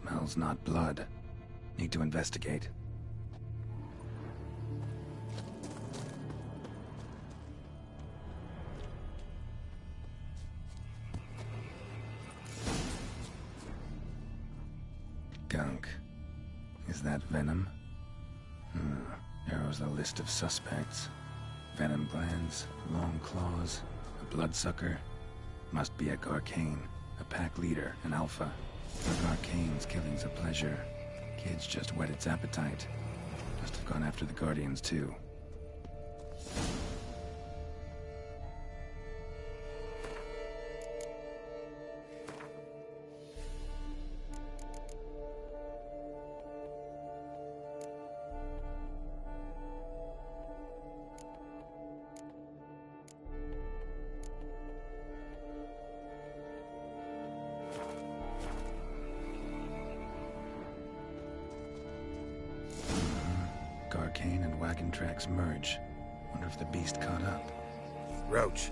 Smells not blood. Need to investigate. Gunk. Is that venom? Narrows the list of suspects. Venom glands, long claws, a bloodsucker. Must be a Garcane, a pack leader, an alpha. For Garcane's killing's a pleasure. Kid's just whet its appetite. Must have gone after the Guardians too. Garcane and wagon tracks merge. Wonder if the beast caught up. Roach.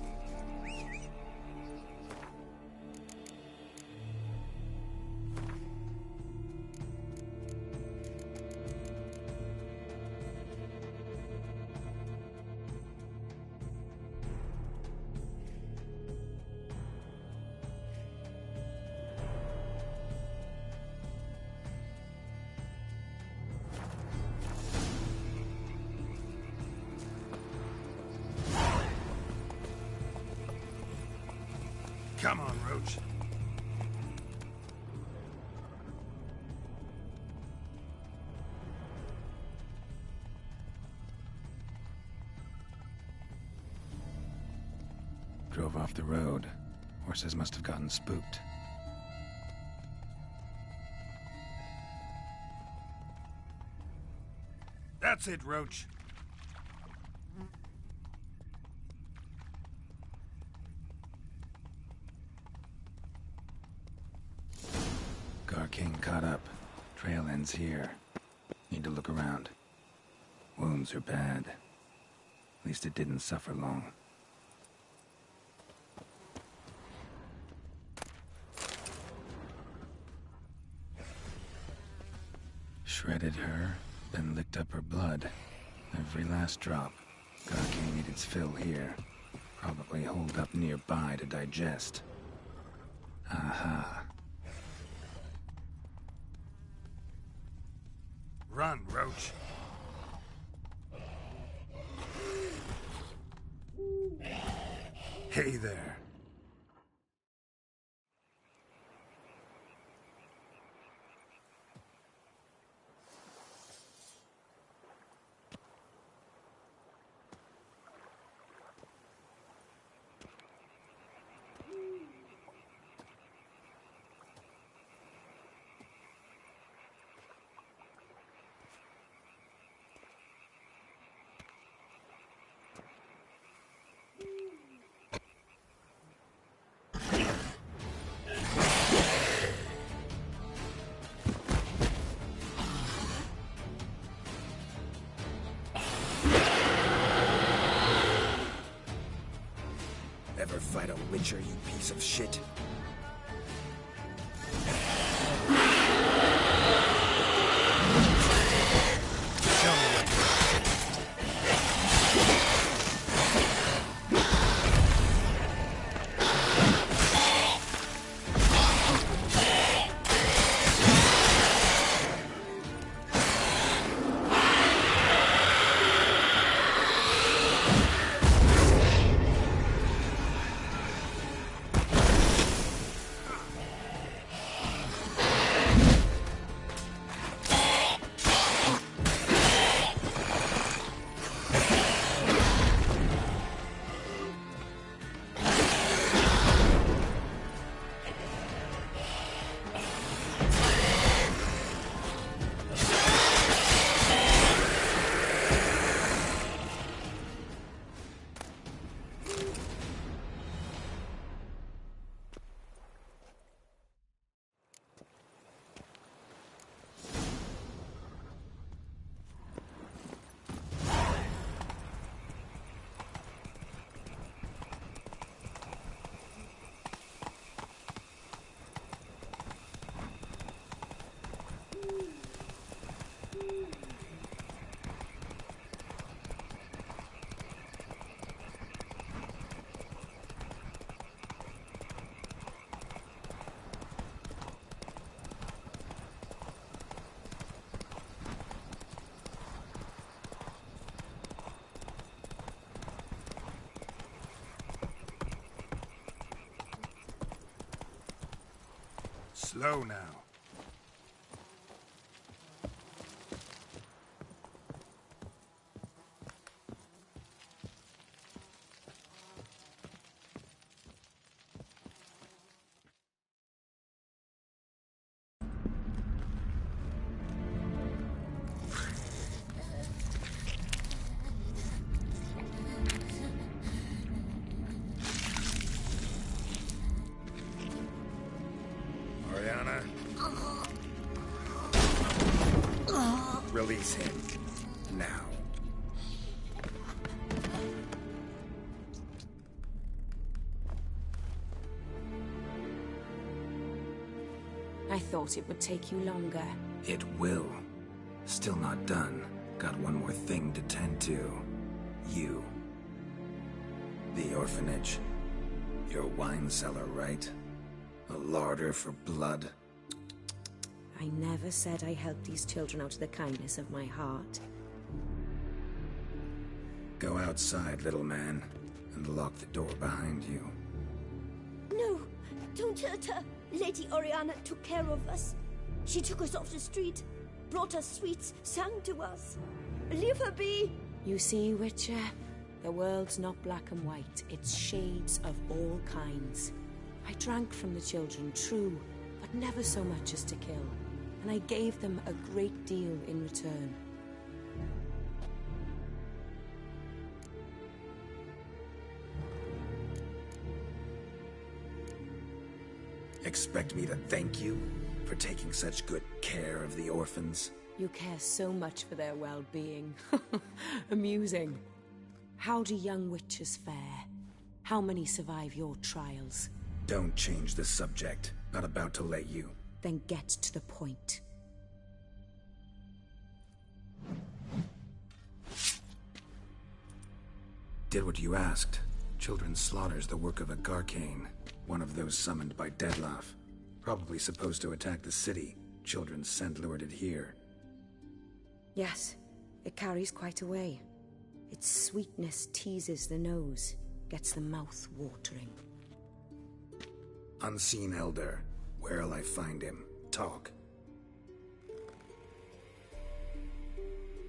Come on, Roach. Drove off the road. Horses must have gotten spooked. That's it, Roach. Garcane caught up. Trail ends here. Need to look around. Wounds are bad. At least it didn't suffer long. Shredded her, then licked up her blood. Every last drop. Garcane ate its fill here. Probably holed up nearby to digest. Aha. Run, Roach. Hey there. Ever fight a Witcher, you piece of shit? Show me what Slow now. Release him. Now. I thought it would take you longer. It will. Still not done. Got one more thing to tend to. You. The orphanage. Your wine cellar, right? A larder for blood. I never said I helped these children out of the kindness of my heart. Go outside, little man, and lock the door behind you. No, don't hurt her. Lady Oriana took care of us. She took us off the street, brought us sweets, sang to us. Leave her be. You see, Witcher, the world's not black and white. It's shades of all kinds. I drank from the children, true, but never so much as to kill. And I gave them a great deal in return. Expect me to thank you for taking such good care of the orphans? You care so much for their well-being. Amusing. How do young witches fare? How many survive your trials? Don't change the subject. Not about to let you. Then get to the point. Did what you asked. Children's slaughter's the work of a Garcane. One of those summoned by Dettlaff. Probably supposed to attack the city. Children's scent lured it here. Yes, it carries quite a way. Its sweetness teases the nose, gets the mouth watering. Unseen Elder. Where'll I find him? Talk.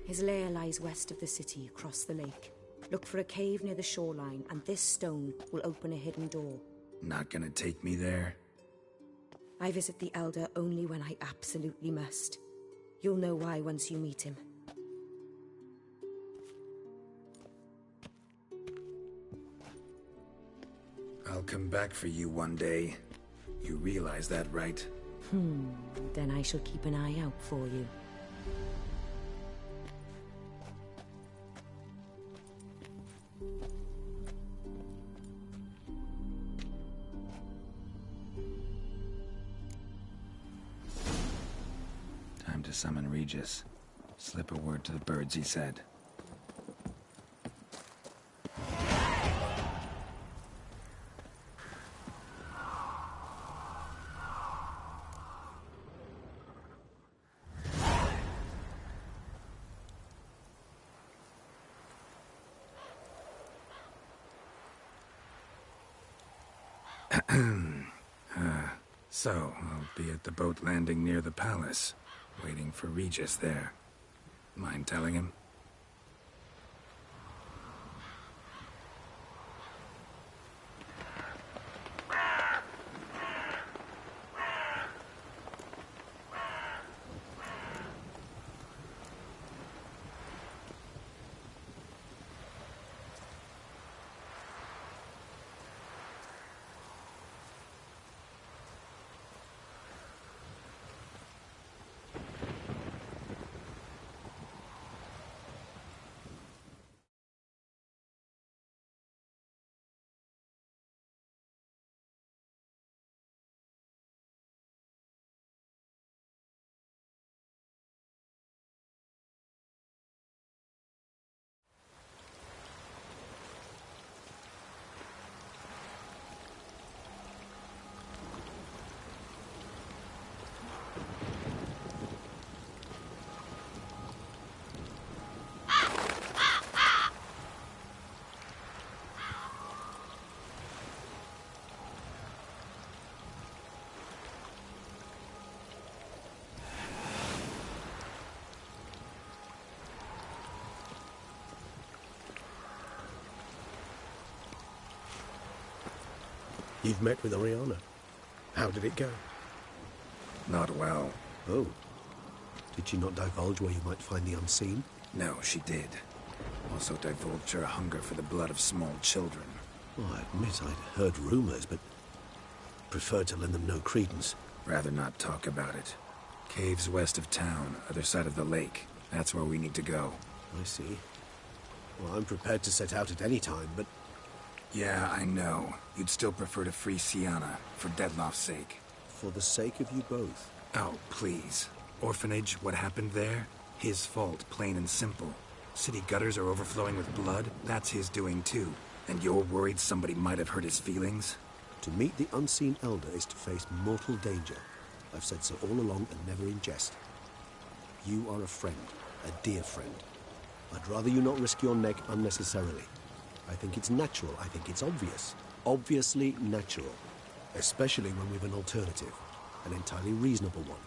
His lair lies west of the city, across the lake. Look for a cave near the shoreline, and this stone will open a hidden door. Not gonna take me there? I visit the Elder only when I absolutely must. You'll know why once you meet him. I'll come back for you one day. You realize that, right? Then I shall keep an eye out for you. Time to summon Regis. Slip a word to the birds, he said. So, I'll be at the boat landing near the palace, waiting for Regis there. Mind telling him? You've met with Oriana. How did it go? Not well. Oh. Did she not divulge where you might find the unseen? No, she did. Also divulged her hunger for the blood of small children. Well, I admit I'd heard rumors, but preferred to lend them no credence. Rather not talk about it. Caves west of town, other side of the lake. That's where we need to go. I see. Well, I'm prepared to set out at any time, but... Yeah, I know. You'd still prefer to free Sienna, for Deadloff's sake. For the sake of you both. Oh, please. Orphanage, what happened there? His fault, plain and simple. City gutters are overflowing with blood. That's his doing too. And you're worried somebody might have hurt his feelings? To meet the unseen elder is to face mortal danger. I've said so all along and never in jest. You are a friend, a dear friend. I'd rather you not risk your neck unnecessarily. I think it's natural, I think it's obvious. Obviously natural. Especially when we've an alternative. An entirely reasonable one.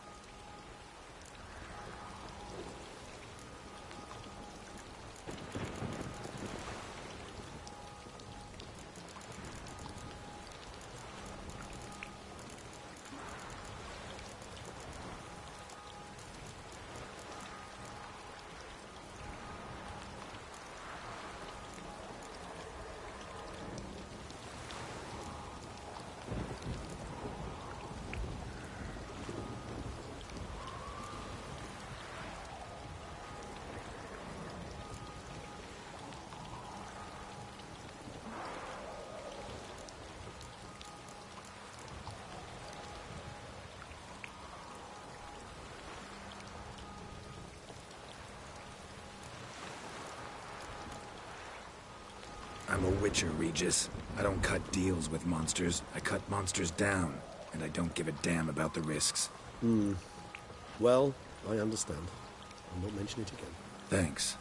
I'm a witcher, Regis. I don't cut deals with monsters. I cut monsters down. And I don't give a damn about the risks. Well, I understand. I'll not mention it again. Thanks.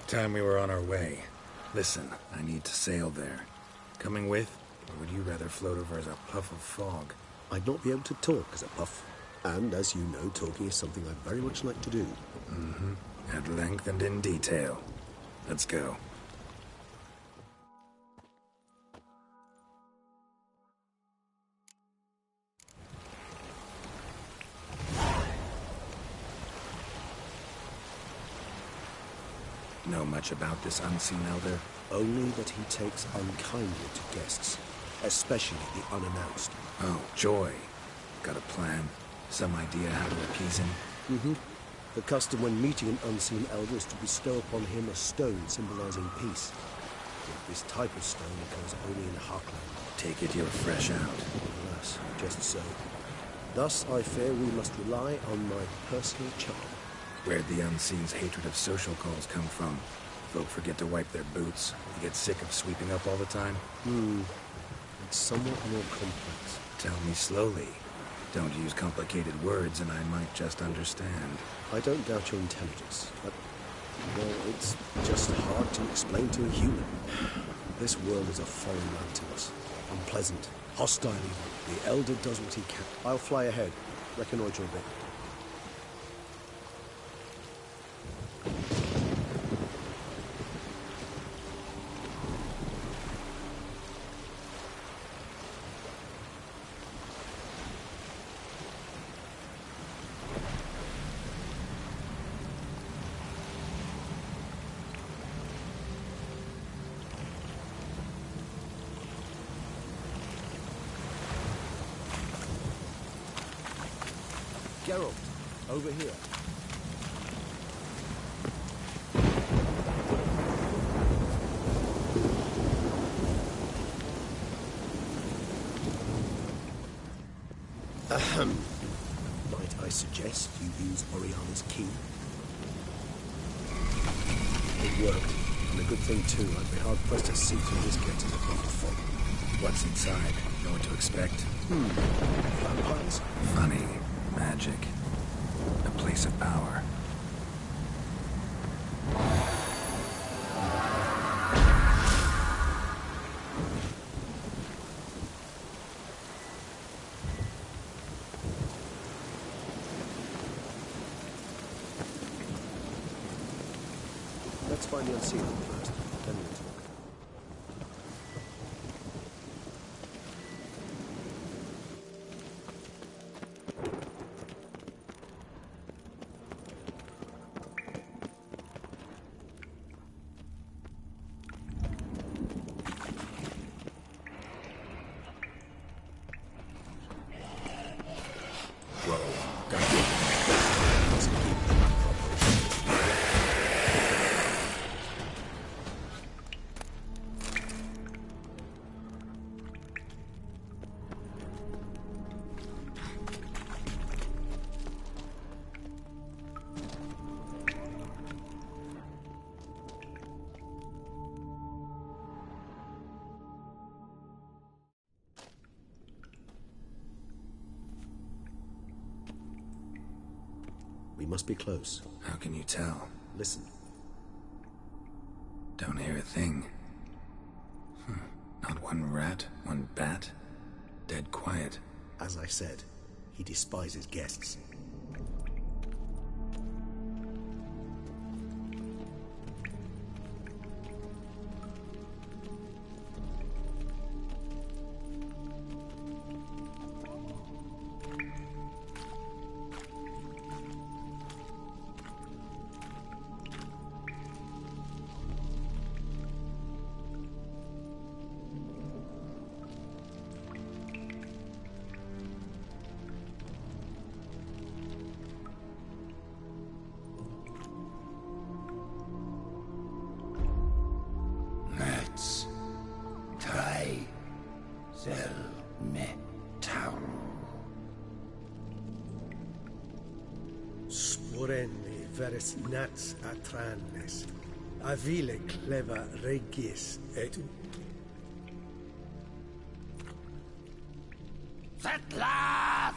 Time we were on our way. Listen, I need to sail there. Coming with? Or would you rather float over as a puff of fog? I'd not be able to talk as a puff. And, as you know, talking is something I very much like to do. Mm-hmm. At length and in detail. Let's go. Know much about this unseen elder? Only that he takes unkindly to guests, especially the unannounced. Oh, joy. Got a plan? Some idea how to appease him? Mm-hmm. The custom when meeting an unseen elder is to bestow upon him a stone symbolizing peace. Yet this type of stone occurs only in Heartland. Take it you're fresh out. Alas, just so. Thus, I fear we must rely on my personal charm. Where'd the unseen's hatred of social calls come from? Folk forget to wipe their boots. They get sick of sweeping up all the time. It's somewhat more complex. Tell me slowly. Don't use complicated words and I might just understand. I don't doubt your intelligence, but, well, it's just hard to explain to a human. This world is a foreign land to us. Unpleasant, hostile even. The Elder does what he can. I'll fly ahead, reconnoitre a bit. Geralt, over here. Might I suggest you use Oriana's key? It worked, and a good thing too. I'd be hard-pressed to see through this gate as a block of fog. What's inside? Know what to expect? Vampires? Funny. Magic. A place of power. Let's find the unseen one first, then we'll talk. must be close. How can you tell? Listen. Don't hear a thing. Not one rat, one bat. Dead quiet. As I said, he despises guests. Sporenne veres nats atrannes, avile cleva regis et... Settlers!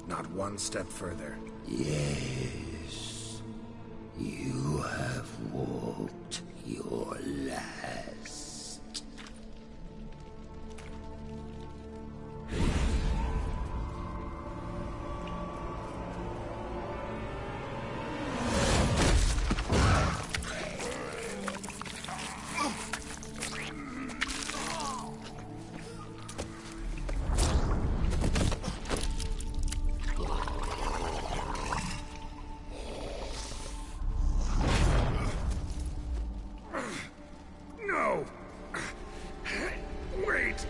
Not one step further. Yes, you have walked your last. No! Wait!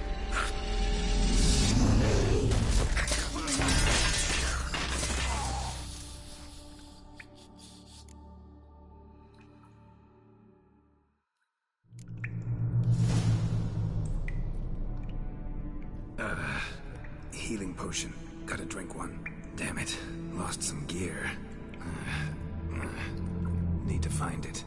Healing potion. Gotta drink one. Damn it. Lost some gear. Need to find it.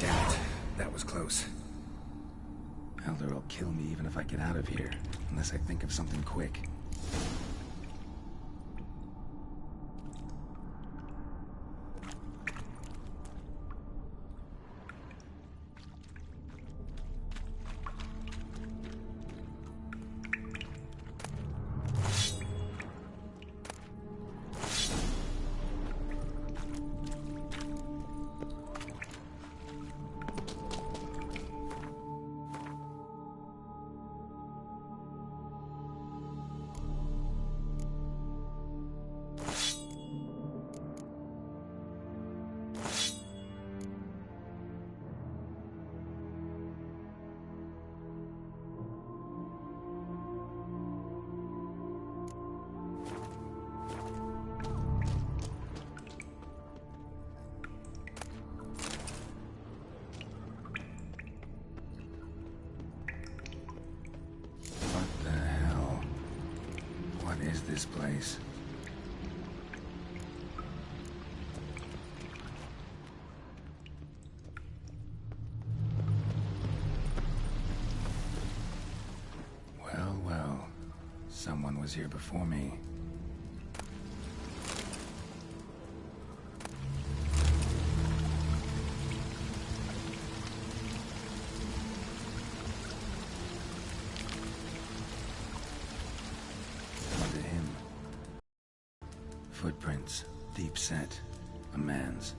Damn it. That was close. Elder will kill me even if I get out of here. Unless I think of something quick. What the hell? What is this place? Someone was here before me. Under him. Footprints, deep set. A man's.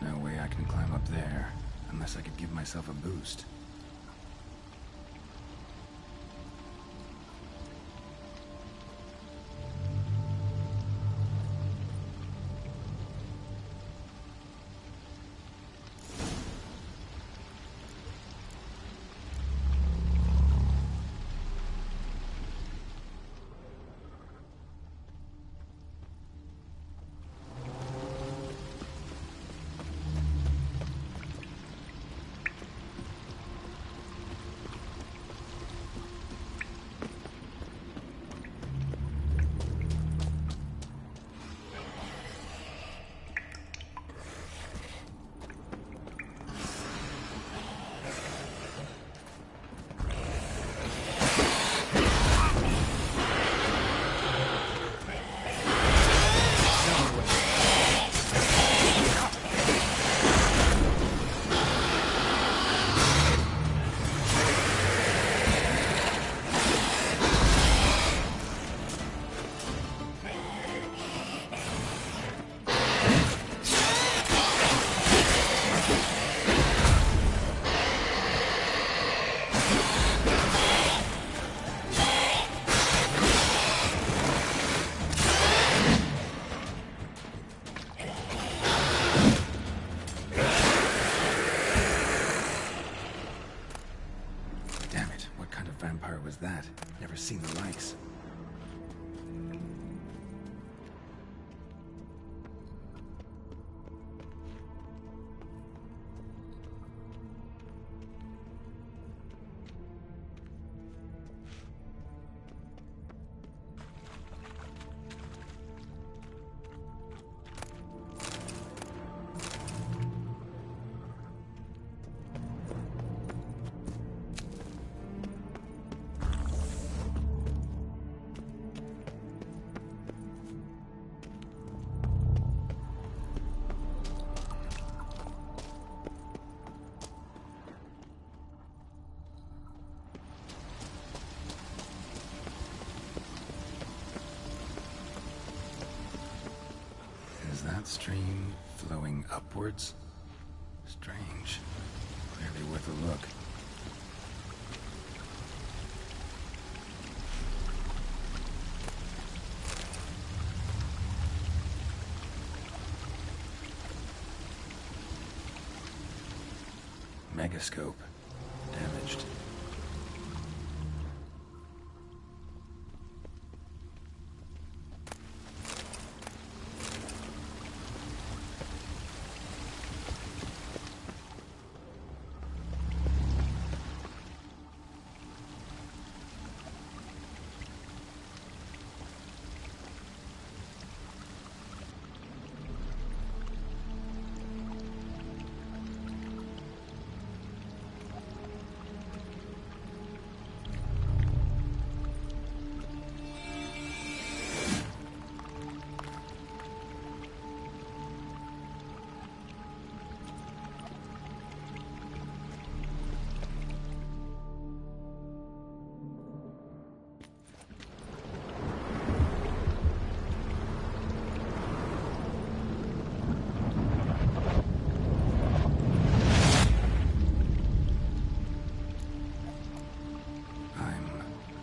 No way I can climb up there, unless I could give myself a boost. Was that? Never seen the likes. Is that stream flowing upwards? Strange. Clearly worth a look. Megascope. Damaged.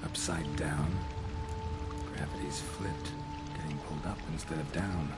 Upside down. Gravity's flipped, getting pulled up instead of down.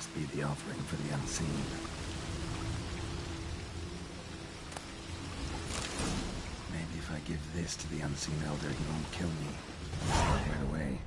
Must be the offering for the unseen. Maybe if I give this to the unseen elder, he won't kill me right away.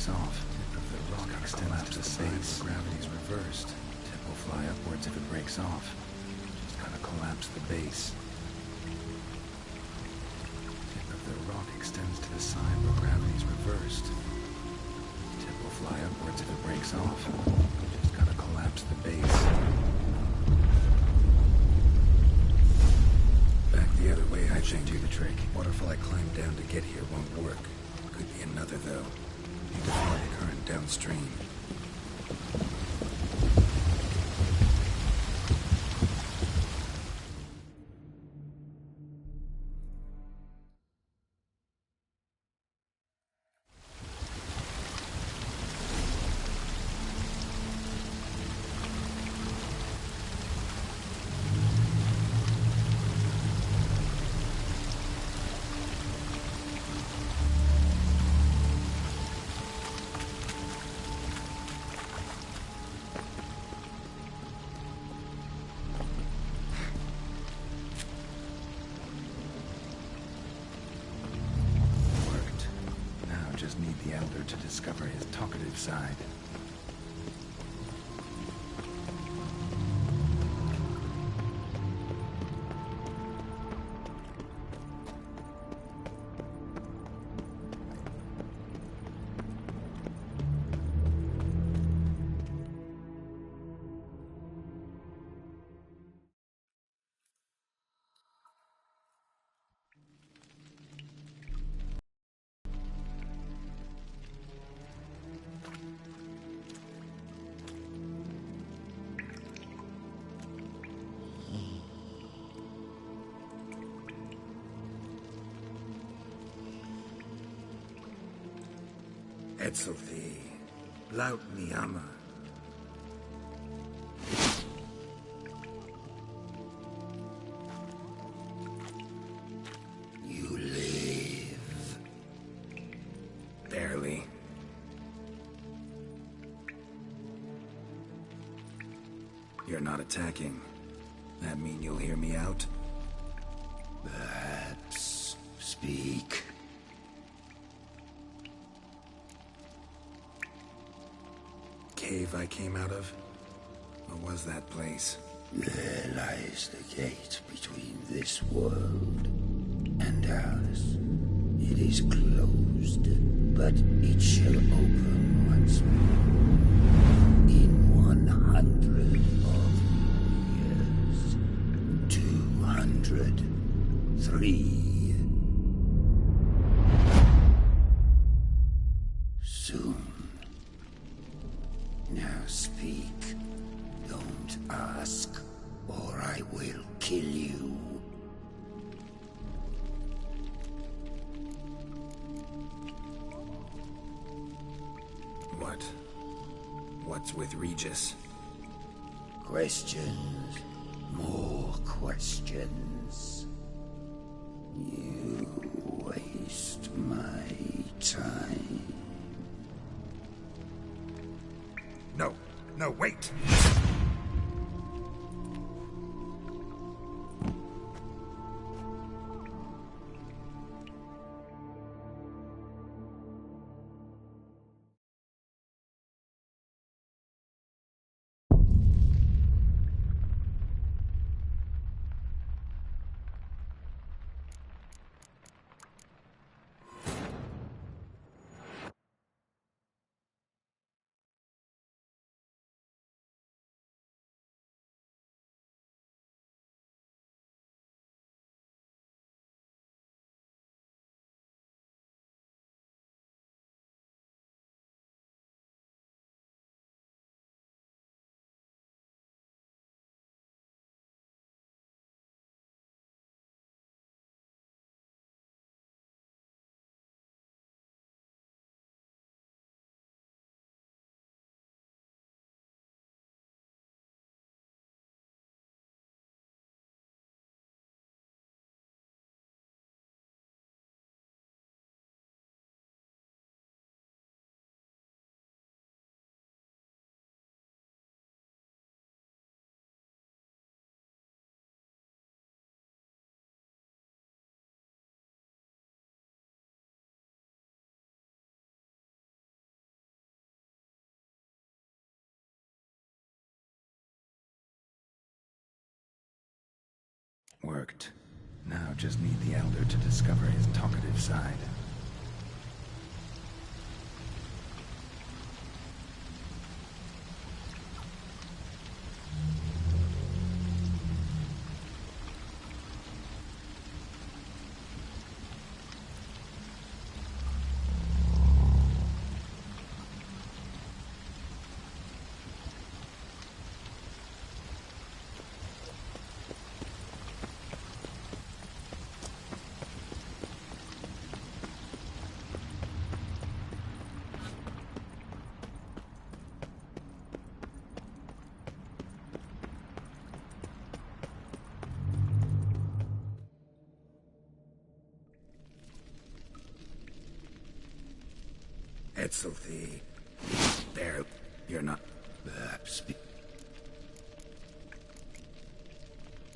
Off. The rock extends to the space. Gravity's reversed. Tip will fly upwards if it breaks off. Just gotta collapse the base. Tip of the rock extends to the side where gravity's reversed. Tip will fly upwards if it breaks off. Just gotta collapse the base. Back the other way, I think. Do the trick. Waterfall I climbed down to get here won't work. Could be another, though. Need to follow the current downstream. Need the elder to discover his talkative side. Etzelthi, laut Niama. You live. Barely. You're not attacking. That mean you'll hear me out? Perhaps. Speak. Cave I came out of? What was that place? There lies the gate between this world and ours. It is closed, but it shall open one once more. In 100 of years. 203. Soon. Now speak. Don't ask, or I will kill you. What's with Regis? Questions. More questions. You waste my time. No, wait! Worked. Now just need the Elder to discover his talkative side. Etzelthy. There, you're not...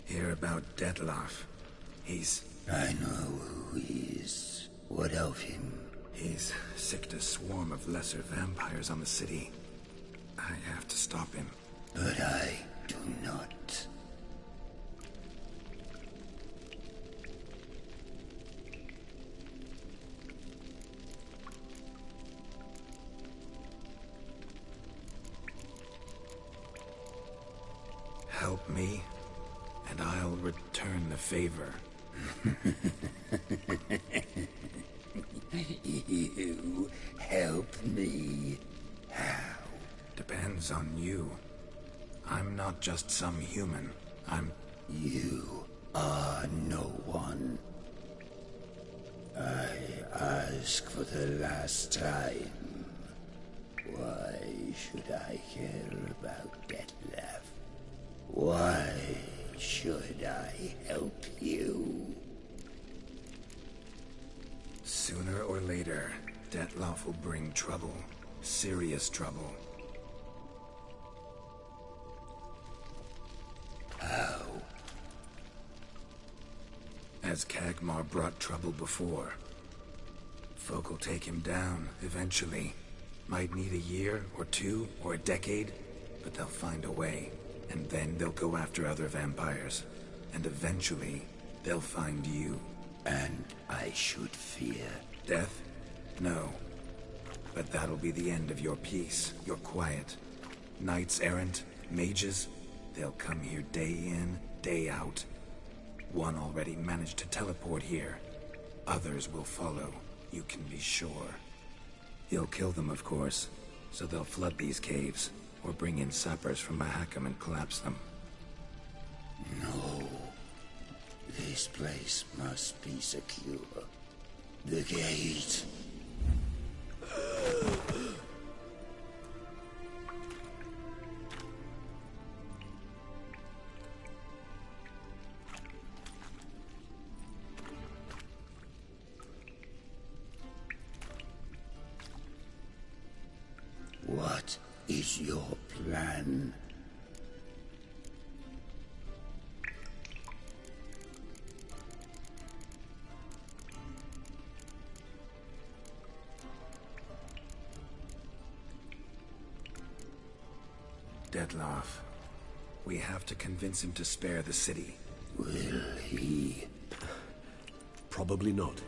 Hear about Detloff. He's... I know who he is. What of him? He's sicked a swarm of lesser vampires on the city. I have to stop him. But I do not. Help me, and I'll return the favor. You help me? How? Depends on you. I'm not just some human. You are no one. I ask for the last time. Why should I care about Detlef? Why should I help you? Sooner or later, Detloff will bring trouble. Serious trouble. How? As Kagmar brought trouble before. Folk will take him down, eventually. Might need a year, or two, or a decade, but they'll find a way. And then they'll go after other vampires. And eventually, they'll find you. And I should fear death? No. But that'll be the end of your peace, your quiet. Knights errant, mages, they'll come here day in, day out. One already managed to teleport here. Others will follow, you can be sure. You'll kill them, of course, so they'll flood these caves, or bring in sappers from Mahakam and collapse them. No. This place must be secure. The gate. What is your plan? Detloff. We have to convince him to spare the city. Will he? Probably not.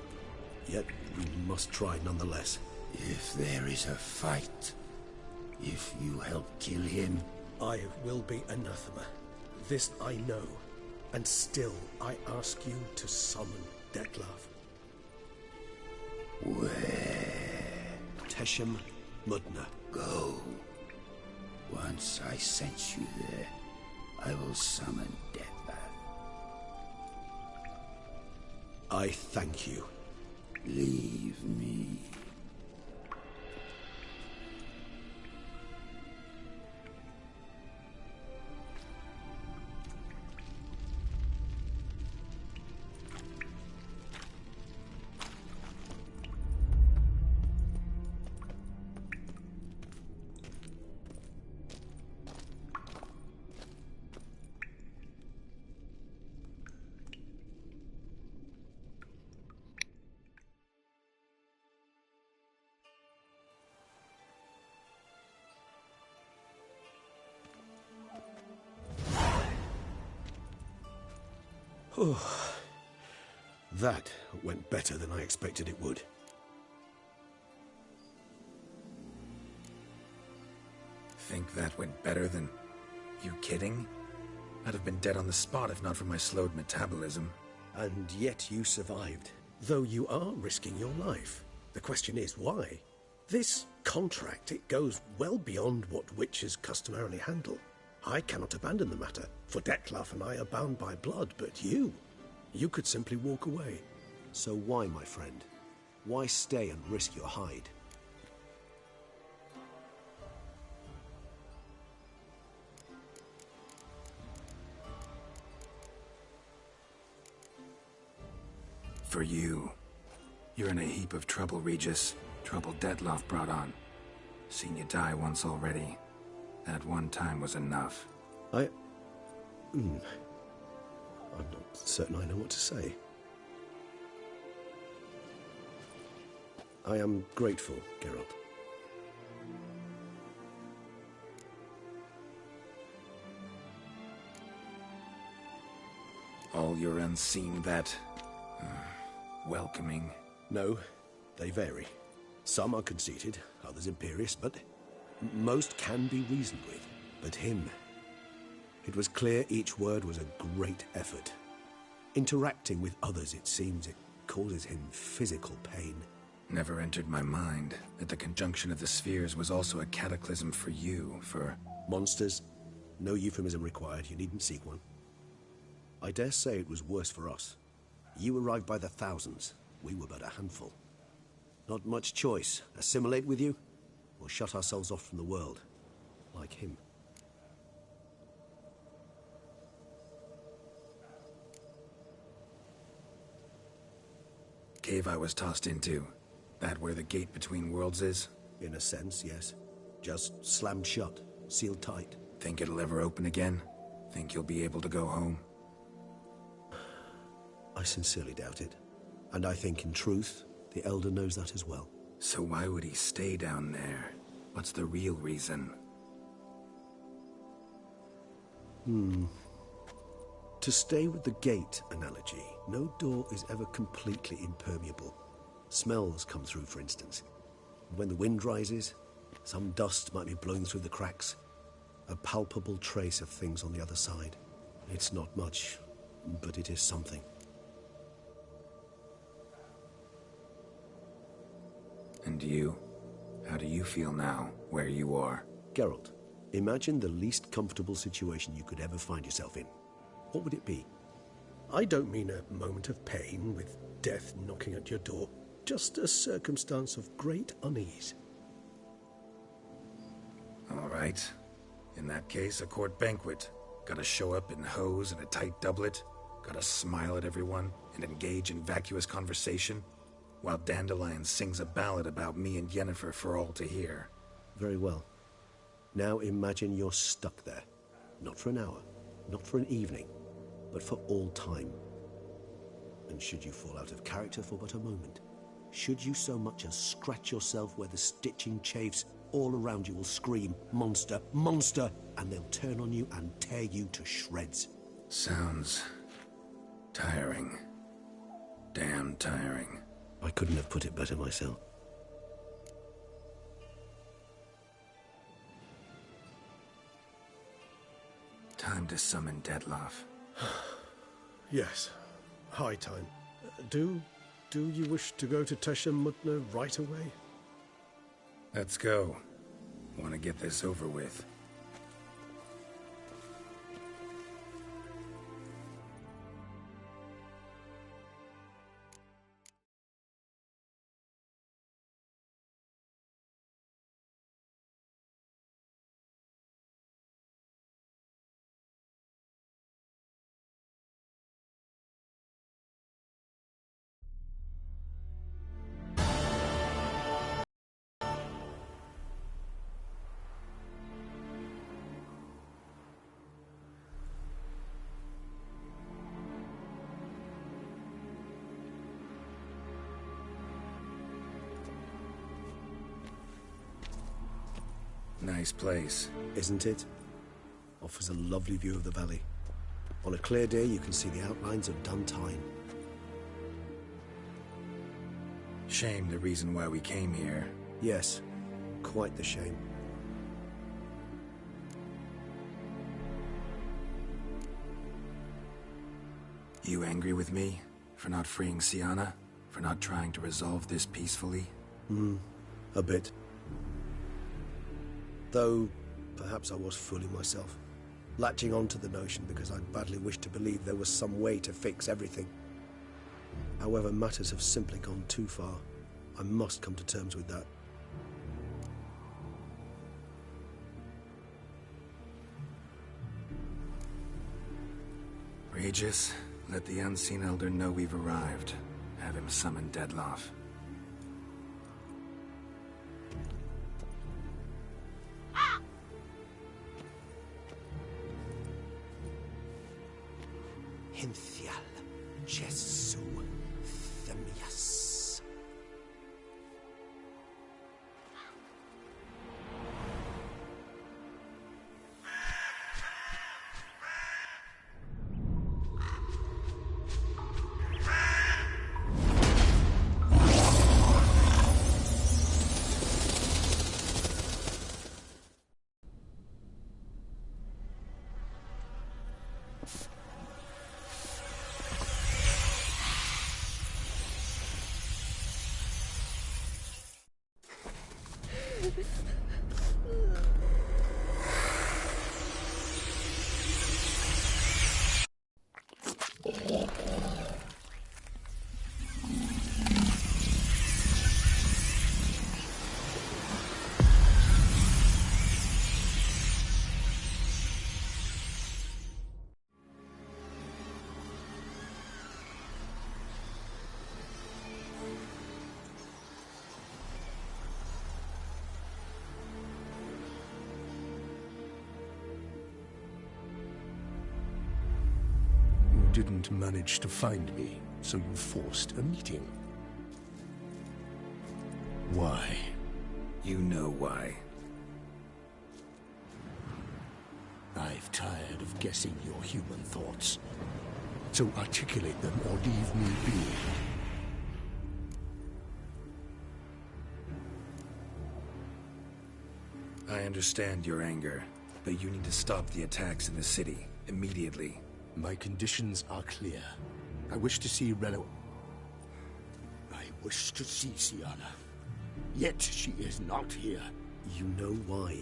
Yet we must try nonetheless. If there is a fight, if you help kill him, I will be anathema. This I know. And still, I ask you to summon Detlav. where? Teshem Mudna. Go. Once I sense you there, I will summon Detlav. I thank you. Leave me. That went better than I expected it would. Think that went better than... You kidding? I'd have been dead on the spot if not for my slowed metabolism. And yet you survived. Though you are risking your life. The question is, why? This contract, it goes well beyond what witches customarily handle. I cannot abandon the matter, for Detlav and I are bound by blood, but you could simply walk away. So why, my friend? Why stay and risk your hide? For you. You're in a heap of trouble, Regis. Trouble Detlav brought on. Seen you die once already. That one time was enough. I'm not certain I know what to say. I am grateful, Geralt. All your unseen that... welcoming. No, they vary. Some are conceited, others imperious, but most can be reasoned with. But him... It was clear each word was a great effort. Interacting with others, it seems, it causes him physical pain. Never entered my mind that the conjunction of the spheres was also a cataclysm for you, for... Monsters? No euphemism required, you needn't seek one. I dare say it was worse for us. You arrived by the thousands, we were but a handful. Not much choice, assimilate with you, or shut ourselves off from the world, like him. Cave I was tossed into. That where the gate between worlds is? In a sense, yes. Just slammed shut, sealed tight. Think it'll ever open again? Think you'll be able to go home? I sincerely doubt it. And I think, in truth, the Elder knows that as well. So why would he stay down there? What's the real reason? To stay with the gate analogy, no door is ever completely impermeable. Smells come through, for instance. When the wind rises, some dust might be blowing through the cracks. A palpable trace of things on the other side. It's not much, but it is something. And you? How do you feel now, where you are? Geralt, imagine the least comfortable situation you could ever find yourself in. What would it be? I don't mean a moment of pain with death knocking at your door. Just a circumstance of great unease. All right. In that case, a court banquet. Gotta show up in hose and a tight doublet. Gotta smile at everyone and engage in vacuous conversation. While Dandelion sings a ballad about me and Yennefer for all to hear. Very well. Now imagine you're stuck there. Not for an hour, not for an evening, but for all time. And should you fall out of character for but a moment, should you so much as scratch yourself where the stitching chafes, all around you will scream, "Monster, monster!" and they'll turn on you and tear you to shreds. Sounds tiring. Damn tiring. I couldn't have put it better myself. Time to summon Dettlaff. Yes, high time. Do you wish to go to Teshem Mutna right away? Let's go. Want to get this over with. Nice place. Isn't it? Offers a lovely view of the valley. On a clear day, you can see the outlines of Duntine. Shame the reason why we came here. Yes, quite the shame. You angry with me? For not freeing Sienna? For not trying to resolve this peacefully? A bit. Though, perhaps I was fooling myself. Latching on to the notion because I badly wished to believe there was some way to fix everything. However, matters have simply gone too far. I must come to terms with that. Regis, let the Unseen Elder know we've arrived. Have him summon Dettlaff. Hinthial, Jesu, Themias. Didn't manage to find me, so you forced a meeting. Why? You know why. I've tired of guessing your human thoughts. So articulate them or leave me be. I understand your anger, but you need to stop the attacks in the city, immediately. My conditions are clear. I wish to see Relo... I wish to see Siana. Yet she is not here. You know why.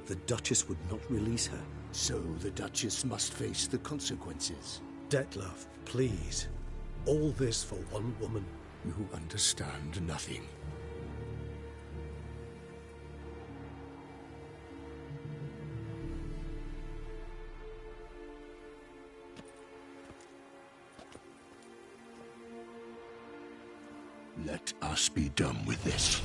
The Duchess would not release her. So the Duchess must face the consequences. Detlef, please. All this for one woman. You understand nothing. Let us be done with this.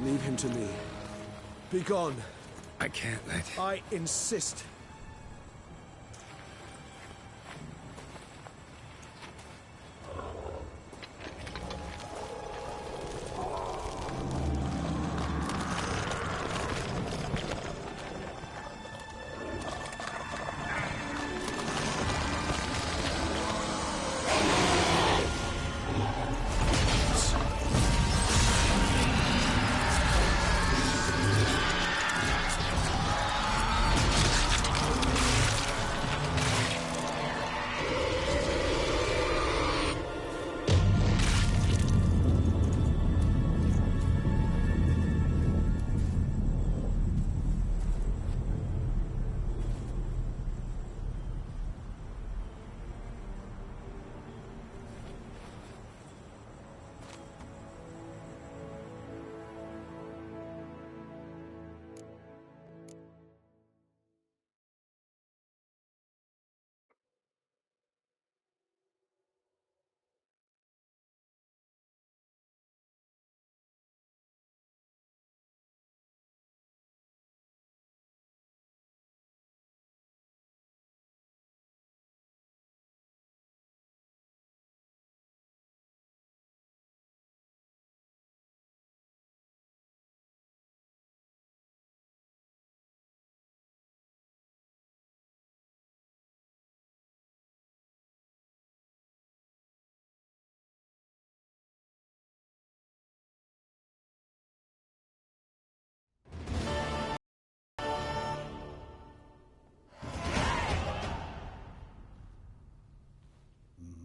Leave him to me. Be gone. I can't let... I insist.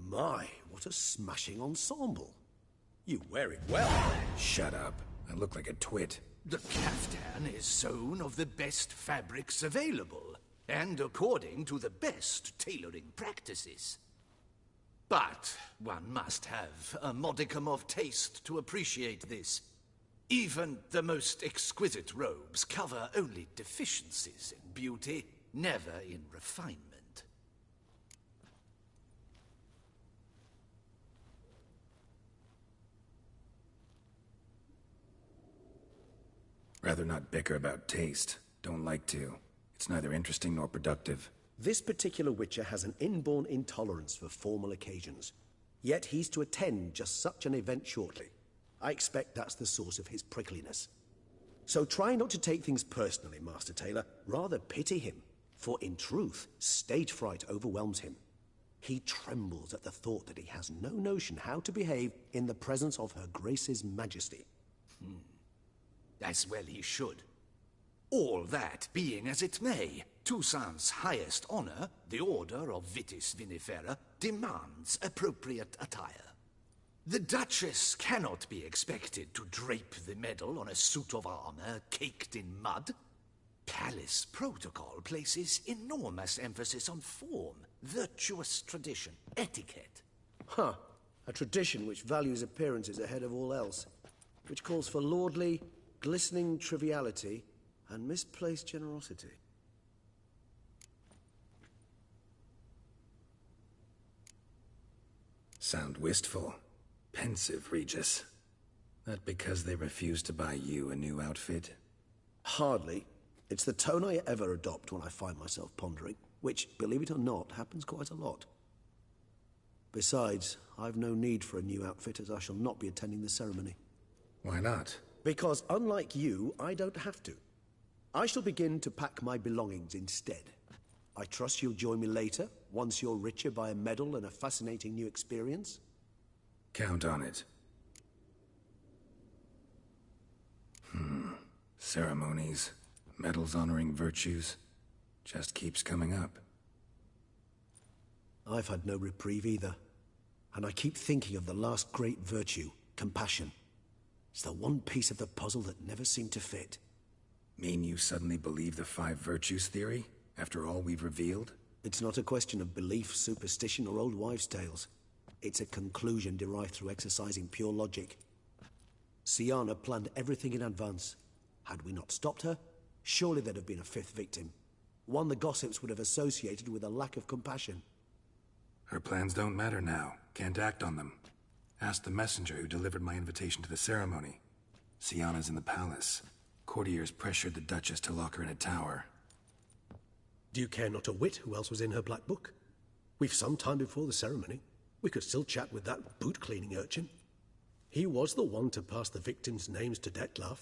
My, what a smashing ensemble. You wear it well. Shut up. I look like a twit. The caftan is sewn of the best fabrics available, and according to the best tailoring practices. But one must have a modicum of taste to appreciate this. Even the most exquisite robes cover only deficiencies in beauty, never in refinement. Rather not bicker about taste. Don't like to. It's neither interesting nor productive. This particular Witcher has an inborn intolerance for formal occasions. Yet he's to attend just such an event shortly. I expect that's the source of his prickliness. So try not to take things personally, Master Taylor. Rather pity him. For in truth, stage fright overwhelms him. He trembles at the thought that he has no notion how to behave in the presence of Her Grace's Majesty. As well he should. All that being as it may, Toussaint's highest honor, the Order of Vitis Vinifera, demands appropriate attire. The Duchess cannot be expected to drape the medal on a suit of armor caked in mud. Palace protocol places enormous emphasis on form, virtuous tradition, etiquette. Huh. A tradition which values appearances ahead of all else. Which calls for lordly, glistening triviality and misplaced generosity. Sound wistful. Pensive, Regis. That because they refuse to buy you a new outfit? Hardly. It's the tone I ever adopt when I find myself pondering, which, believe it or not, happens quite a lot. Besides, I've no need for a new outfit as I shall not be attending the ceremony. Why not? Because unlike you, I don't have to. I shall begin to pack my belongings instead. I trust you'll join me later, once you're richer by a medal and a fascinating new experience? Count on it. Ceremonies, medals honoring virtues, just keeps coming up. I've had no reprieve either. And I keep thinking of the last great virtue, compassion. It's the one piece of the puzzle that never seemed to fit. Mean you suddenly believe the 5 virtues theory, after all we've revealed? It's not a question of belief, superstition, or old wives' tales. It's a conclusion derived through exercising pure logic. Siana planned everything in advance. Had we not stopped her, surely there'd have been a fifth victim. One the gossips would have associated with a lack of compassion. Her plans don't matter now. Can't act on them. Ask the messenger who delivered my invitation to the ceremony. Siana's in the palace. Courtiers pressured the Duchess to lock her in a tower. Do you care not a whit who else was in her black book? We've some time before the ceremony. We could still chat with that boot-cleaning urchin. He was the one to pass the victims' names to Dettlaff.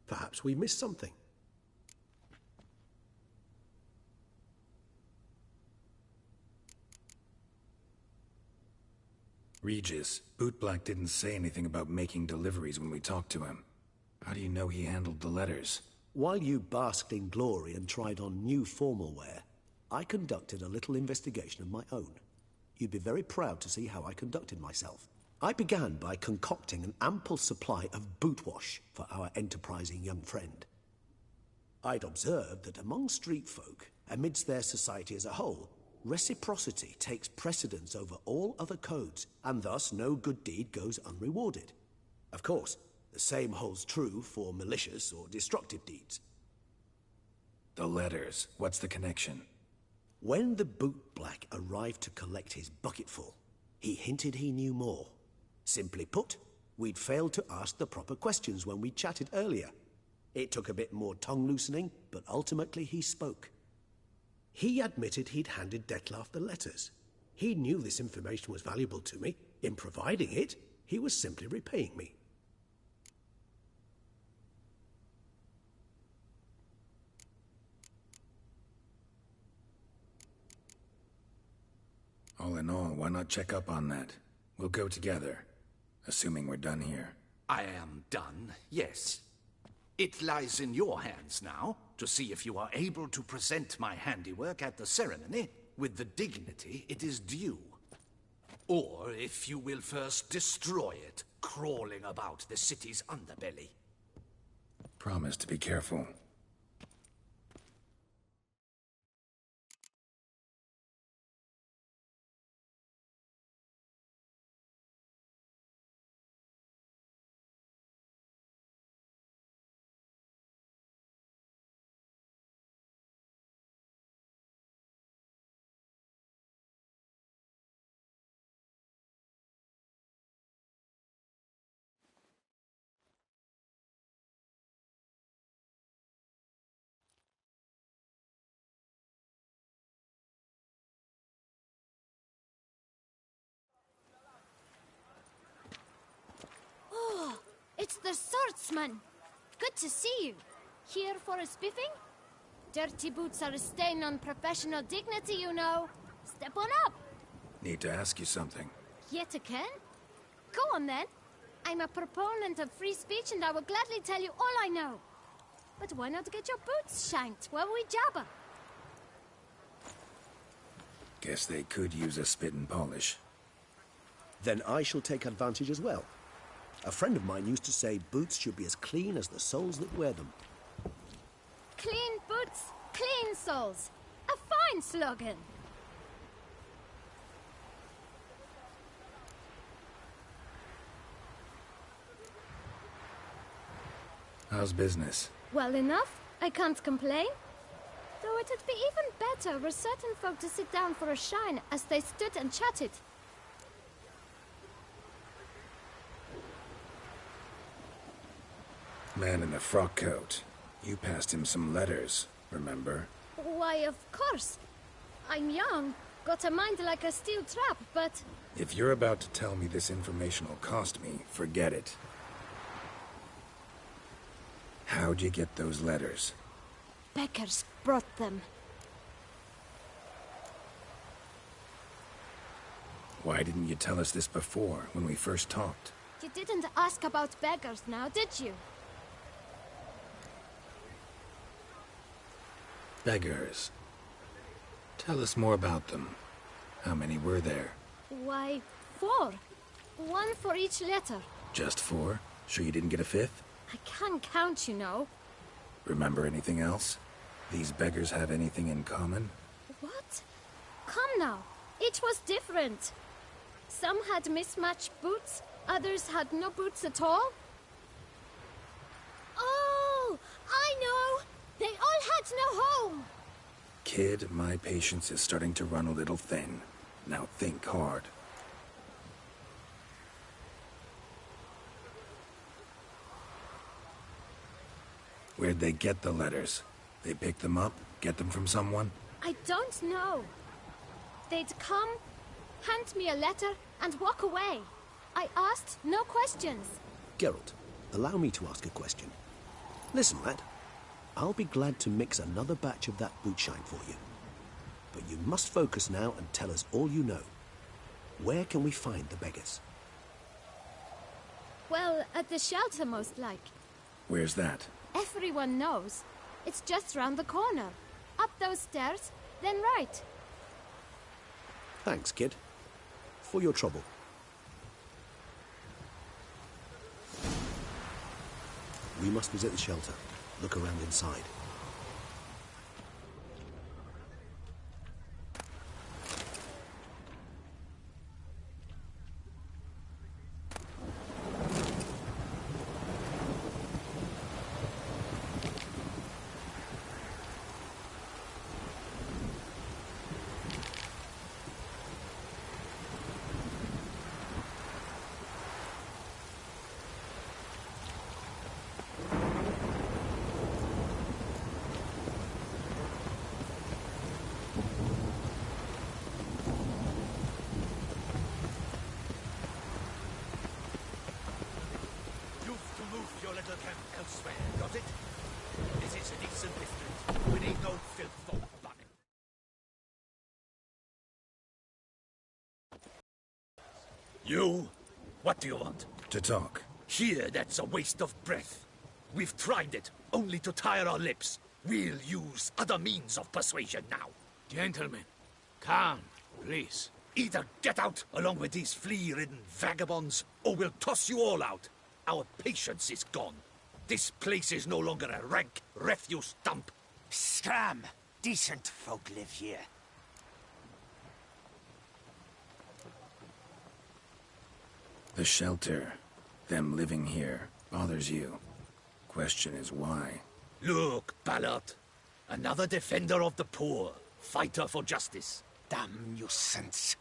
Perhaps we missed something. Regis, Bootblack didn't say anything about making deliveries when we talked to him. How do you know he handled the letters? While you basked in glory and tried on new formal wear, I conducted a little investigation of my own. You'd be very proud to see how I conducted myself. I began by concocting an ample supply of boot wash for our enterprising young friend. I'd observed that among street folk, amidst their society as a whole, reciprocity takes precedence over all other codes, and thus no good deed goes unrewarded. Of course, the same holds true for malicious or destructive deeds. The letters, what's the connection? When the bootblack arrived to collect his bucketful, he hinted he knew more. Simply put, we'd failed to ask the proper questions when we chatted earlier. It took a bit more tongue-loosening, but ultimately he spoke. He admitted he'd handed Dettlaff the letters. He knew this information was valuable to me. In providing it, he was simply repaying me. All in all, why not check up on that? We'll go together, assuming we're done here. I am done, yes. It lies in your hands now to see if you are able to present my handiwork at the ceremony with the dignity it is due. Or if you will first destroy it, crawling about the city's underbelly. Promise to be careful. It's the swordsman. Good to see you. Here for a spiffing? Dirty boots are a stain on professional dignity, you know. Step on up. Need to ask you something. Yet again? Go on then. I'm a proponent of free speech and I will gladly tell you all I know. But why not get your boots shanked while we jabber? Guess they could use a spit and polish. Then I shall take advantage as well. A friend of mine used to say boots should be as clean as the soles that wear them. Clean boots, clean soles. A fine slogan. How's business? Well enough. I can't complain. Though it'd be even better were certain folk to sit down for a shine as they stood and chatted. Man in the frock coat. You passed him some letters, remember? Why, of course. I'm young, got a mind like a steel trap, but... If you're about to tell me this information will cost me, forget it. How'd you get those letters? Beggars brought them. Why didn't you tell us this before, when we first talked? You didn't ask about beggars now, did you? Beggars. Tell us more about them. How many were there? Why, 4. 1 for each letter. Just 4? Sure you didn't get a 5th? I can't count, you know. Remember anything else? These beggars have anything in common? What? Come now. Each was different. Some had mismatched boots, others had no boots at all. Oh, I know! They all had no home! Kid, my patience is starting to run a little thin. Now think hard. Where'd they get the letters? They pick them up? Get them from someone? I don't know. They'd come, hand me a letter, and walk away. I asked no questions. Geralt, allow me to ask a question. Listen, lad. I'll be glad to mix another batch of that bootshine for you. But you must focus now and tell us all you know. Where can we find the beggars? Well, at the shelter, most like. Where's that? Everyone knows. It's just round the corner. Up those stairs, then right. Thanks, kid. For your trouble. We must visit the shelter. Look around inside. Elsewhere, got it? This is a decent district. We need no filth or bunning. You? What do you want? To talk. Here, that's a waste of breath. We've tried it, only to tire our lips. We'll use other means of persuasion now. Gentlemen, calm, please. Either get out along with these flea-ridden vagabonds, or we'll toss you all out. Our patience is gone. This place is no longer a rank refuse dump. Scram! Decent folk live here. The shelter, them living here, bothers you. Question is why? Look, Ballard. Another defender of the poor. Fighter for justice. Damn nuisance.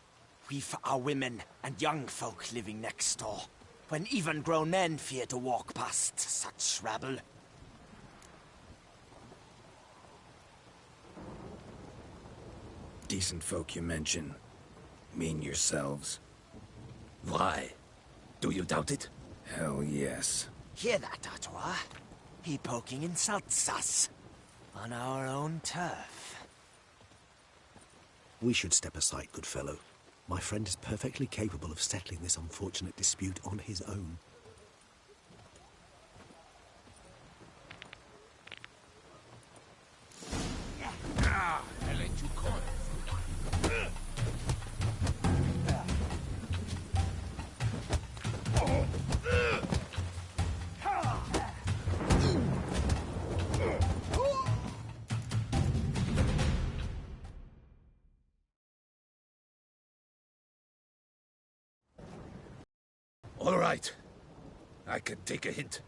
We've our women and young folk living next door, when even grown men fear to walk past such rabble. Decent folk you mention. Mean yourselves. Why? Do you doubt it? Hell yes. Hear that, Artois? He poking insults us. On our own turf. We should step aside, good fellow. My friend is perfectly capable of settling this unfortunate dispute on his own. I let you come. All right. I can take a hint.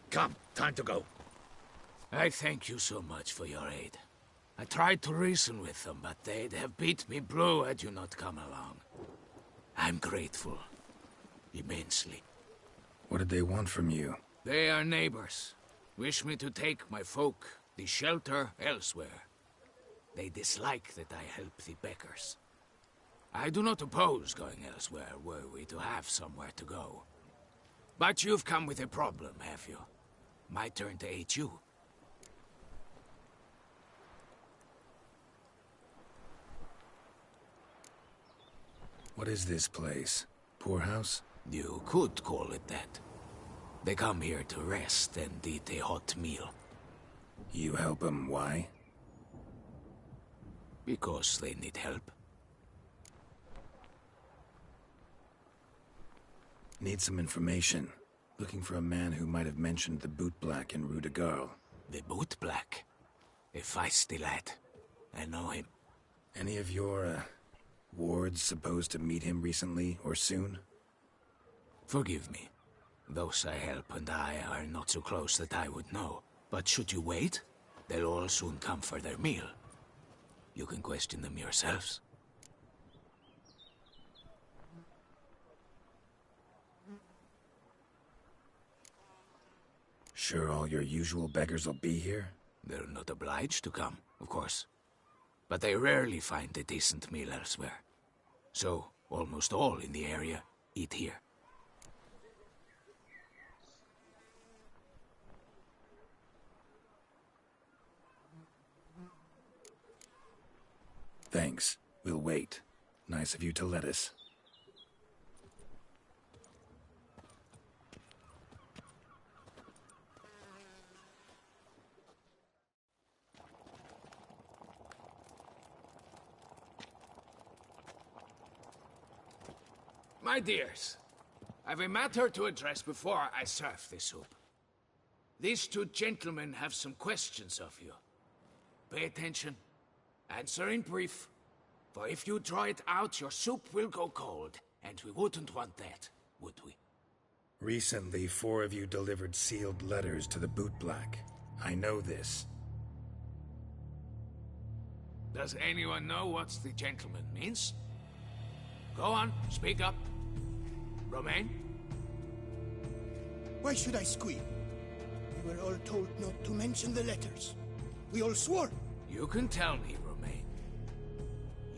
Come, time to go. I thank you so much for your aid. I tried to reason with them, but they'd have beat me blue had you not come along. I'm grateful. Immensely. What did they want from you? They are neighbors. Wish me to take my folk, the shelter, elsewhere. They dislike that I help the beggars. I do not oppose going elsewhere, were we to have somewhere to go. But you've come with a problem, have you? My turn to aid you. What is this place? Poorhouse? You could call it that. They come here to rest and eat a hot meal. You help them, why? Because they need help. Need some information. Looking for a man who might have mentioned the boot black in Rue de Garl. The boot black? A feisty lad. I know him. Any of your, wards supposed to meet him recently or soon? Forgive me. Those I help and I are not so close that I would know. But should you wait, they'll all soon come for their meal. You can question them yourselves. Sure all your usual beggars will be here? They're not obliged to come, of course. But they rarely find a decent meal elsewhere. So, almost all in the area eat here. Thanks. We'll wait. Nice of you to let us. My dears, I've a matter to address before I serve the soup. These two gentlemen have some questions of you. Pay attention. Answer in brief. For if you draw it out, your soup will go cold. And we wouldn't want that, would we? Recently, 4 of you delivered sealed letters to the bootblack. I know this. Does anyone know what the gentleman means? Go on, speak up. Romain? Why should I squeal? We were all told not to mention the letters. We all swore. You can tell me, Romain.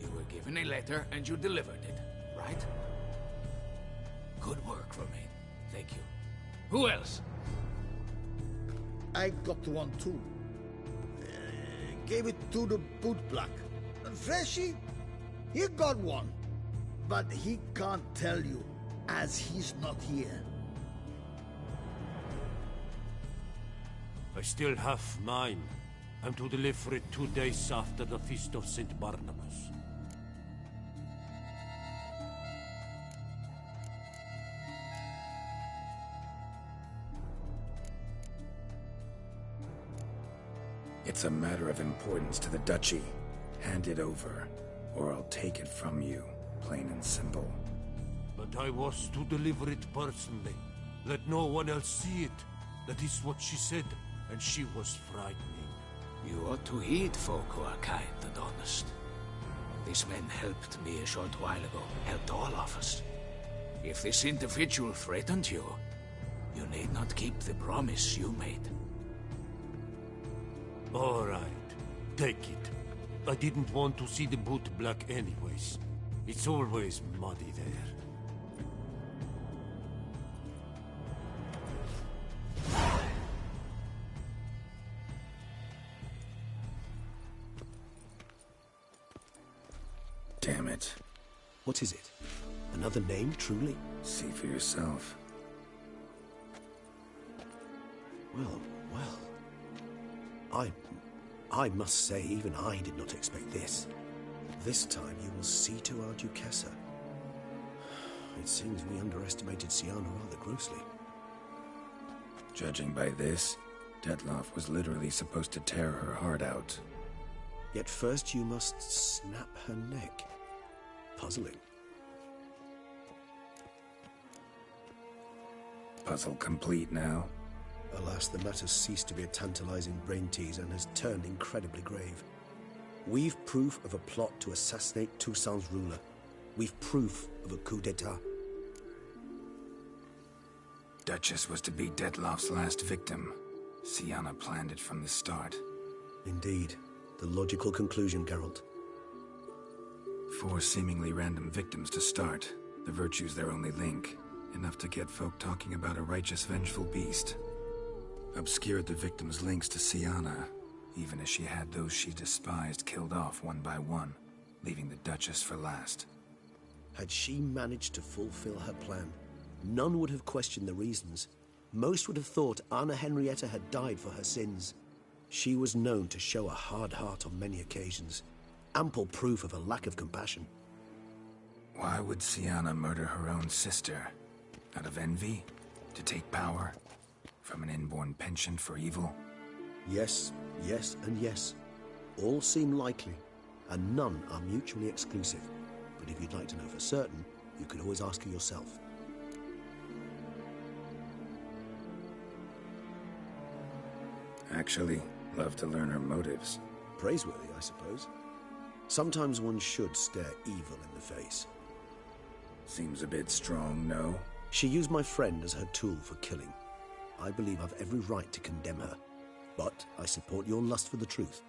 You were given a letter and you delivered it, right? Good work, Romain. Thank you. Who else? I got one too. Gave it to the bootblack. Freshy, he got one. But he can't tell you, as he's not here. I still have mine. I'm to deliver it 2 days after the Feast of St. Barnabas. It's a matter of importance to the Duchy. Hand it over, or I'll take it from you, plain and simple. But I was to deliver it personally. Let no one else see it. That is what she said, and she was frightening. You ought to heed folk who are kind and honest. These men helped me a short while ago, helped all of us. If this individual threatened you, you need not keep the promise you made. All right, take it. I didn't want to see the bootblack anyways. It's always muddy there. Damn it. What is it? Another name, truly? See for yourself. Well. I must say, even I did not expect this. This time you will see to our Duchessa. It seems we underestimated Siana rather grossly. Judging by this, Detloff was literally supposed to tear her heart out. Yet first you must snap her neck. Puzzling. Puzzle complete now. Alas, the matter's ceased to be a tantalizing brain tease and has turned incredibly grave. We've proof of a plot to assassinate Toussaint's ruler. We've proof of a coup d'etat. Duchess was to be Detloff's last victim. Siana planned it from the start. Indeed. The logical conclusion, Geralt. 4 seemingly random victims to start. The virtue's their only link. Enough to get folk talking about a righteous, vengeful beast. Obscured the victims' links to Siana, even as she had those she despised killed off one by one, leaving the Duchess for last. Had she managed to fulfill her plan, none would have questioned the reasons. Most would have thought Anna Henrietta had died for her sins. She was known to show a hard heart on many occasions, ample proof of a lack of compassion. Why would Siana murder her own sister? Out of envy? To take power? From an inborn penchant for evil? Yes, and yes. All seem likely. and none are mutually exclusive. But if you'd like to know for certain, you can always ask her yourself. Actually, love to learn her motives. Praiseworthy, I suppose. Sometimes one should stare evil in the face. Seems a bit strong, no? She used my friend as her tool for killing. I believe I've every right to condemn her, but I support your lust for the truth.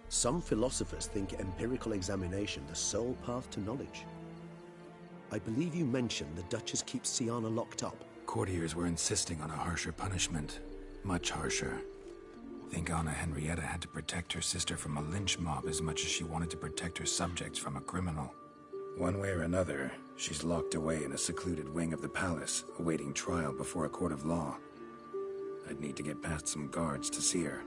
Some philosophers think empirical examination the sole path to knowledge. I believe you mentioned the Duchess keeps Siana locked up. Courtiers were insisting on a harsher punishment. Much harsher. Think Anna Henrietta had to protect her sister from a lynch mob as much as she wanted to protect her subjects from a criminal. One way or another, she's locked away in a secluded wing of the palace, awaiting trial before a court of law. I'd need to get past some guards to see her.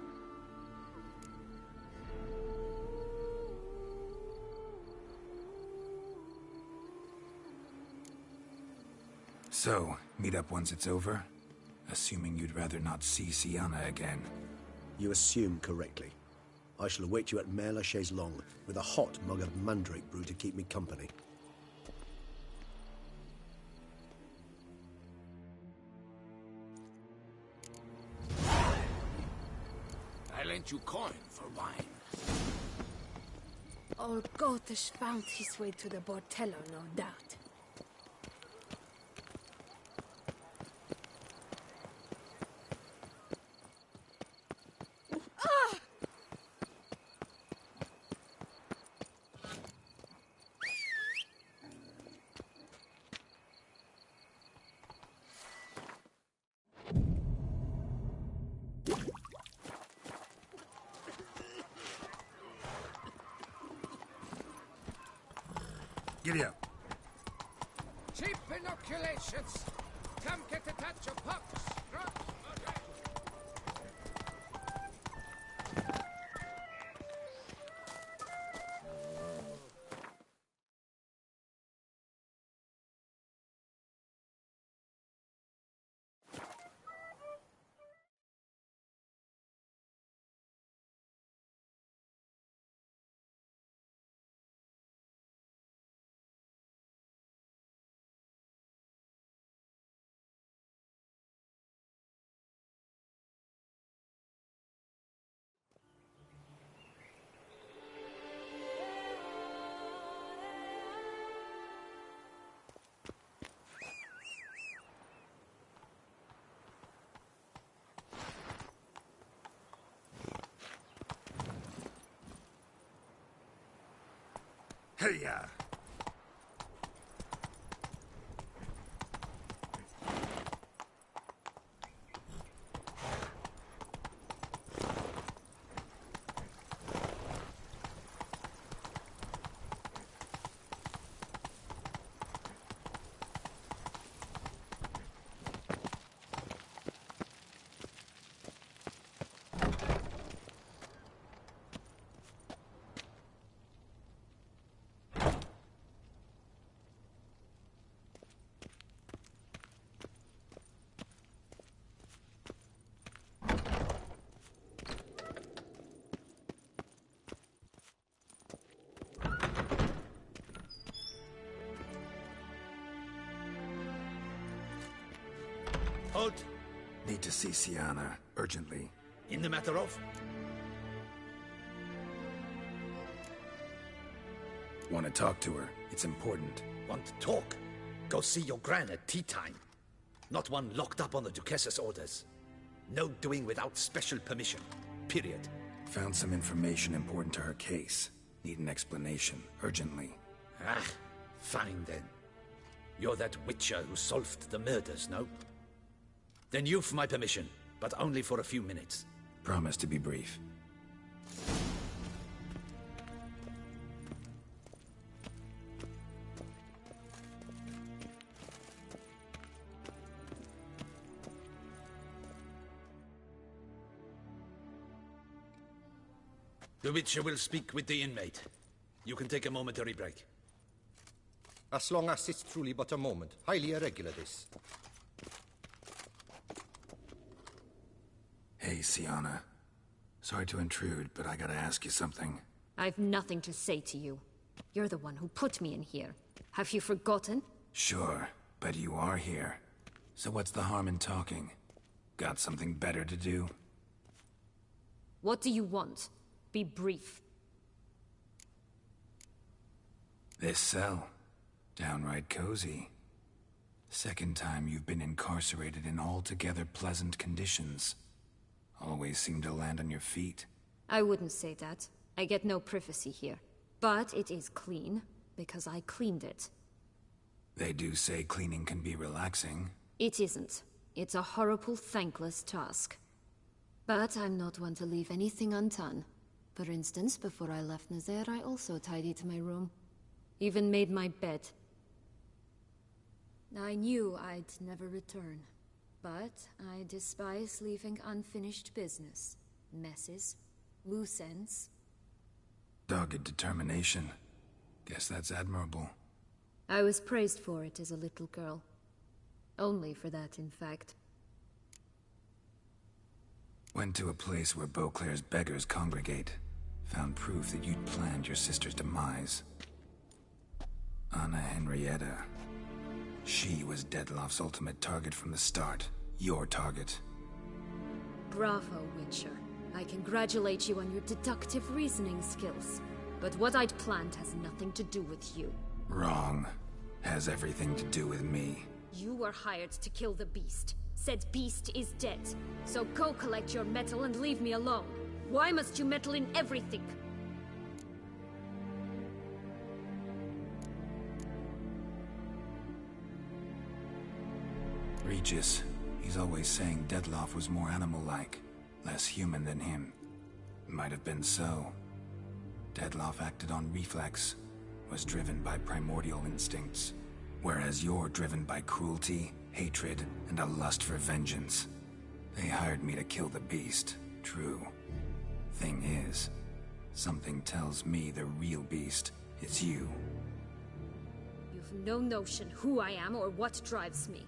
So, meet up once it's over? Assuming you'd rather not see Siana again. You assume correctly. I shall await you at Mère la Chaise Longue with a hot mug of mandrake brew to keep me company. I lent you coin for wine. Old Gotish found his way to the Bordello, no doubt. Giddy up. Cheap inoculations. Come get a touch of pox. Okay. Hey-ya! Halt! Need to see Siana, urgently. In the matter of? Want to talk to her. It's important. Want to talk? Go see your gran at tea time. Not one locked up on the Duchess's orders. No doing without special permission. Period. Found some information important to her case. Need an explanation, urgently. Ah, fine then. You're that witcher who solved the murders, no? Then you've my permission, but only for a few minutes. Promise to be brief. The Witcher will speak with the inmate. You can take a momentary break. As long as it's truly but a moment. Highly irregular, this. Hey, Siana. Sorry to intrude, but I gotta ask you something. I've nothing to say to you. You're the one who put me in here. Have you forgotten? Sure, but you are here. So what's the harm in talking? Got something better to do? What do you want? Be brief. This cell. Downright cozy. Second time you've been incarcerated in altogether pleasant conditions. Always seem to land on your feet. I wouldn't say that. I get no privacy here. But it is clean, because I cleaned it. They do say cleaning can be relaxing. It isn't. It's a horrible, thankless task. But I'm not one to leave anything undone. For instance, before I left Nazaire, I also tidied my room. Even made my bed. I knew I'd never return. But I despise leaving unfinished business. Messes. Loose ends. Dogged determination. Guess that's admirable. I was praised for it as a little girl. Only for that, in fact. Went to a place where Beauclair's beggars congregate. Found proof that you'd planned your sister's demise. Anna Henrietta. She was Dettlaff's ultimate target from the start. Your target. Bravo, Witcher. I congratulate you on your deductive reasoning skills. But what I'd planned has nothing to do with you. Wrong. Has everything to do with me. You were hired to kill the beast. Said beast is dead. So go collect your metal and leave me alone. Why must you meddle in everything? Regis. He's always saying Dettlaff was more animal-like. Less human than him. Might have been so. Dettlaff acted on reflex. Was driven by primordial instincts. Whereas you're driven by cruelty, hatred, and a lust for vengeance. They hired me to kill the beast, true. Thing is, something tells me the real beast is you. You've no notion who I am or what drives me.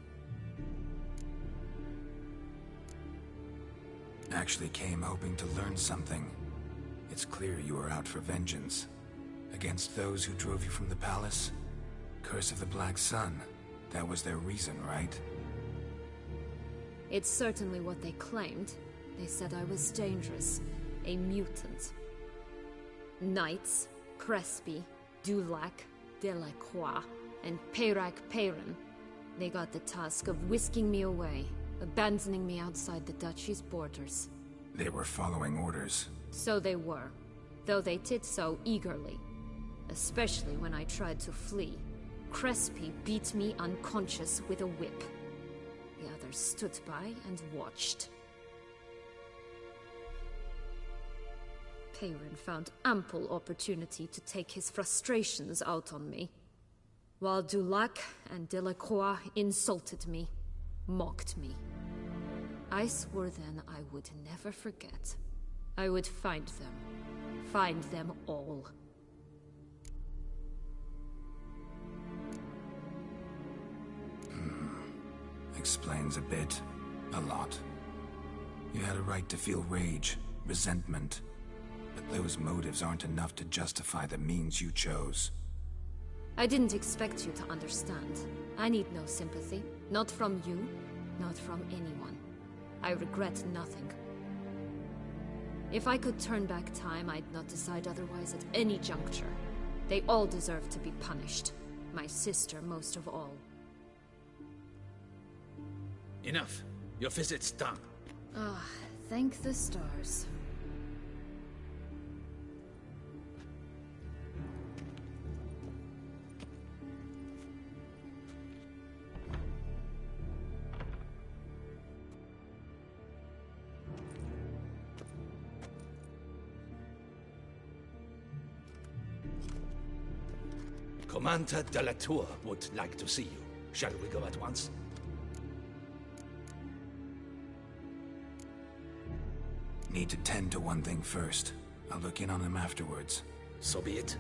Actually came hoping to learn something. It's clear you were out for vengeance. Against those who drove you from the palace? Curse of the Black Sun. That was their reason, right? It's certainly what they claimed. They said I was dangerous. A mutant. Knights, Crespi, Dulac, Delacroix, and Peyrac Peyran. They got the task of whisking me away, abandoning me outside the duchy's borders. They were following orders. So they were, though they did so eagerly. Especially when I tried to flee. Crespi beat me unconscious with a whip. The others stood by and watched. Peyran found ample opportunity to take his frustrations out on me, while Dulac and Delacroix insulted me, mocked me. I swore then I would never forget. I would find them all. Explains a bit. A lot. You had a right to feel rage, resentment. But those motives aren't enough to justify the means you chose. I didn't expect you to understand. I need no sympathy. Not from you, not from anyone. I regret nothing. If I could turn back time, I'd not decide otherwise at any juncture. They all deserve to be punished. My sister most of all. Enough. Your visit's done. Ah, thank the stars. Commander de la Tour would like to see you. Shall we go at once? Need to tend to one thing first. I'll look in on him afterwards. So be it.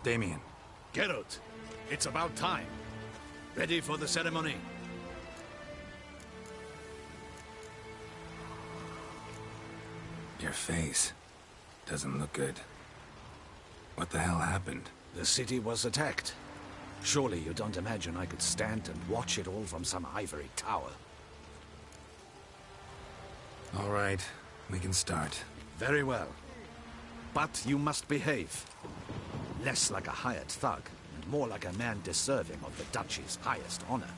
Damien. Geralt, it's about time. Ready for the ceremony? Your face doesn't look good. What the hell happened? The city was attacked. Surely you don't imagine I could stand and watch it all from some ivory tower. All right, we can start. Very well. But you must behave. Less like a hired thug, and more like a man deserving of the Duchy's highest honor.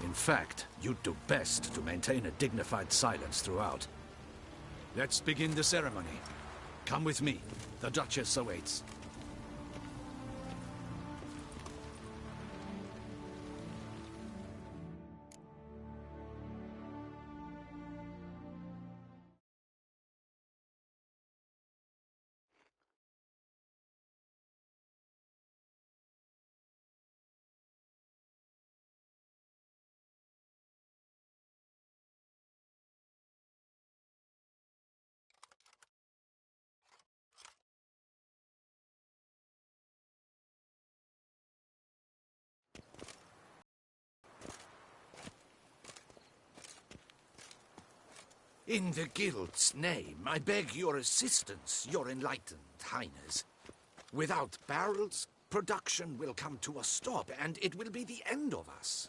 In fact, you'd do best to maintain a dignified silence throughout. Let's begin the ceremony. Come with me. The Duchess awaits. In the Guild's name, I beg your assistance, your enlightened highness. Without barrels, production will come to a stop, and it will be the end of us.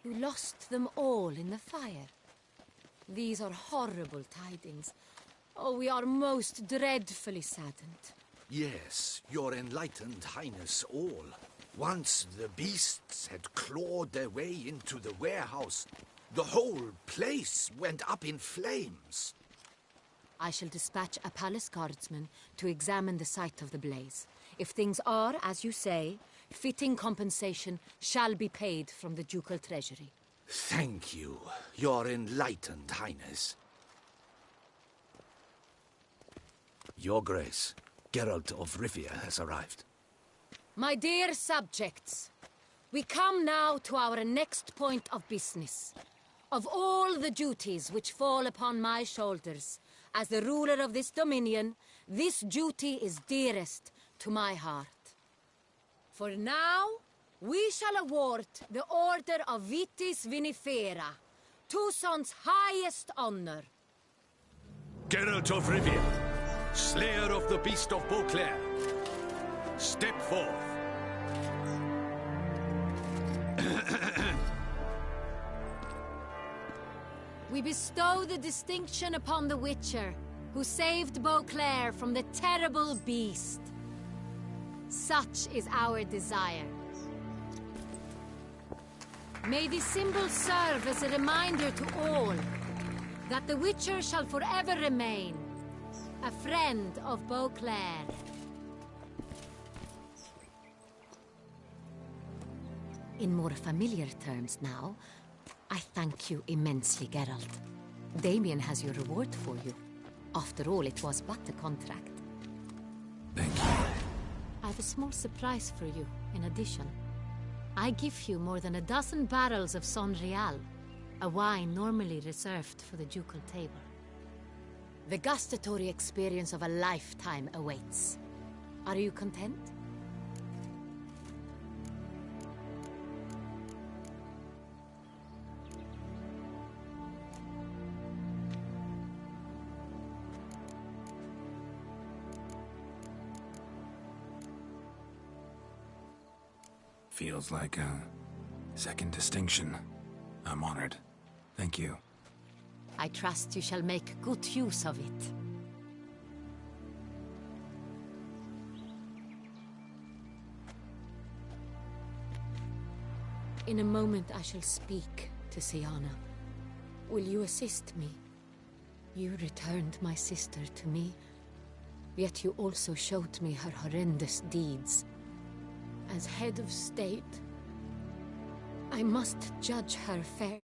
You lost them all in the fire. These are horrible tidings. Oh, we are most dreadfully saddened. Yes, your enlightened highness all. Once the beasts had clawed their way into the warehouse, the whole place went up in flames. I shall dispatch a palace guardsman to examine the site of the blaze. If things are, as you say, fitting compensation shall be paid from the ducal treasury. Thank you, your enlightened highness. Your Grace, Geralt of Rivia has arrived. My dear subjects, we come now to our next point of business. Of all the duties which fall upon my shoulders, as the ruler of this dominion, this duty is dearest to my heart. For now, we shall award the Order of Vitis Vinifera, Tucson's highest honor. Geralt of Rivia, slayer of the beast of Beauclair, step forth. We bestow the distinction upon the Witcher, who saved Beauclair from the terrible beast. Such is our desire. May this symbol serve as a reminder to all that the Witcher shall forever remain a friend of Beauclair. In more familiar terms now, I thank you immensely, Geralt. Damien has your reward for you. After all, it was but a contract. Thank you. I have a small surprise for you, in addition. I give you more than a dozen barrels of Son Real, a wine normally reserved for the ducal table. The gustatory experience of a lifetime awaits. Are you content? Feels like a second distinction. I'm honored. Thank you. I trust you shall make good use of it. In a moment I shall speak to Siana. Will you assist me? You returned my sister to me, yet you also showed me her horrendous deeds. As head of state, I must judge her fair.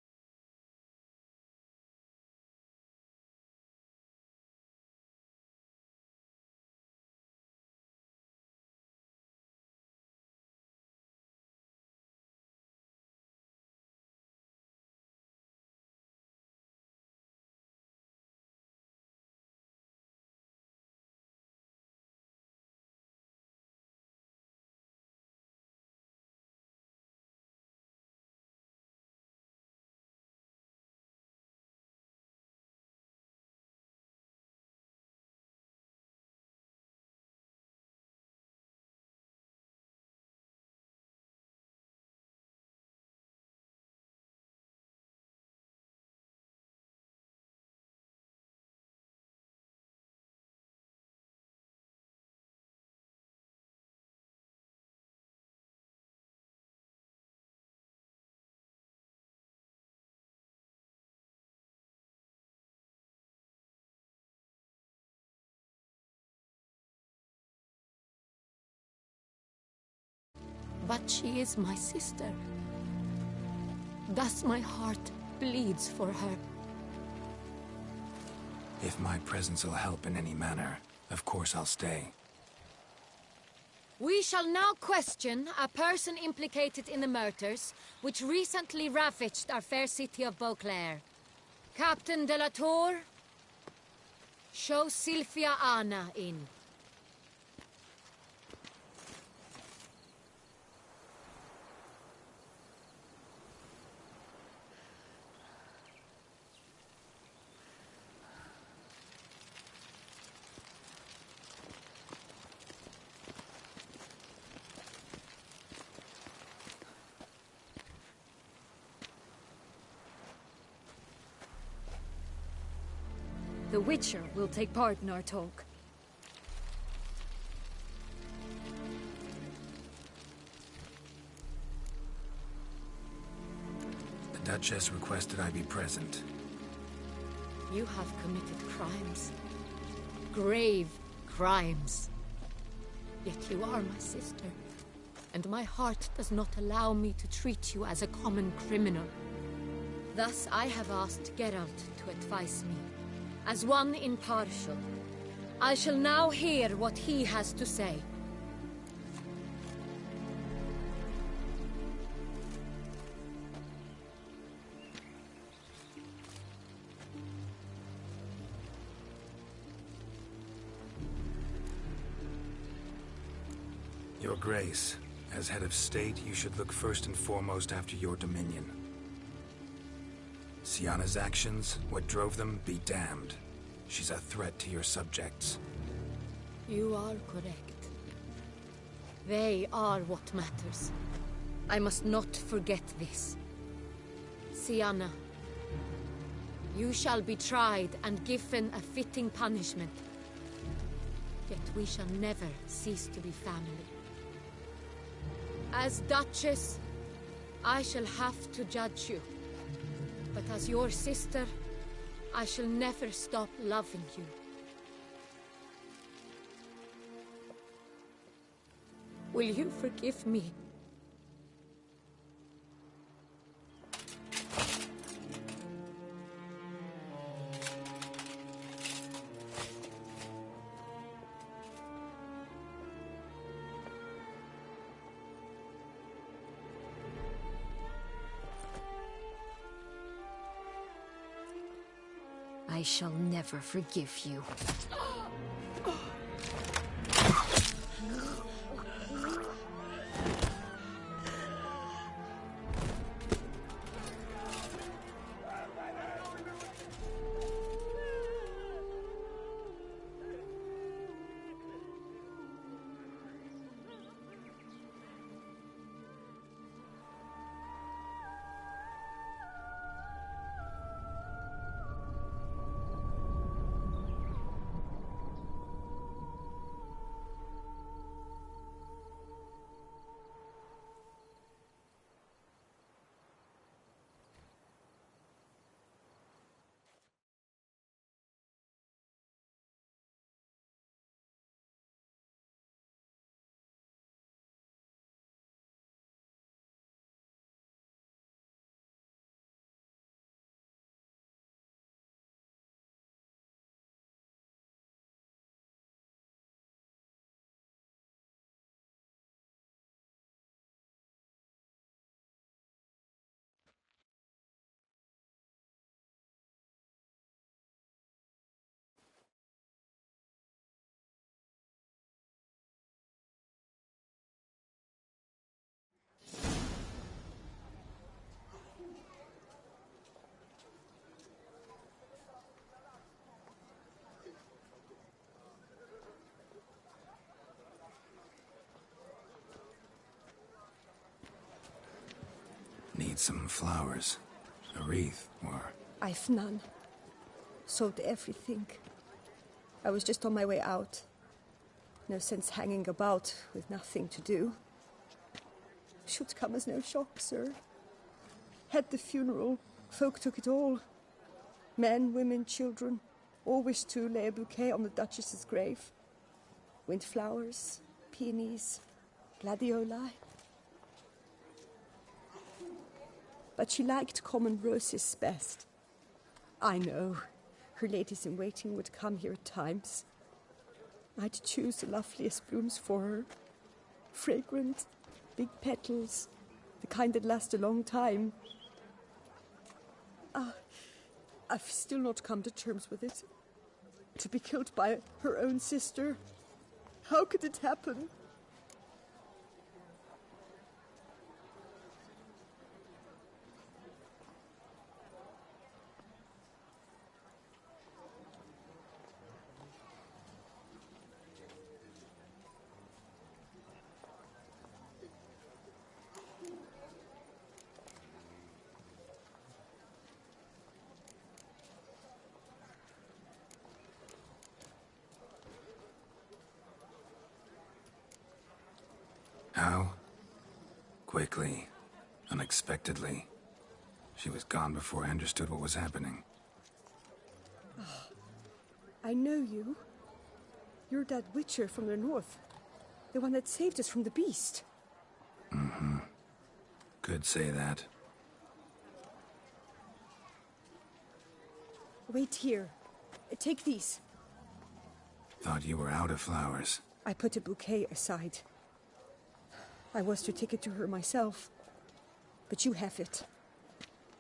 But she is my sister. Thus my heart bleeds for her. If my presence will help in any manner, of course I'll stay. We shall now question a person implicated in the murders which recently ravaged our fair city of Beauclair. Captain de la Tour, show Sylvia Anna in. The Witcher will take part in our talk. The Duchess requested I be present. You have committed crimes. Grave crimes. Yet you are my sister, and my heart does not allow me to treat you as a common criminal. Thus I have asked Geralt to advise me. As one impartial, I shall now hear what he has to say. Your Grace, as head of state, you should look first and foremost after your dominion. Syanna's actions, what drove them, be damned. She's a threat to your subjects. You are correct. They are what matters. I must not forget this. Syanna, you shall be tried and given a fitting punishment. Yet we shall never cease to be family. As Duchess, I shall have to judge you. But as your sister, I shall never stop loving you. Will you forgive me? I shall never forgive you. Need some flowers. A wreath, or... I've none. Sold everything. I was just on my way out. No sense hanging about with nothing to do. Should come as no shock, sir. Had the funeral. Folk took it all. Men, women, children. All wished to lay a bouquet on the Duchess's grave. Windflowers, peonies, gladioli. but she liked common roses best. I know. Her ladies-in-waiting would come here at times. I'd choose the loveliest blooms for her. Fragrant, big petals, the kind that last a long time. I've still not come to terms with it. To be killed by her own sister. How could it happen? How? Quickly. Unexpectedly. She was gone before I understood what was happening. I know you. You're that witcher from the north. The one that saved us from the beast. Mm-hmm. Could say that. Wait here. Take these. Thought you were out of flowers. I put a bouquet aside. I was to take it to her myself. But you have it.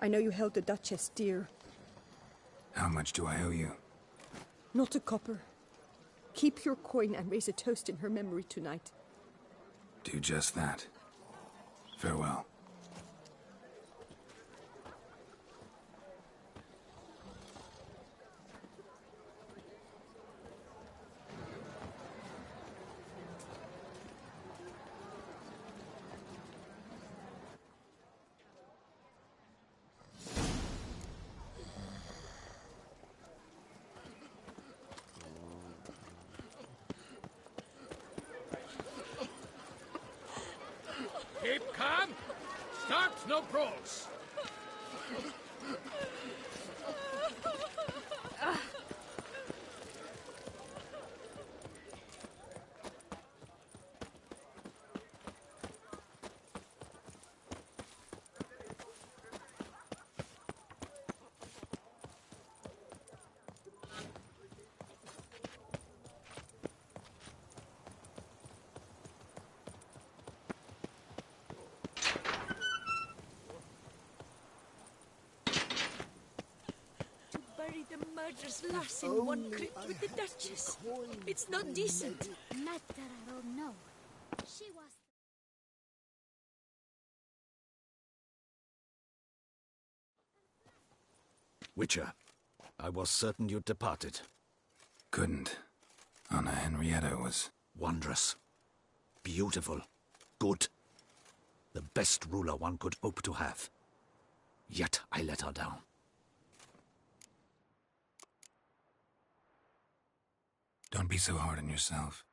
I know you held the Duchess dear. How much do I owe you? Not a copper. Keep your coin and raise a toast in her memory tonight. Do just that. Farewell. Keep calm. Start no brawls. Bury the murderous lass in one crypt with the Duchess. It's not decent. Matter or no. She was... Witcher, I was certain you'd departed. Couldn't. Anna Henrietta was... Wondrous. Beautiful. Good. The best ruler one could hope to have. Yet I let her down. Don't be so hard on yourself.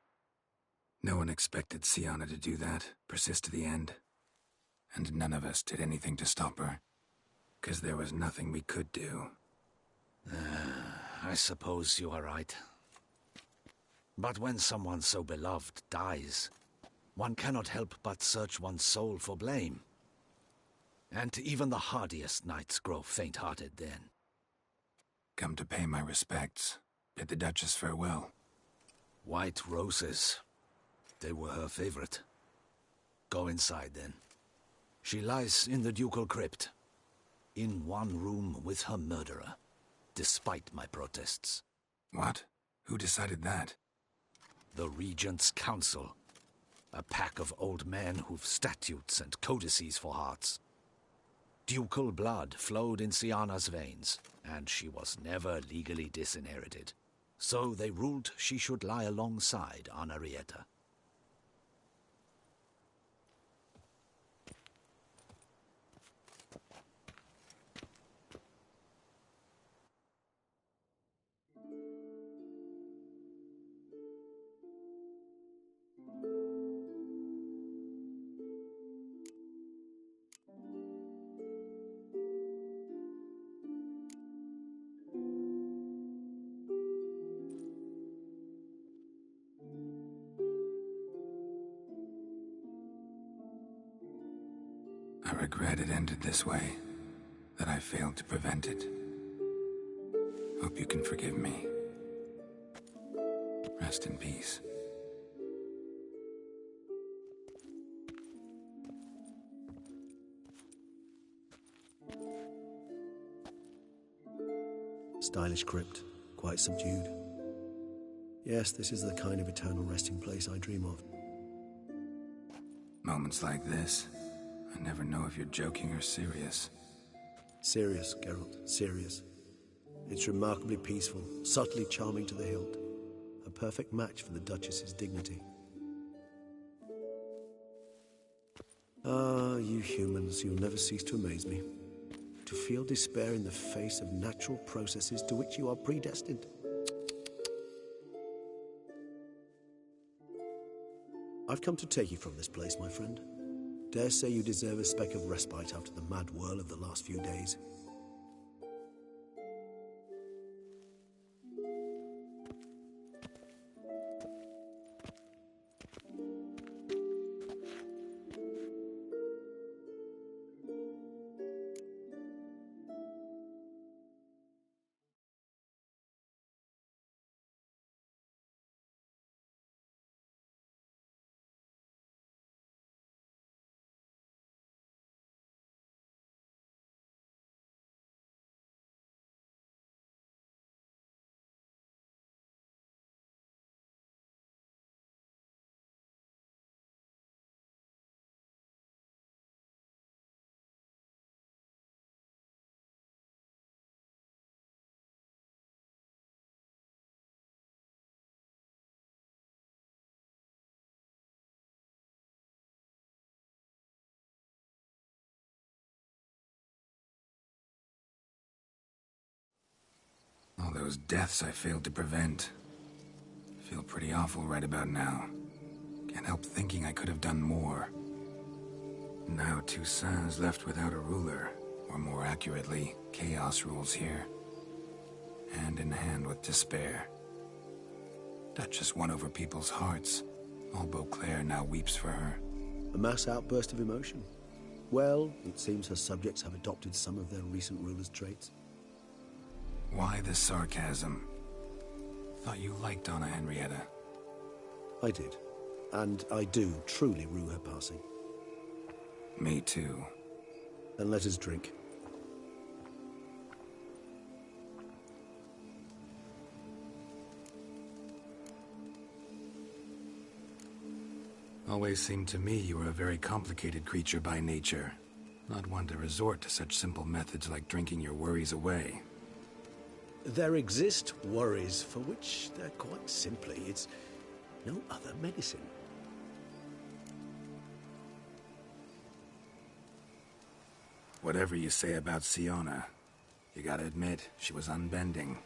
No one expected Sienna to do that, persist to the end. And none of us did anything to stop her. 'Cause there was nothing we could do. I suppose you are right. But when someone so beloved dies, one cannot help but search one's soul for blame. And even the hardiest knights grow faint-hearted then. Come to pay my respects. Bid the Duchess farewell. White roses. They were her favorite. Go inside, then. She lies in the ducal crypt. In one room with her murderer. Despite my protests. What? Who decided that? The Regent's Council. A pack of old men who've statutes and codices for hearts. Ducal blood flowed in Sienna's veins, and she was never legally disinherited. So they ruled she should lie alongside Anarietta. I regret it ended this way. that I failed to prevent it. Hope you can forgive me. Rest in peace. Stylish crypt, quite subdued. Yes, this is the kind of eternal resting place I dream of. Moments like this, I never know if you're joking or serious. Serious, Geralt, serious. It's remarkably peaceful, subtly charming to the hilt. A perfect match for the Duchess's dignity. Ah, you humans, you'll never cease to amaze me. To feel despair in the face of natural processes to which you are predestined. I've come to take you from this place, my friend. Dare say you deserve a speck of respite after the mad whirl of the last few days. All those deaths I failed to prevent. Feel pretty awful right about now. Can't help thinking I could have done more. Now Toussaint's left without a ruler, or more accurately, chaos rules here. Hand in hand with despair. Duchess won over people's hearts. All Beauclair now weeps for her. A mass outburst of emotion. Well, it seems her subjects have adopted some of their recent ruler's traits. Why the sarcasm? Thought you liked Donna Henrietta. I did. And I do truly rue her passing. Me too. Then let us drink. Always seemed to me you were a very complicated creature by nature. Not one to resort to such simple methods like drinking your worries away. There exist worries for which they're quite simply, it's no other medicine. Whatever you say about Siona, you gotta admit, she was unbending.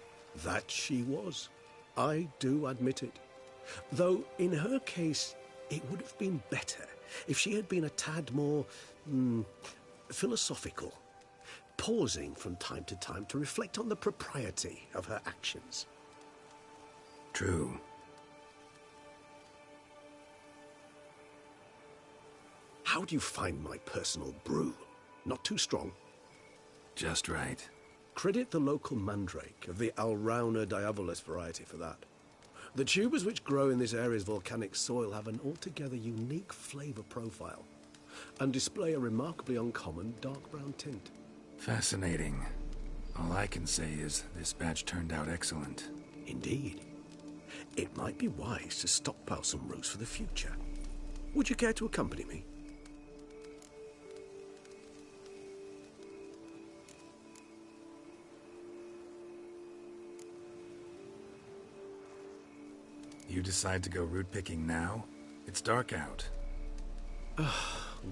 That she was. I do admit it. Though, in her case, it would have been better if she had been a tad more, philosophical, pausing from time to time to reflect on the propriety of her actions. True. How do you find my personal brew? Not too strong? Just right. Credit the local mandrake of the Alrauna diabolus variety for that. The tubers which grow in this area's volcanic soil have an altogether unique flavour profile and display a remarkably uncommon dark brown tint. Fascinating. All I can say is this batch turned out excellent. Indeed. It might be wise to stockpile some roots for the future. Would you care to accompany me? You decide to go root picking now? It's dark out.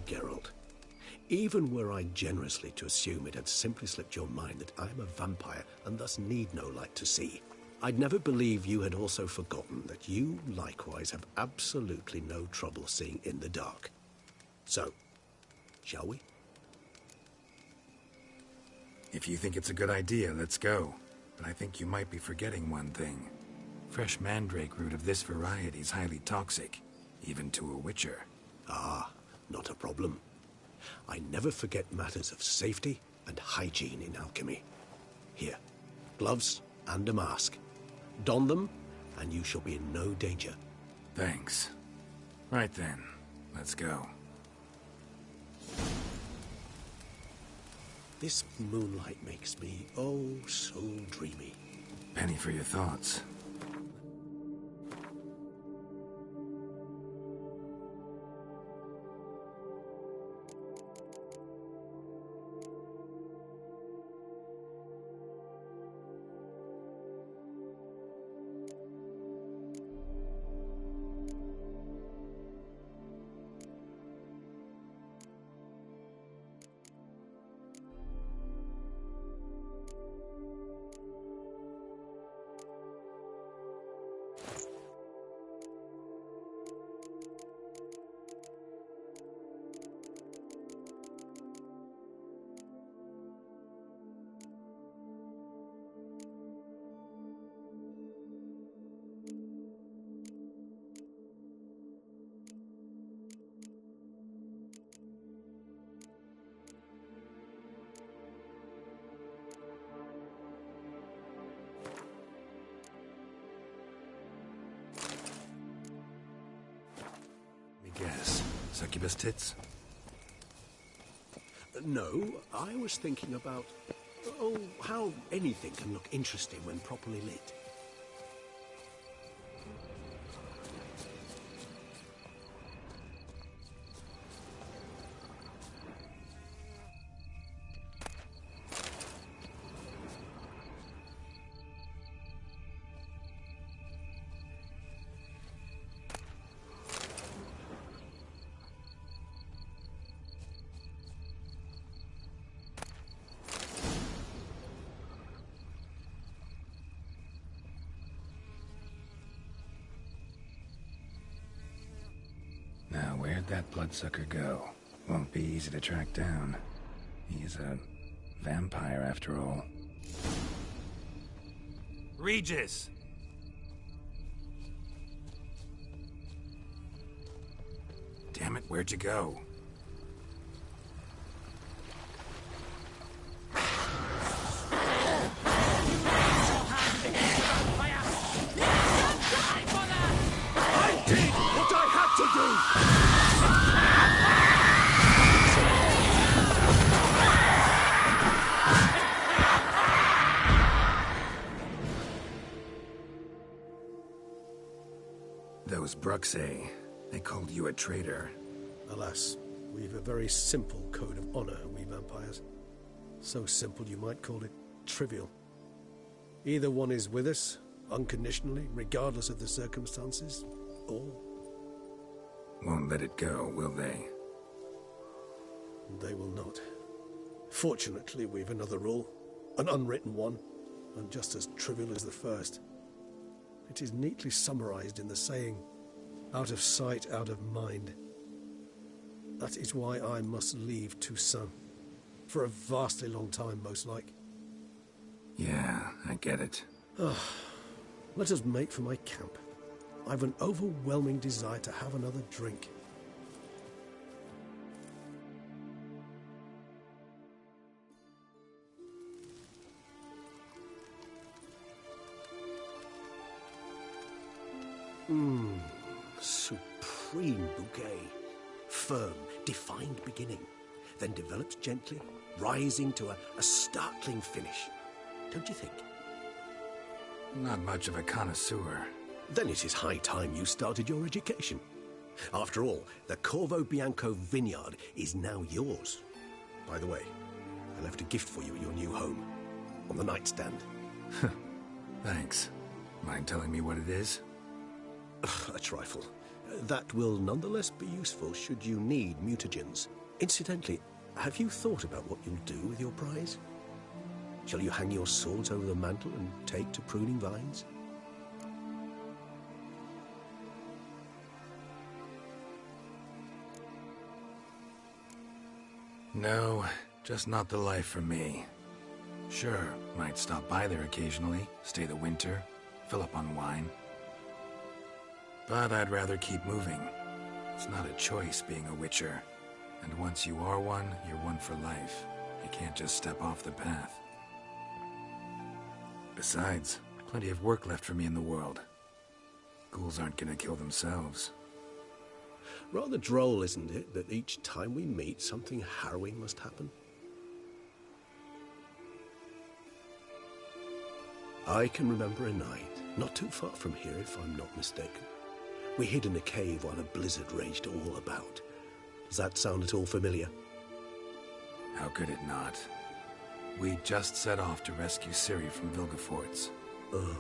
Geralt, even were I generously to assume it had simply slipped your mind that I am a vampire and thus need no light to see, I'd never believe you had also forgotten that you likewise have absolutely no trouble seeing in the dark. So, shall we? If you think it's a good idea, let's go. But I think you might be forgetting one thing. Fresh mandrake root of this variety is highly toxic, even to a witcher. Ah, not a problem. I never forget matters of safety and hygiene in alchemy. Here, gloves and a mask. Don them, and you shall be in no danger. Thanks. Right then, let's go. This moonlight makes me, oh, so dreamy. Penny for your thoughts. Guess. Succubus tits? No, I was thinking about, oh, how anything can look interesting when properly lit. Now, where'd that bloodsucker go? Won't be easy to track down. He's a vampire, after all. Regis! Damn it, where'd you go? I did what I had to Those Bruxae, they called you a traitor. Alas, we've a very simple code of honor, we vampires. So simple you might call it trivial. Either one is with us, unconditionally, regardless of the circumstances, or... Won't let it go, will they? They will not. Fortunately, we've another rule, an unwritten one, and just as trivial as the first. It is neatly summarized in the saying, out of sight, out of mind. That is why I must leave Toussaint. For a vastly long time, most like. Yeah, I get it. Let us make for my camp. I've an overwhelming desire to have another drink. Supreme bouquet. Firm, defined beginning, then develops gently, rising to a startling finish. Don't you think? Not much of a connoisseur. Then it is high time you started your education. After all, the Corvo Bianco vineyard is now yours. By the way, I left a gift for you at your new home, on the nightstand. Thanks. Mind telling me what it is? A trifle. That will nonetheless be useful should you need mutagens. Incidentally, have you thought about what you'll do with your prize? Shall you hang your swords over the mantle and take to pruning vines? No, just not the life for me. Sure, might stop by there occasionally, stay the winter, fill up on wine. But I'd rather keep moving. It's not a choice being a witcher. And once you are one, you're one for life. You can't just step off the path. Besides, plenty of work left for me in the world. Ghouls aren't gonna kill themselves. Rather droll, isn't it, that each time we meet, something harrowing must happen? I can remember a night, not too far from here if I'm not mistaken. We hid in a cave while a blizzard raged all about. Does that sound at all familiar? How could it not? We just set off to rescue Ciri from Vilgefortz. Oh,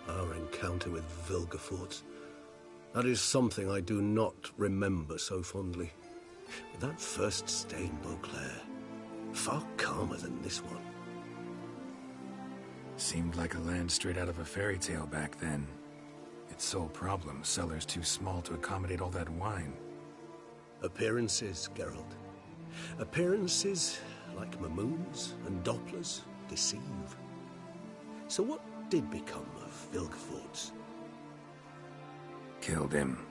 our encounter with Vilgefortz. That is something I do not remember so fondly. But that first stay in Beauclair, far calmer than this one. Seemed like a land straight out of a fairy tale back then. Its sole problem, cellars too small to accommodate all that wine. Appearances, Geralt. Appearances, like Mamoons and Dopplers, deceive. So what did become of Vilgefortz? Killed him.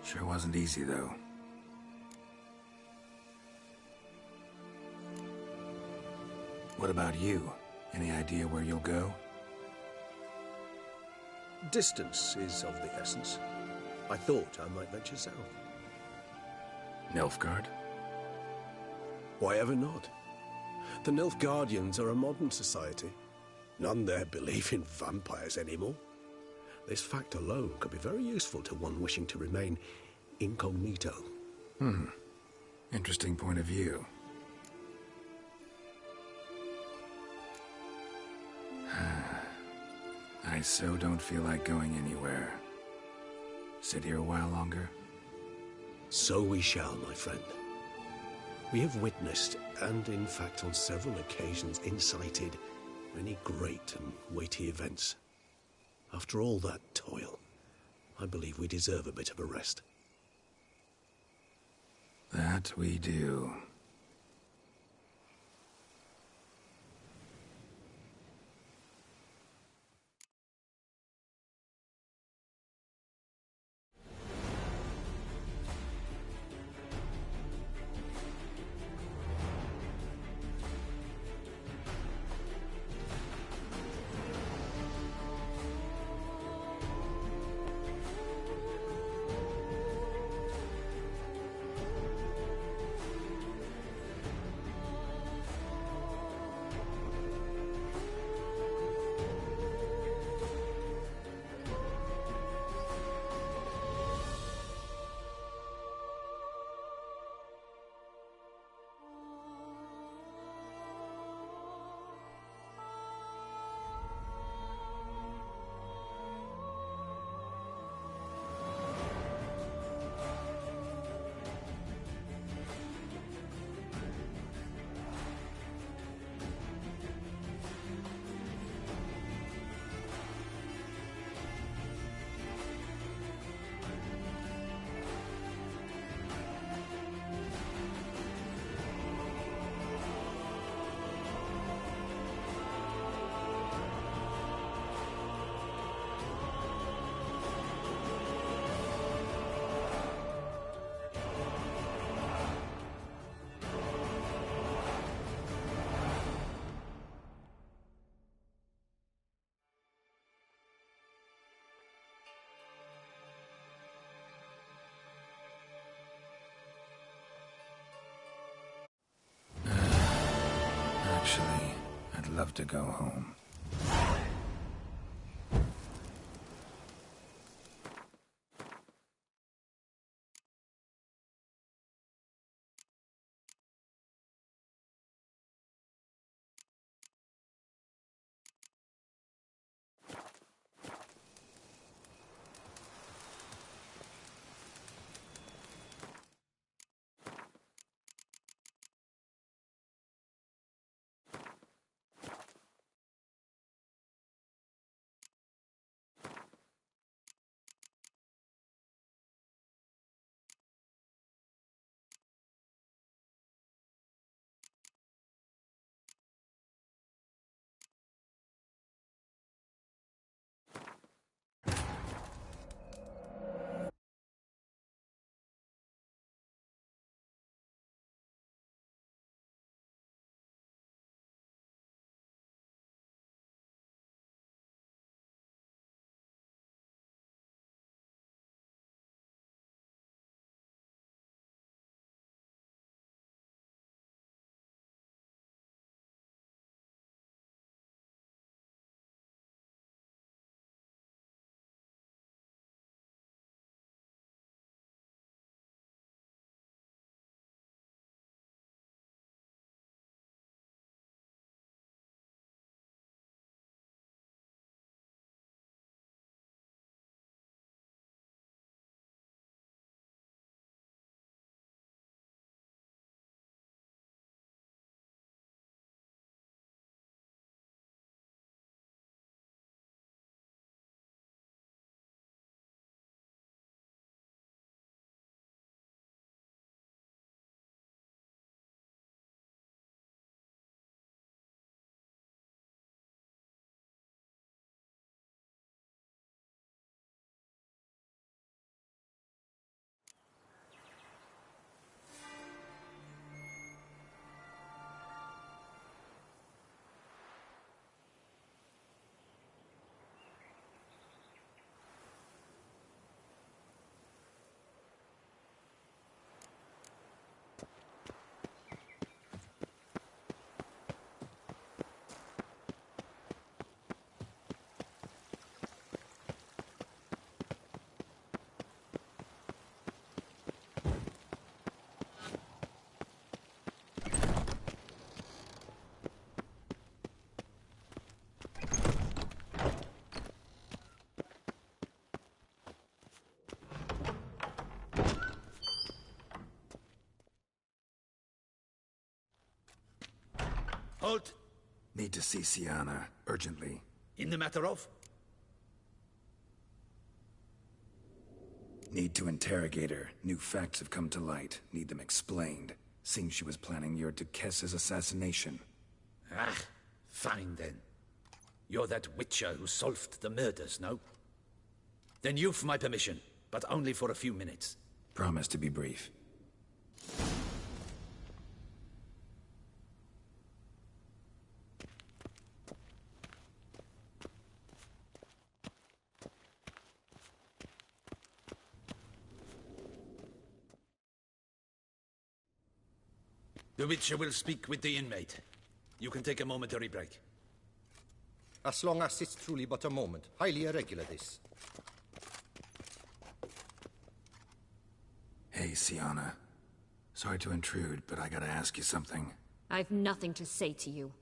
Sure wasn't easy, though. What about you? Any idea where you'll go? Distance is of the essence. I thought I might venture south. Nilfgaard? Why ever not? The Nilfgaardians are a modern society. None there believe in vampires anymore. This fact alone could be very useful to one wishing to remain incognito. Interesting point of view. I so don't feel like going anywhere. Sit here a while longer? So we shall, my friend. We have witnessed, and in fact on several occasions incited, many great and weighty events. After all that toil, I believe we deserve a bit of a rest. That we do. Actually, I'd love to go home. Halt! Need to see Siana, urgently. In the matter of? Need to interrogate her. New facts have come to light. Need them explained. Seems she was planning your Duquesse's assassination. Ah, fine then. You're that witcher who solved the murders, no? Then you've my permission, but only for a few minutes. Promise to be brief. The Witcher will speak with the inmate. You can take a momentary break. As long as it's truly but a moment. Highly irregular, this. Hey, Siana. Sorry to intrude, but I gotta ask you something. I've nothing to say to you.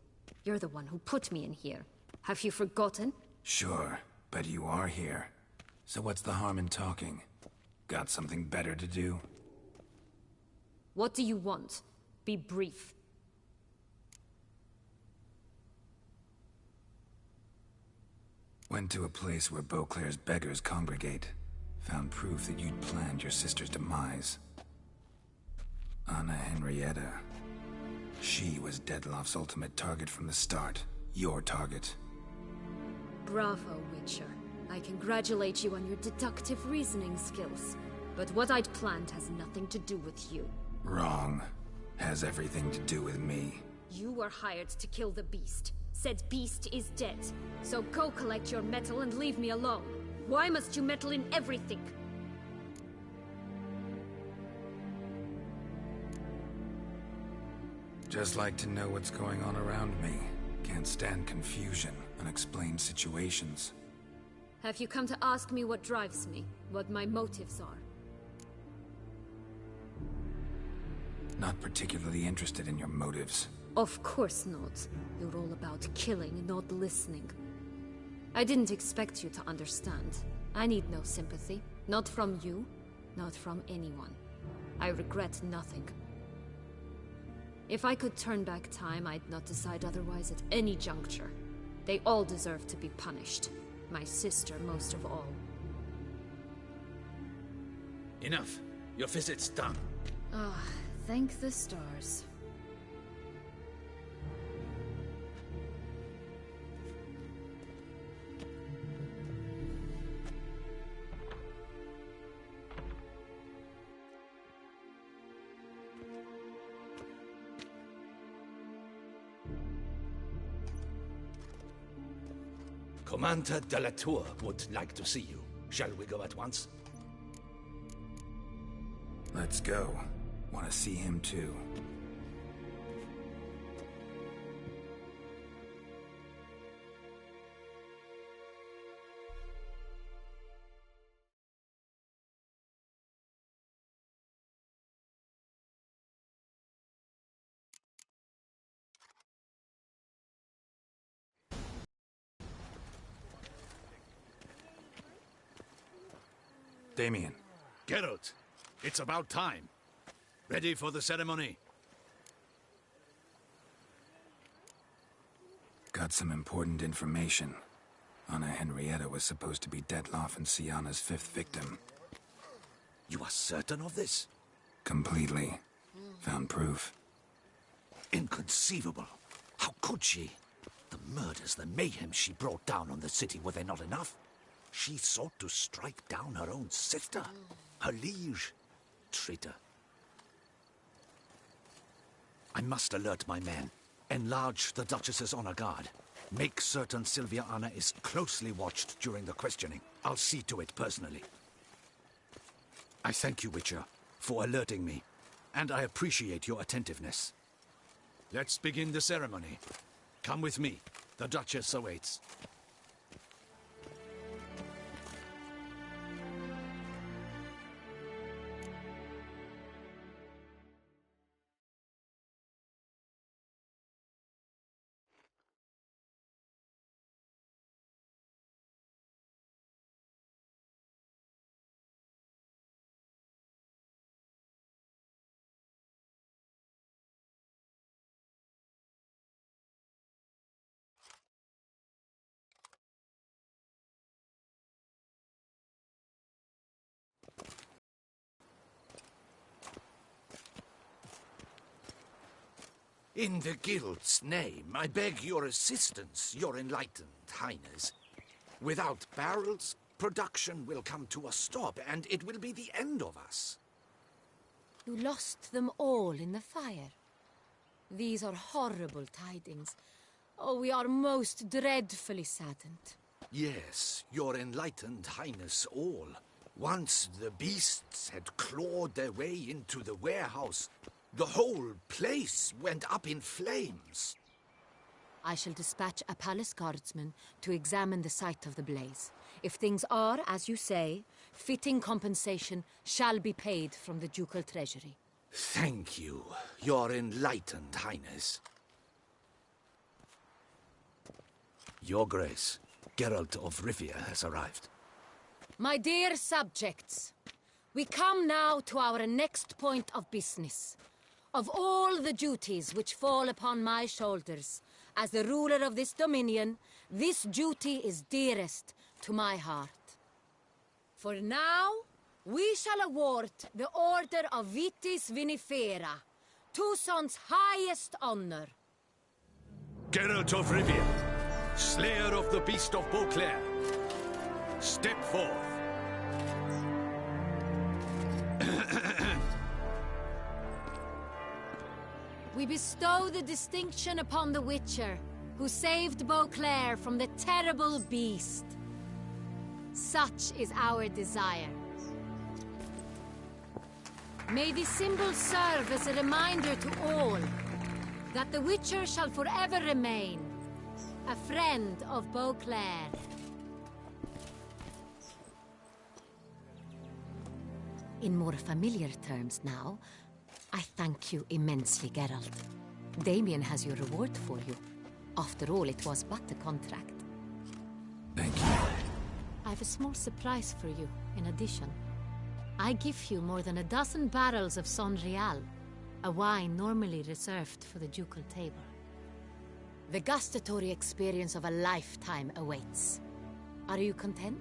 You're the one who put me in here. Have you forgotten? Sure, but you are here. So what's the harm in talking? Got something better to do? What do you want? Be brief. Went to a place where Beauclair's beggars congregate. Found proof that you'd planned your sister's demise. Anna Henrietta. She was Dettlaff's ultimate target from the start. Your target. Bravo, Witcher. I congratulate you on your deductive reasoning skills. But what I'd planned has nothing to do with you. Wrong. Has everything to do with me. You were hired to kill the beast. Said beast is dead. So go collect your metal and leave me alone. Why must you meddle in everything? Just like to know what's going on around me. Can't stand confusion, unexplained situations. Have you come to ask me what drives me? What my motives are? Not particularly interested in your motives. Of course not. You're all about killing, not listening. I didn't expect you to understand. I need no sympathy. Not from you, not from anyone. I regret nothing. If I could turn back time, I'd not decide otherwise at any juncture. They all deserve to be punished. My sister most of all. Enough. Your visit's done. Ah, thank the stars. Commander de la Tour would like to see you. Shall we go at once? Let's go. Want to see him too. Damien. Geralt, it's about time. Ready for the ceremony? Got some important information. Anna Henrietta was supposed to be Dettlaff and Siana's fifth victim. You are certain of this? Completely. Found proof. Inconceivable. How could she? The murders, the mayhem she brought down on the city, were they not enough? She sought to strike down her own sister, her liege. Traitor. I must alert my men. Enlarge the Duchess's honor guard. Make certain Sylvia Anna is closely watched during the questioning. I'll see to it personally. I thank you, Witcher, for alerting me, and I appreciate your attentiveness. Let's begin the ceremony. Come with me. The Duchess awaits. In the Guild's name, I beg your assistance, your enlightened highness. Without barrels, production will come to a stop, and it will be the end of us. You lost them all in the fire. These are horrible tidings. Oh, we are most dreadfully saddened. Yes, your enlightened highness all. Once the beasts had clawed their way into the warehouse, the whole place went up in flames. I shall dispatch a palace guardsman to examine the site of the blaze. If things are, as you say, fitting compensation shall be paid from the ducal treasury. Thank you, your enlightened highness. Your Grace, Geralt of Rivia has arrived. My dear subjects, we come now to our next point of business. Of all the duties which fall upon my shoulders, as the ruler of this dominion, this duty is dearest to my heart. For now, we shall award the Order of Vitis Vinifera, Tucson's highest honor. Geralt of Rivia, slayer of the beast of Beauclair, step forth. We bestow the distinction upon the Witcher, who saved Beauclair from the terrible beast. Such is our desire. May this symbol serve as a reminder to all that the Witcher shall forever remain a friend of Beauclair. In more familiar terms now, I thank you immensely, Geralt. Damien has your reward for you. After all, it was but a contract. Thank you. I have a small surprise for you, in addition. I give you more than a dozen barrels of Son Real, a wine normally reserved for the ducal table. The gustatory experience of a lifetime awaits. Are you content?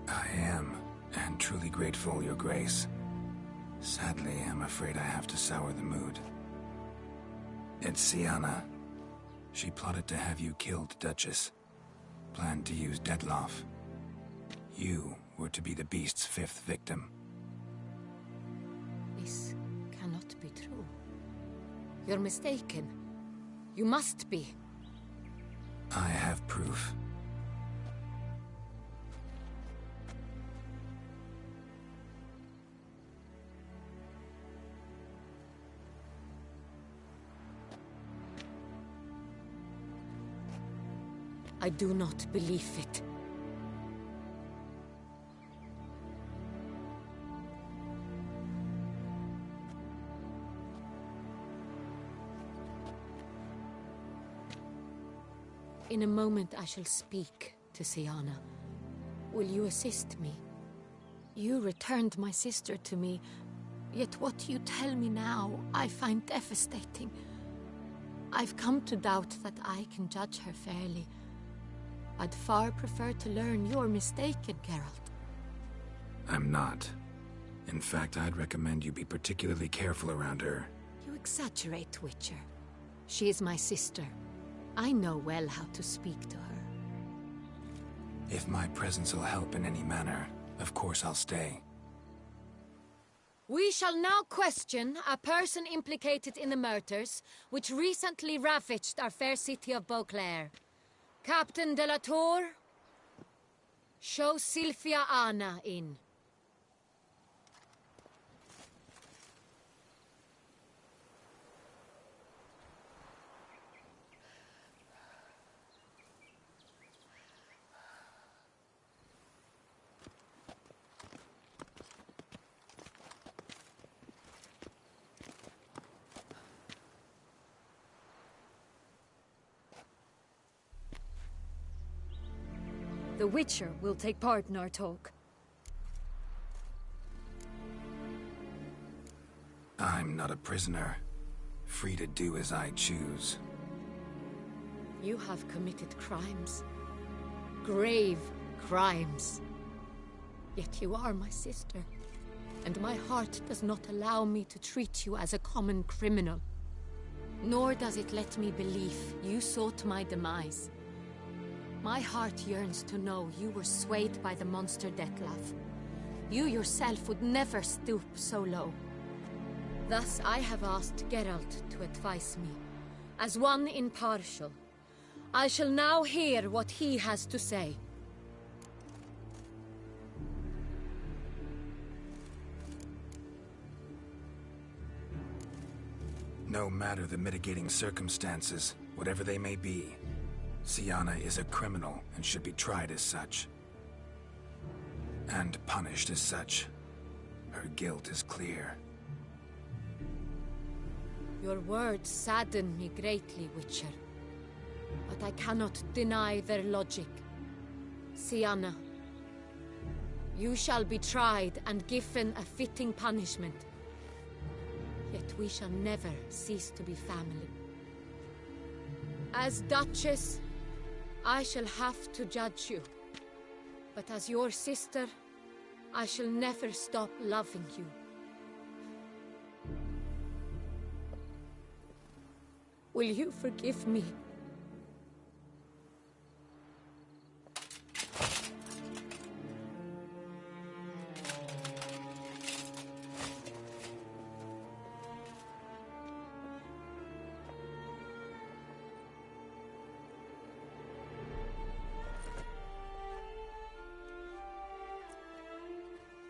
I am, and truly grateful, Your Grace. Sadly, I'm afraid I have to sour the mood. It's Sienna. She plotted to have you killed, Duchess. Planned to use Detloff. You were to be the beast's fifth victim. This cannot be true. You're mistaken. You must be. I have proof. I do not believe it. In a moment I shall speak to Sienna. Will you assist me? You returned my sister to me, yet what you tell me now I find devastating. I've come to doubt that I can judge her fairly. I'd far prefer to learn you're mistaken, Geralt. I'm not. In fact, I'd recommend you be particularly careful around her. You exaggerate, Witcher. She is my sister. I know well how to speak to her. If my presence will help in any manner, of course I'll stay. We shall now question a person implicated in the murders which recently ravaged our fair city of Beauclair. Captain de la Tour, show Sylvia Anna in. The Witcher will take part in our talk. I'm not a prisoner, free to do as I choose. You have committed crimes. Grave crimes. Yet you are my sister. and my heart does not allow me to treat you as a common criminal. Nor does it let me believe you sought my demise. My heart yearns to know you were swayed by the monster Dettlaff. You yourself would never stoop so low. Thus I have asked Geralt to advise me, as one impartial. I shall now hear what he has to say. No matter the mitigating circumstances, whatever they may be, Siana is a criminal and should be tried as such. And punished as such. Her guilt is clear. Your words sadden me greatly, Witcher. But I cannot deny their logic. Siana, you shall be tried and given a fitting punishment. Yet we shall never cease to be family. As Duchess, I shall have to judge you. But as your sister, I shall never stop loving you. Will you forgive me?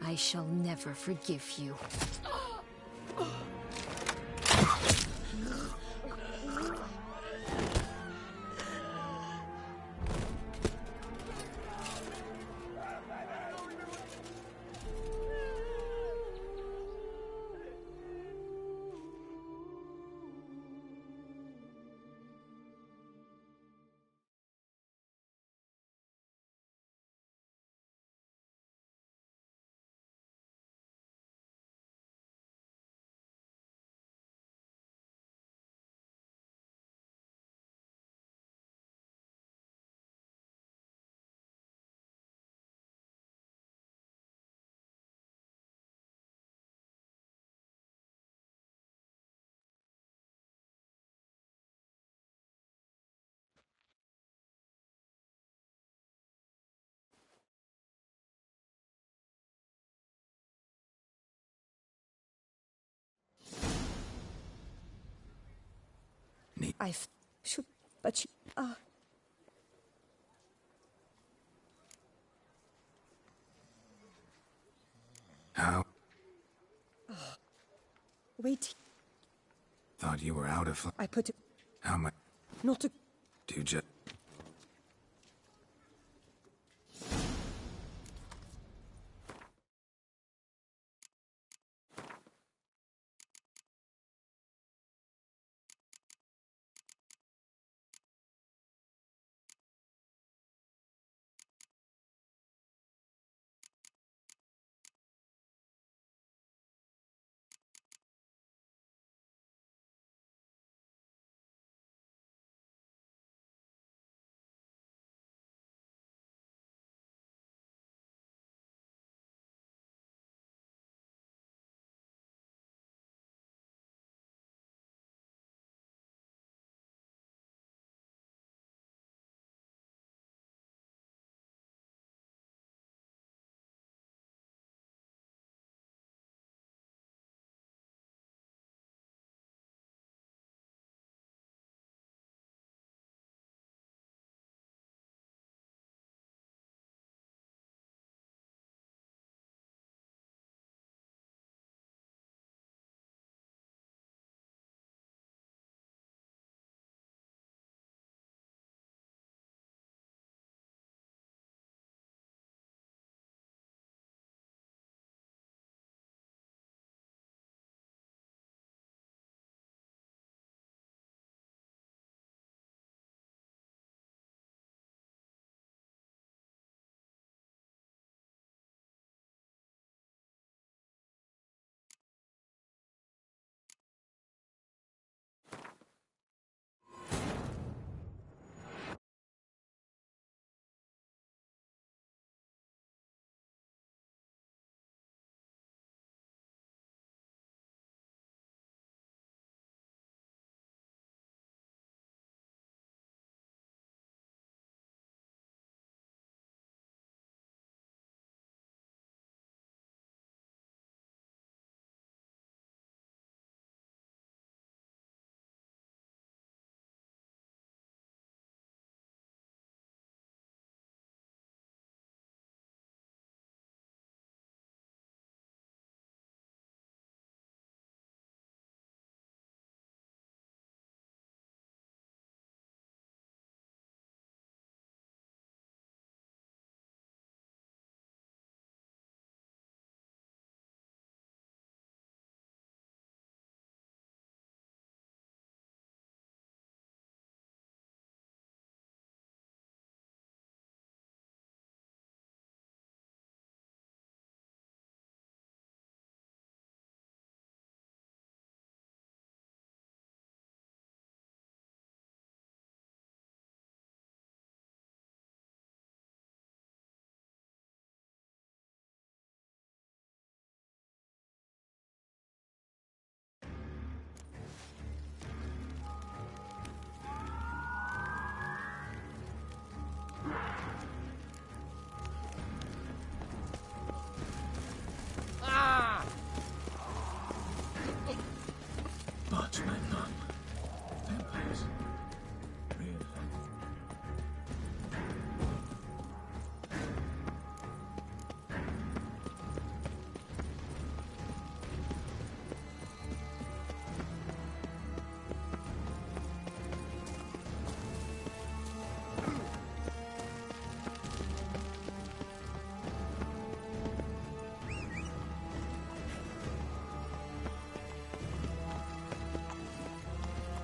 I shall never forgive you. I should, but she, How? Wait. Thought you were out of... I put it... How much? Not a... Do just...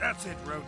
That's it, Roach.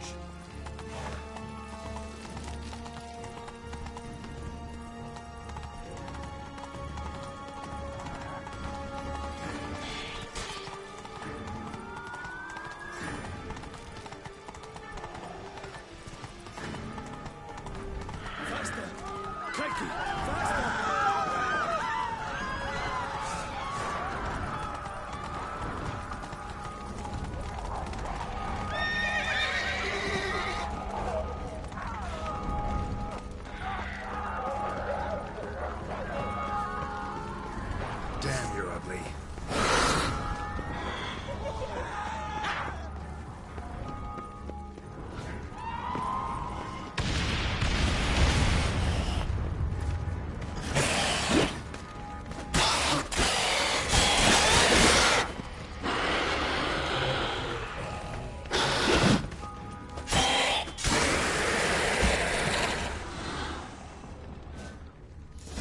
Damn, you're ugly.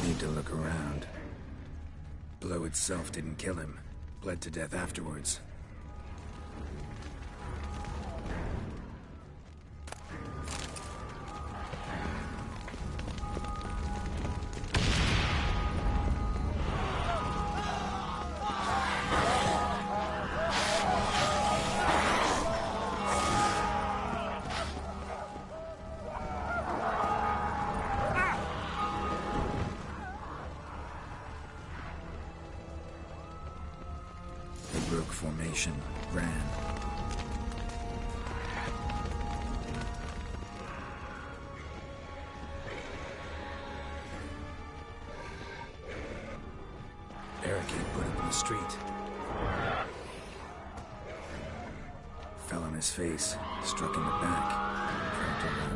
Need to look around. Blow itself didn't kill him. Bled to death afterwards. They broke formation, ran. Barricade put up in the street. Fell on his face, struck in the back. Tried to run.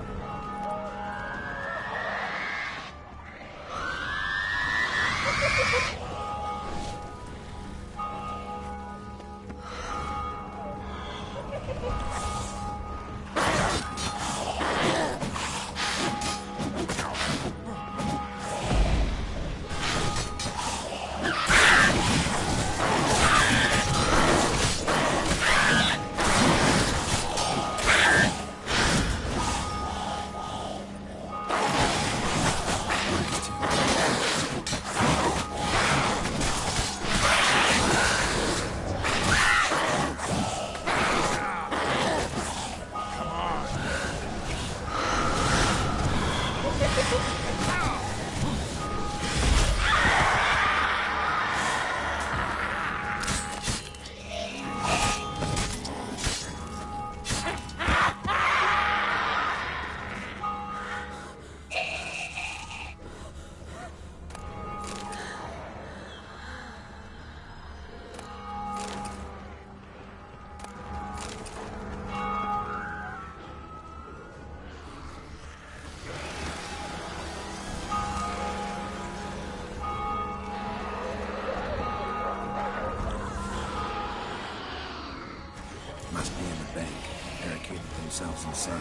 Must be in the bank, barricaded themselves inside.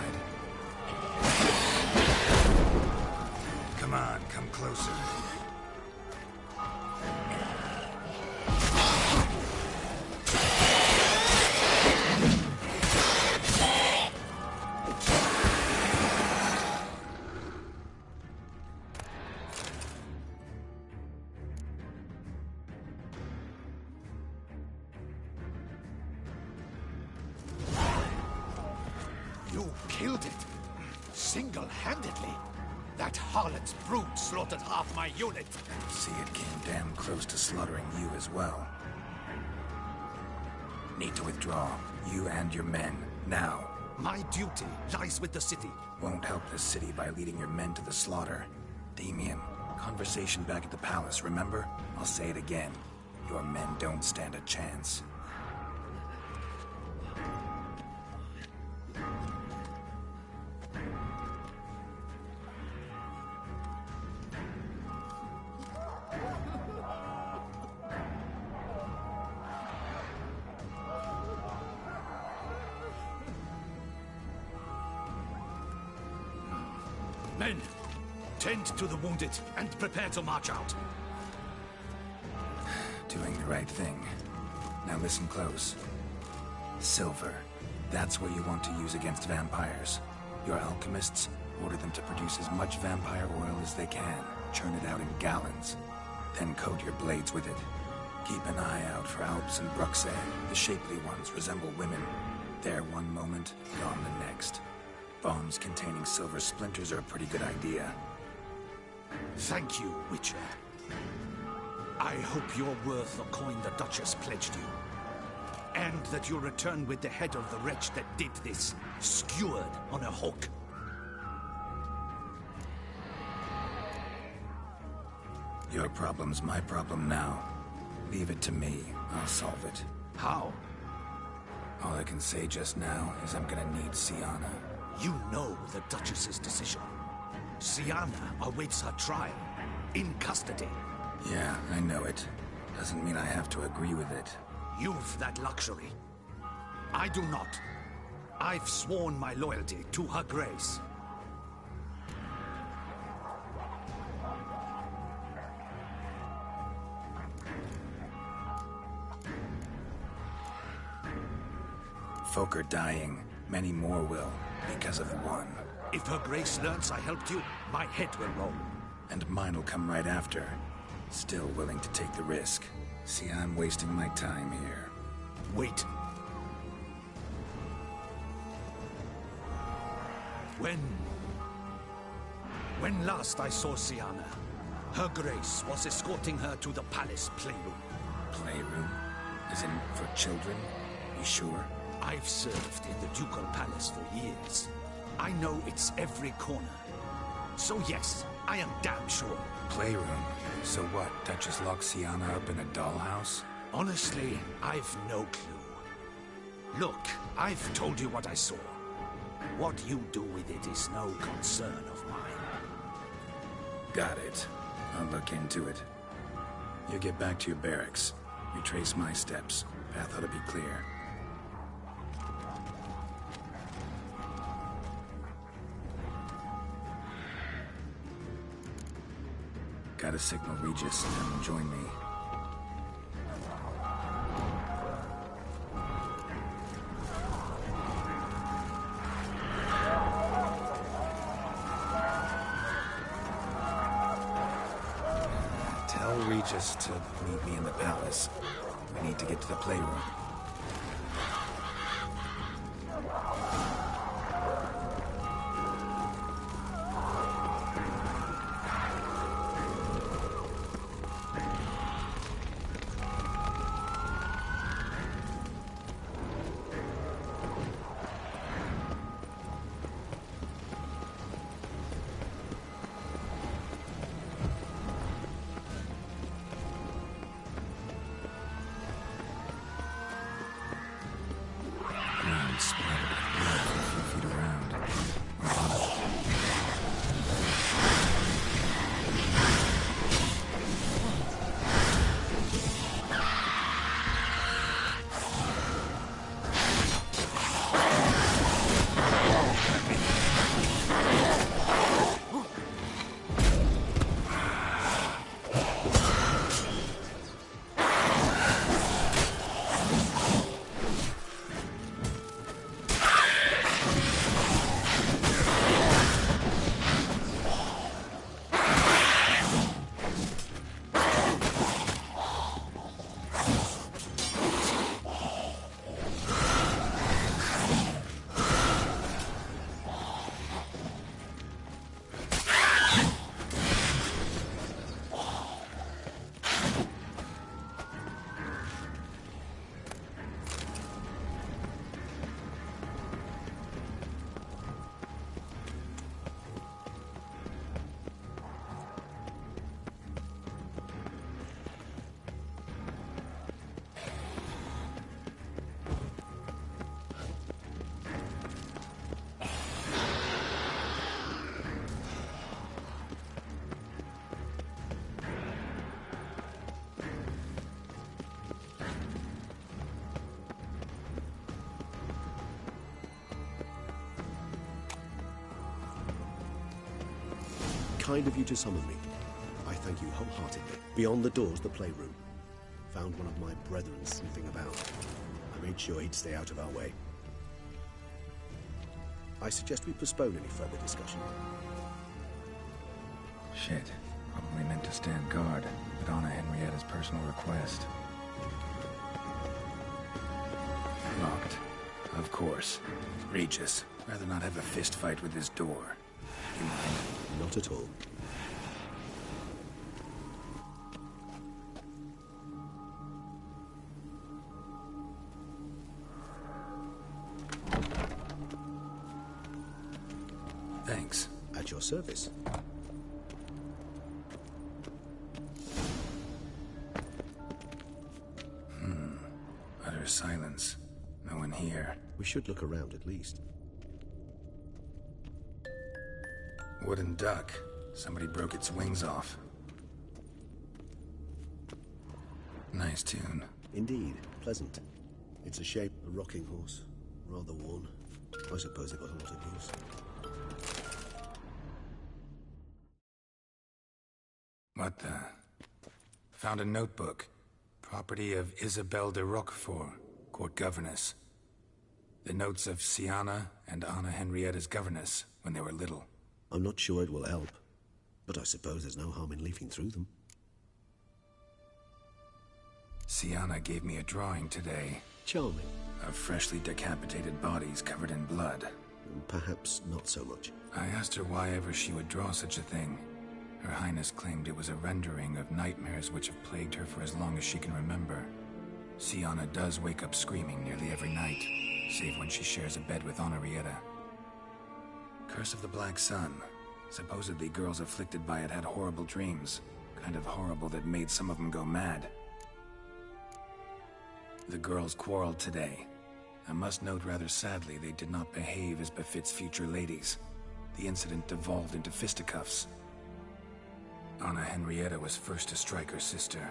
Come on, come closer. You killed it. Single-handedly. That harlot's brood slaughtered half my unit. See, it came damn close to slaughtering you as well. Need to withdraw. You and your men. Now. My duty lies with the city. Won't help the city by leading your men to the slaughter. Damien, conversation back at the palace, remember? I'll say it again. Your men don't stand a chance. Men, tend to the wounded and prepare to march out. Doing the right thing. Now listen close. Silver, That's what you want to use against vampires. Your alchemists order them to produce as much vampire oil as they can, churn it out in gallons, then coat your blades with it. Keep an eye out for Alps and Bruxelles. The shapely ones resemble women. There one moment, gone the next. Bombs containing silver splinters are a pretty good idea. Thank you, Witcher. I hope you're worth the coin the Duchess pledged you. And that you'll return with the head of the wretch that did this, skewered on a hook. Your problem's my problem now. Leave it to me. I'll solve it. How? All I can say just now is I'm gonna need Sienna. You know the Duchess's decision. Sienna awaits her trial. In custody. Yeah, I know it. Doesn't mean I have to agree with it. You've that luxury. I do not. I've sworn my loyalty to her grace. Folk are dying. Many more will, because of one. If her grace learns I helped you, my head will roll. And mine will come right after. Still willing to take the risk. See, I'm wasting my time here. Wait. When last I saw Sienna, her grace was escorting her to the palace playroom. Playroom? As in for children? You sure? I've served in the ducal palace for years. I know it's every corner. So yes, I am damn sure. Playroom? So what, Duchess locks Sienna up in a dollhouse? Honestly, I've no clue. Look, I've told you what I saw. What you do with it is no concern of mine. Got it. I'll look into it. You get back to your barracks. Retrace my steps. Path ought to be clear. Gotta signal Regis and have him join me. Tell Regis to meet me in the palace. We need to get to the playroom. Kind of you to summon me. I thank you wholeheartedly. Beyond the doors, the playroom. Found one of my brethren sniffing about. I made sure he'd stay out of our way. I suggest we postpone any further discussion. Shit. Probably meant to stand guard, at Anna Henrietta's personal request. Locked. Of course. Regis. Rather not have a fist fight with this door. You mind? Not at all. Thanks. At your service. Utter silence. No one here. We should look around at least. Wooden duck. Somebody broke its wings off. Nice tune. Indeed, pleasant. It's a shape, a rocking horse. Rather worn. I suppose it got a lot of use. What the? Found a notebook. Property of Isabelle de Roquefort, court governess. The notes of Siana and Anna Henrietta's governess when they were little. I'm not sure it will help, but I suppose there's no harm in leafing through them. Siana gave me a drawing today. Charming. Of freshly decapitated bodies covered in blood. Perhaps not so much. I asked her why ever she would draw such a thing. Her Highness claimed it was a rendering of nightmares which have plagued her for as long as she can remember. Siana does wake up screaming nearly every night, save when she shares a bed with Henrietta. Curse of the Black Sun. Supposedly girls afflicted by it had horrible dreams. Kind of horrible that made some of them go mad. The girls quarreled today. I must note rather sadly they did not behave as befits future ladies. The incident devolved into fisticuffs. Anna Henrietta was first to strike her sister.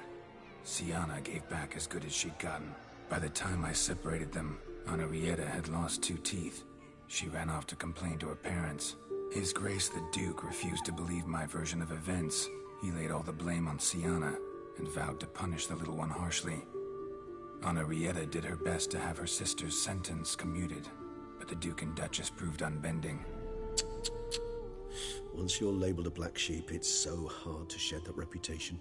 Siana gave back as good as she'd gotten. By the time I separated them, Henrietta had lost 2 teeth. She ran off to complain to her parents. His Grace the Duke refused to believe my version of events. He laid all the blame on Siana and vowed to punish the little one harshly. Henrietta did her best to have her sister's sentence commuted, but the Duke and Duchess proved unbending. Once you're labeled a black sheep, it's so hard to shed that reputation.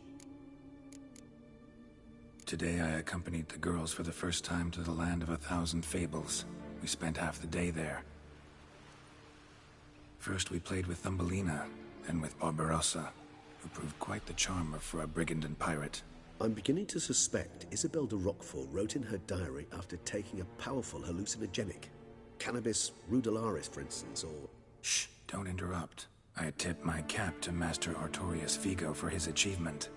Today I accompanied the girls for the first time to the land of 1,000 fables. We spent half the day there. First we played with Thumbelina, then with Barbarossa, who proved quite the charmer for a brigand and pirate. I'm beginning to suspect Isabelle de Roquefort wrote in her diary after taking a powerful hallucinogenic. Cannabis rudelaris, for instance, or... Shh, don't interrupt. I tip my cap to Master Artorius Figo for his achievement.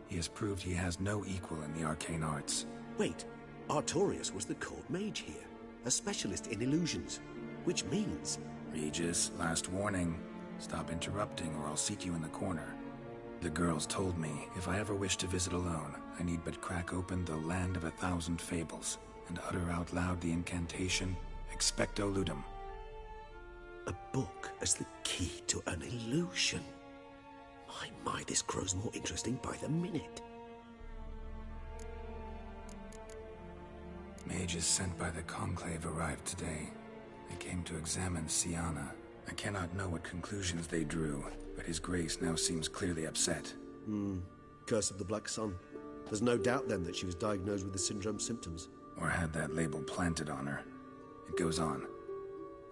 He has proved he has no equal in the arcane arts. Wait, Artorius was the court mage here, a specialist in illusions, which means... Regis, last warning. Stop interrupting or I'll seat you in the corner. The girls told me if I ever wish to visit alone, I need but crack open the land of 1,000 fables and utter out loud the incantation, Expecto Ludum. A book as the key to an illusion. My, this grows more interesting by the minute. Mages sent by the Conclave arrived today. They came to examine Siana. I cannot know what conclusions they drew, but His Grace now seems clearly upset. Curse of the Black Sun. There's no doubt then that she was diagnosed with the syndrome symptoms. Or had that label planted on her. It goes on.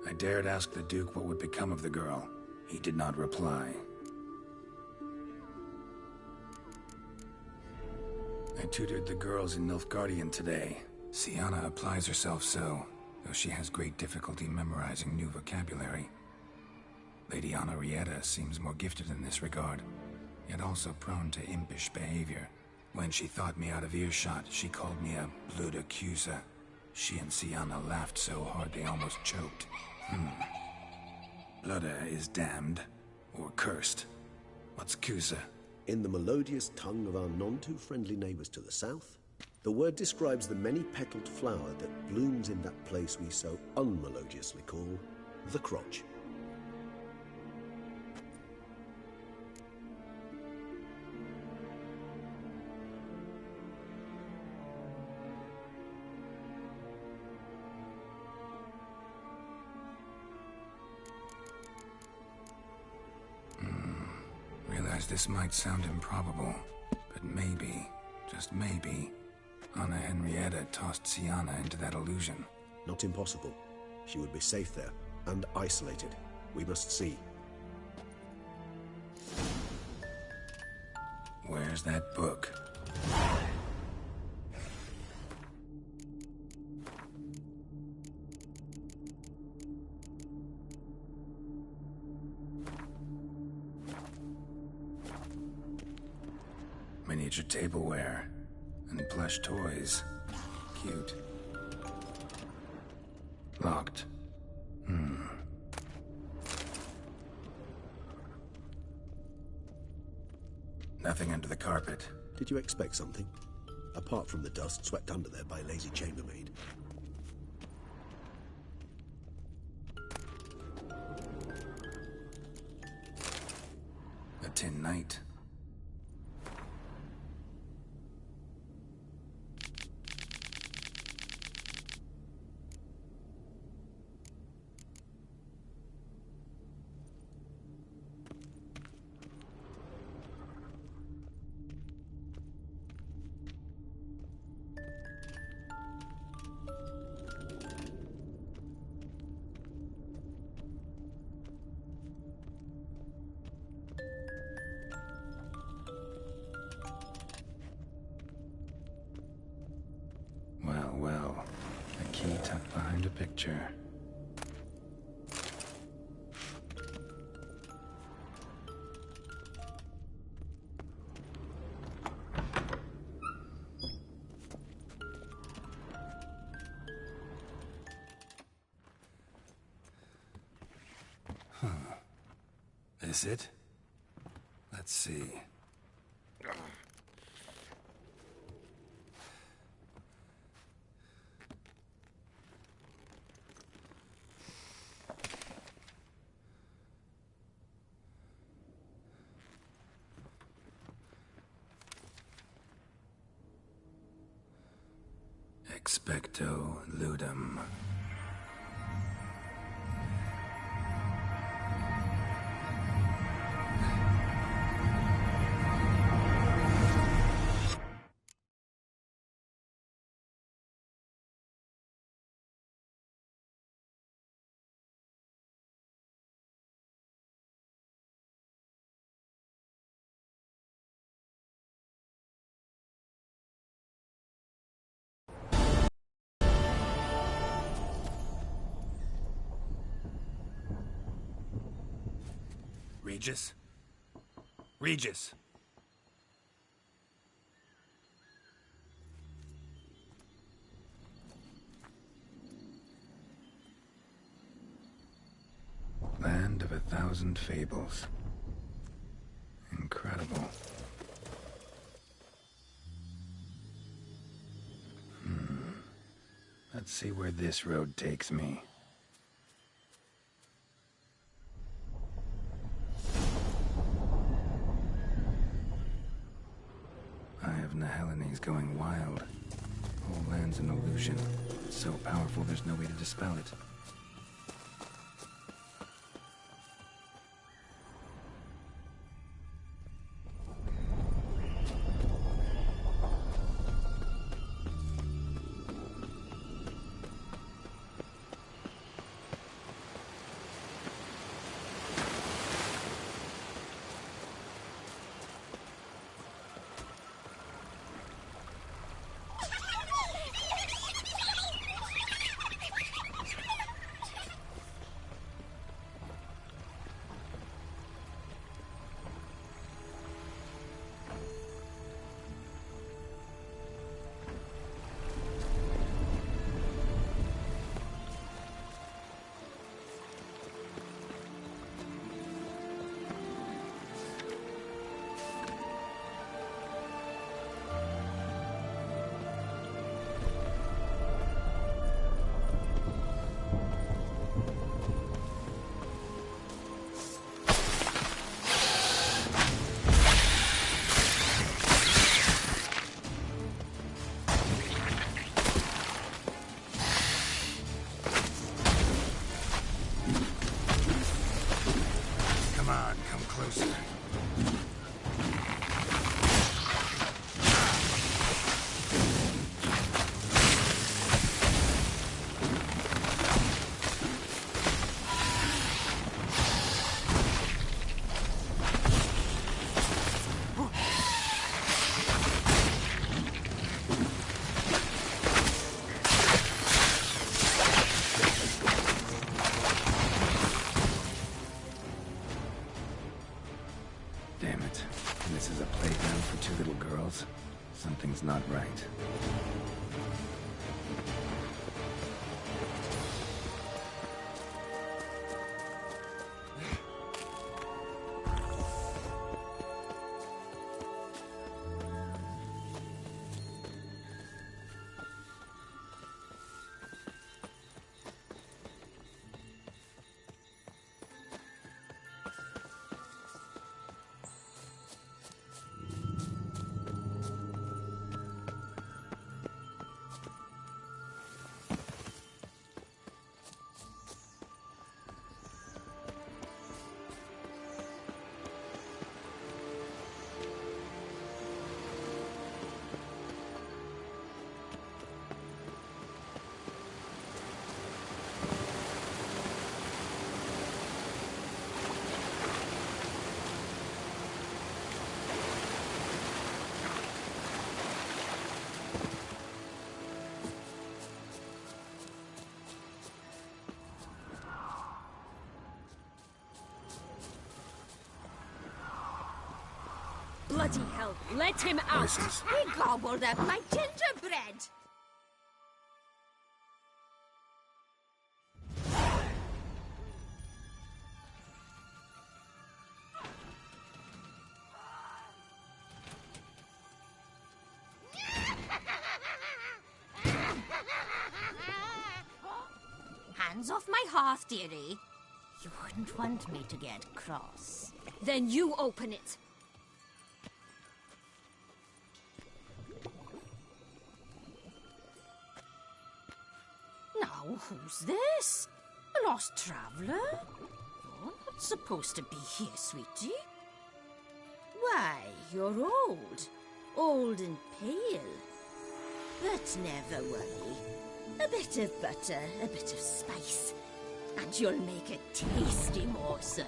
I dared ask the Duke what would become of the girl. He did not reply. I tutored the girls in Nilfgaardian today. Siana applies herself so, though she has great difficulty memorizing new vocabulary. Lady Henrietta seems more gifted in this regard, yet also prone to impish behavior. When she thought me out of earshot, she called me a blood accuser. She and Siana laughed so hard they almost choked. Blooda is damned, or cursed. What's Cusa? In the melodious tongue of our none-too-friendly neighbours to the south, the word describes the many-petaled flower that blooms in that place we so unmelodiously call the crotch. realize this might sound improbable, but maybe, just maybe, Anna Henrietta tossed Sienna into that illusion. Not impossible. She would be safe there, and isolated. We must see. Where's that book? Miniature tableware and plush toys. Cute. Locked. Nothing under the carpet. Did you expect something? Apart from the dust swept under there by a lazy chambermaid. A tin knight. Well, a key tucked behind a picture. This it? Let's see. Expecto ludum. Regis? Regis! Land of 1,000 fables. Incredible. Let's see where this road takes me. Eye of Nehelene going wild. Whole land's an illusion. It's so powerful there's no way to dispel it. Damn it. This is a playground for two little girls. Something's not right. Bloody hell, let him out! Voices. He gobbled up my gingerbread! Hands off my hearth, dearie. You wouldn't want me to get cross. Then you open it. Now, who's this? A lost traveler? You're not supposed to be here, sweetie. Why, you're old. Old and pale. But never worry. A bit of butter, a bit of spice, and you'll make a tasty morsel.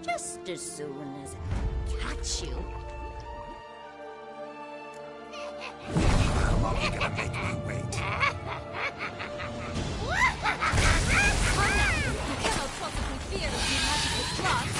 Just as soon as I catch you. How long are you gonna make me wait? You cannot possibly fear if you magical drugs.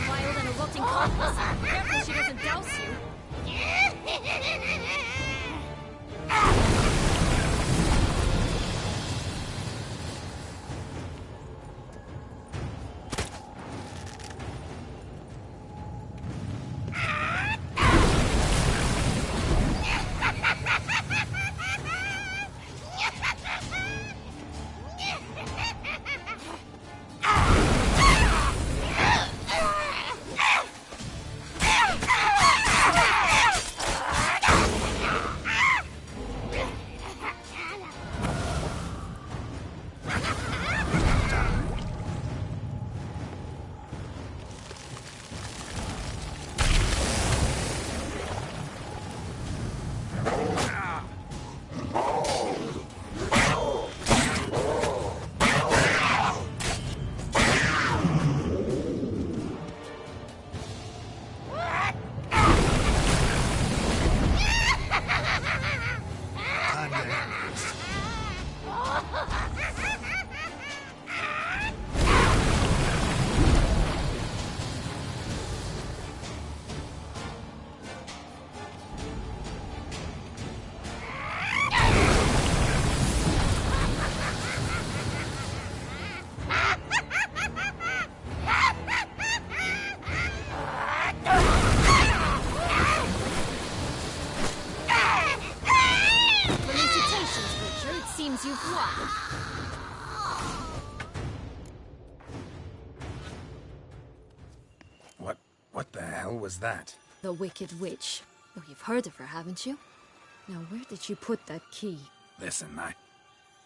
Wild and a rotting carcass. Careful she doesn't douse you. You've won. What the hell was that? The Wicked Witch. Oh, you've heard of her, haven't you? Now, where did you put that key? Listen,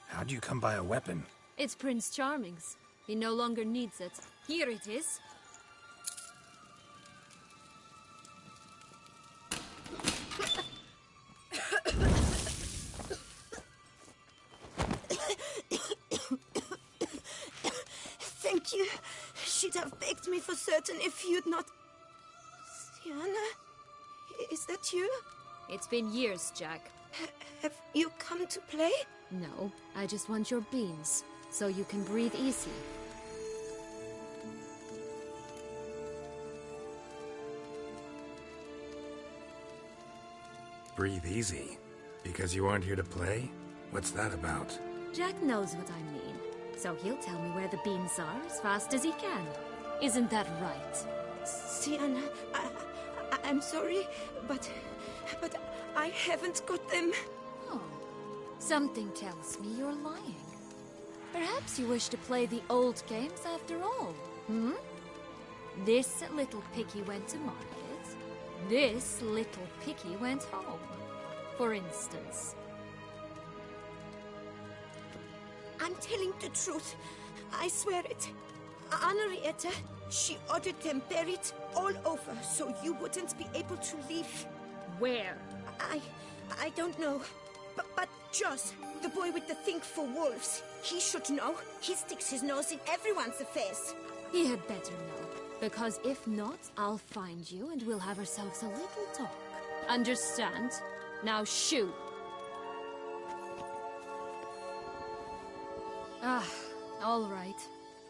how'd you come by a weapon? It's Prince Charming's. He no longer needs it. Here it is. Thank Thank you. She'd have begged me for certain if you'd not... Sienna? Is that you? It's been years, Jack. Have you come to play? No, I just want your beans, so you can breathe easy. Breathe easy? Because you aren't here to play? What's that about? Jack knows what I mean, so he'll tell me where the beans are as fast as he can. Isn't that right? Sienna, I'm sorry, but I haven't got them. Oh, something tells me you're lying. Perhaps you wish to play the old games after all, hmm? This little piggy went to market. This little piggy went home, for instance. I'm telling the truth. I swear it. Henrietta, she ordered them buried all over so you wouldn't be able to leave. Where? I don't know. But Joss, the boy with the thing for wolves, he should know. He sticks his nose in everyone's affairs. He had better know, because if not, I'll find you and we'll have ourselves a little talk. Understand? Now shoo! Ah, all right.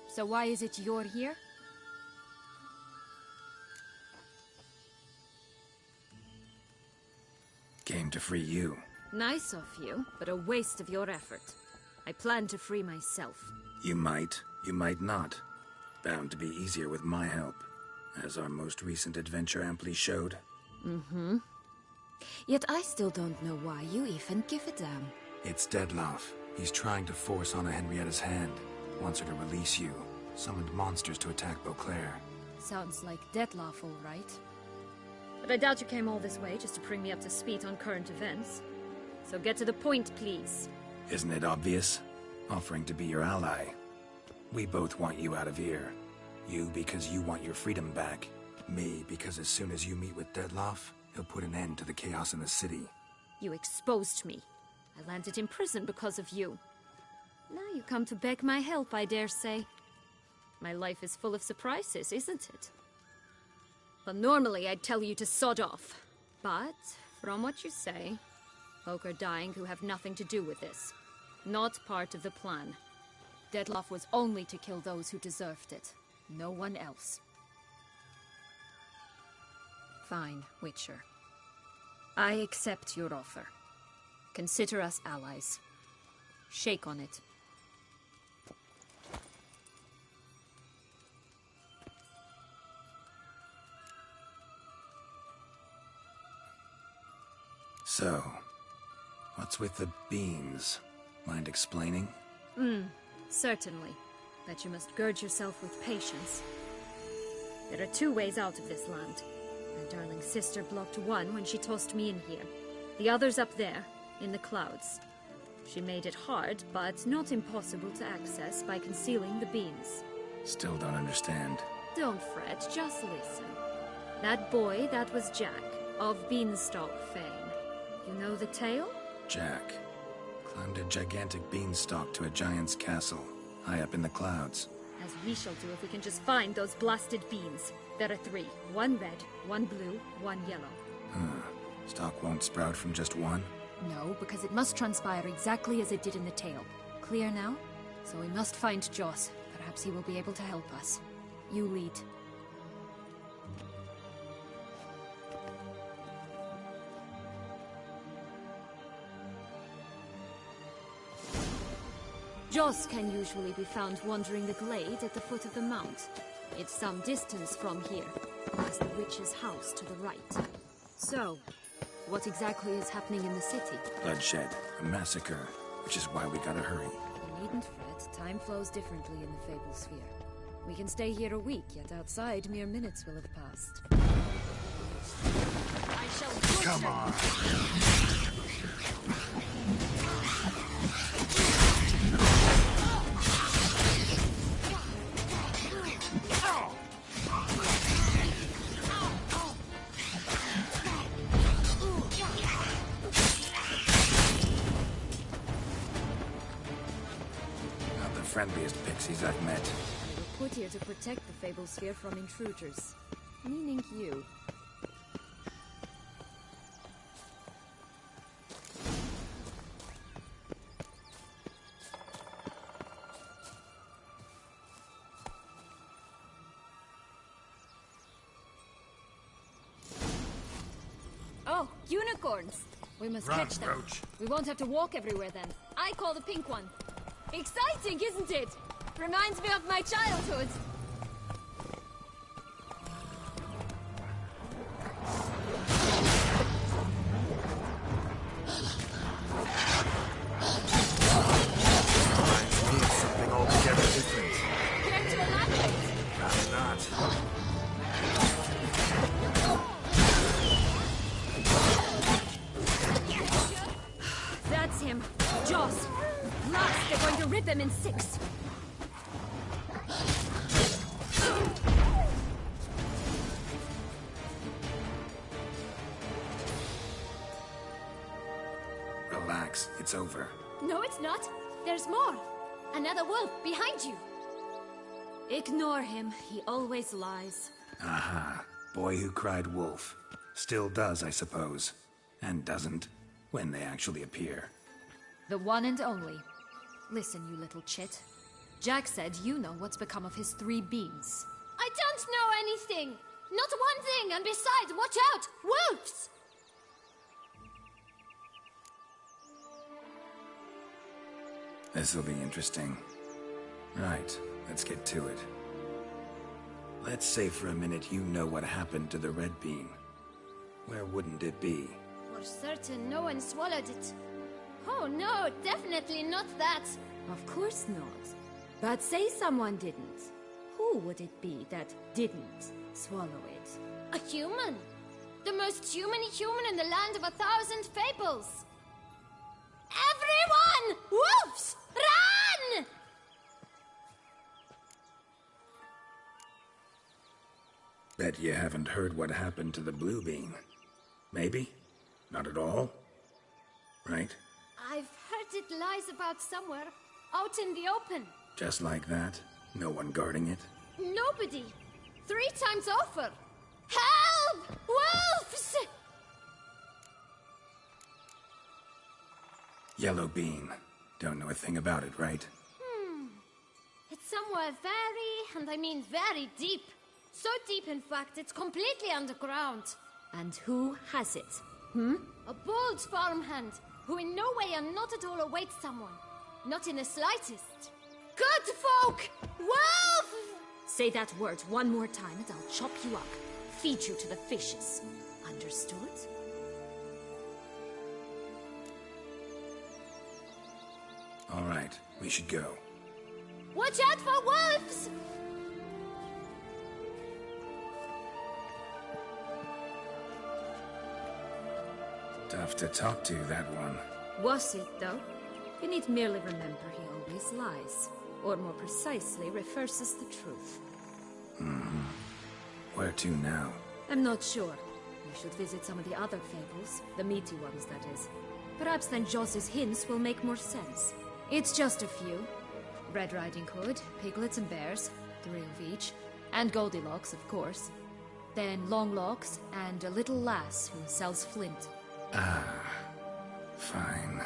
So why is it you're here? Came to free you. Nice of you, but a waste of your effort. I plan to free myself. You might not. Bound to be easier with my help, as our most recent adventure amply showed. Mm-hmm. Yet I still don't know why you even give a damn. It's Dettlaff. He's trying to force Anna Henrietta's hand. Wants her to release you. Summoned monsters to attack Beauclair. Sounds like Dettlaff, all right. But I doubt you came all this way just to bring me up to speed on current events. So get to the point, please. Isn't it obvious? Offering to be your ally. We both want you out of here. You because you want your freedom back. Me because as soon as you meet with Dettlaff, he'll put an end to the chaos in the city. You exposed me. I landed in prison because of you. Now you come to beg my help, I dare say. My life is full of surprises, isn't it? Well, normally I'd tell you to sod off. But, from what you say, folk are dying who have nothing to do with this. Not part of the plan. Dettlaff was only to kill those who deserved it. No one else. Fine, Witcher. I accept your offer. Consider us allies. Shake on it. So, what's with the beans? Mind explaining? Certainly. But you must gird yourself with patience. There are two ways out of this land. My darling sister blocked one when she tossed me in here. The other's up there, in the clouds. She made it hard, but not impossible to access by concealing the beans. Still don't understand. Don't fret, just listen. That boy, that was Jack, of Beanstalk fame. You know the tale? Jack climbed a gigantic beanstalk to a giant's castle, high up in the clouds. As we shall do if we can just find those blasted beans. There are 3. 1 red, 1 blue, 1 yellow. Stalk won't sprout from just one? No, because it must transpire exactly as it did in the tale. Clear now? So we must find Joss. Perhaps he will be able to help us. You lead. Joss can usually be found wandering the glade at the foot of the mount. It's some distance from here, past the witch's house to the right. So, what exactly is happening in the city? Bloodshed, a massacre, which is why we gotta hurry. You needn't fret, time flows differently in the Fable Sphere. We can stay here a week, yet outside mere minutes will have passed. I shall Come on! Not the friendliest pixies I've met. put here to protect the Fable Sphere from intruders. Meaning you. Oh, unicorns! We must Run, catch them. Roach. We won't have to walk everywhere then. I call the pink one. Exciting, isn't it? Reminds me of my childhood. Reminds me of something altogether different. Care to elaborate? Perhaps not. That's him. Jaws. Last, they're going to rip him in 6. Relax, it's over. No, it's not. There's more. Another wolf behind you. Ignore him. He always lies. Aha. Boy who cried wolf. Still does, I suppose. And doesn't, when they actually appear. The one and only. Listen, you little chit. Jack said you know what's become of his 3 beans. I don't know anything. Not one thing, and besides, watch out! Wolves! This'll be interesting. Right, let's get to it. Let's say for a minute you know what happened to the red bean. Where wouldn't it be? For certain, no one swallowed it. Oh no, definitely not that. Of course not. But say someone didn't. Who would it be that didn't swallow it? A human. The most human-y human in the land of 1,000 fables. Everyone! Wolves! Run! Bet you haven't heard what happened to the blue bean. Maybe? Not at all? Right? I've heard it lies about somewhere, out in the open. Just like that? No one guarding it? Nobody. 3 times over. Help! Wolves! Yellow bean. Don't know a thing about it, right? It's somewhere very, and I mean very deep. So deep, in fact, it's completely underground. And who has it? A bold farmhand, who in no way and not at all awaits someone. Not in the slightest. Good folk! Wolf! Say that word one more time and I'll chop you up. Feed you to the fishes. Understood? All right, we should go. Watch out for wolves! Tough to talk to, that one. Was it, though? You need merely remember he always lies. Or more precisely, reverses the truth. Where to now? I'm not sure. We should visit some of the other fables. The meaty ones, that is. Perhaps then Joss's hints will make more sense. It's just a few. Red Riding Hood, piglets and bears, 3 of each. And Goldilocks, of course. Then Longlocks, and a little lass who sells flint. Fine.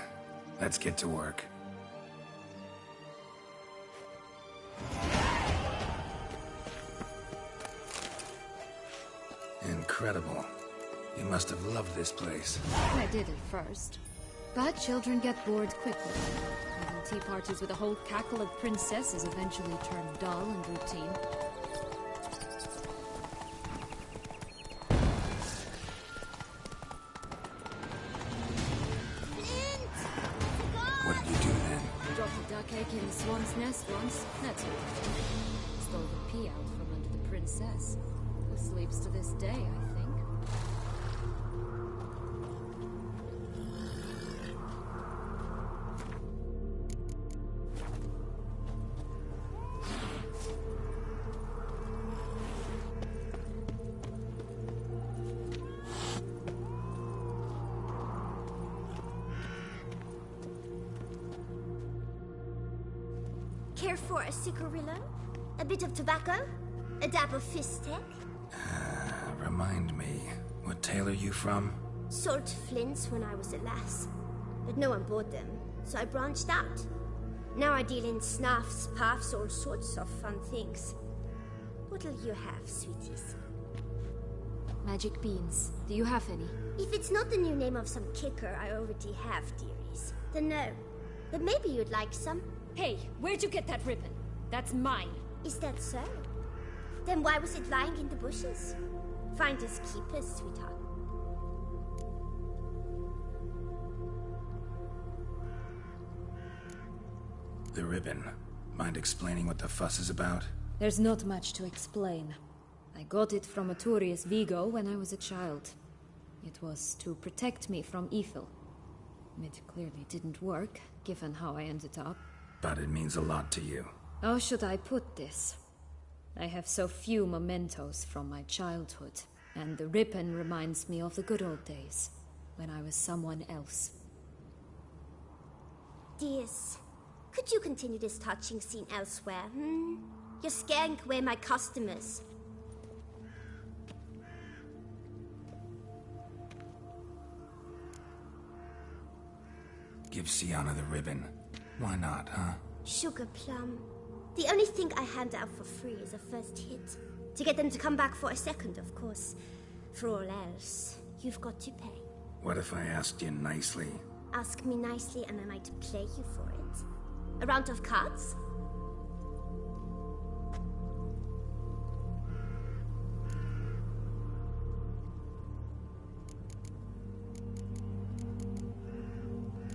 Let's get to work. Incredible. You must have loved this place. I did at first. But children get bored quickly. Even tea parties with a whole cackle of princesses eventually turn dull and routine. What did you do then? Dropped a duck egg in the swan's nest once. That's all. Stole the pea out from under the princess. Who sleeps to this day, I think. Care for a cigarillo? A bit of tobacco? A dab of fistek? Remind me, what tale are you from? Sold flints when I was a lass. But no one bought them, so I branched out. Now I deal in snuffs, puffs, all sorts of fun things. What'll you have, sweeties? Magic beans. Do you have any? If it's not the new name of some kicker I already have, dearies, then no. But maybe you'd like some. Hey, where'd you get that ribbon? That's mine. Is that so? Then why was it lying in the bushes? Finders keepers, sweetheart. The ribbon. Mind explaining what the fuss is about? There's not much to explain. I got it from Aturius Vigo when I was a child. It was to protect me from evil. It clearly didn't work, given how I ended up. But it means a lot to you. How should I put this? I have so few mementos from my childhood, and the ribbon reminds me of the good old days, when I was someone else. Dears, could you continue this touching scene elsewhere, You're scaring away my customers. Give Sienna the ribbon. Why not, huh? Sugar plum. The only thing I hand out for free is a first hit. To get them to come back for a second, of course. For all else, you've got to pay. What if I asked you nicely? Ask me nicely and I might play you for it. A round of cards?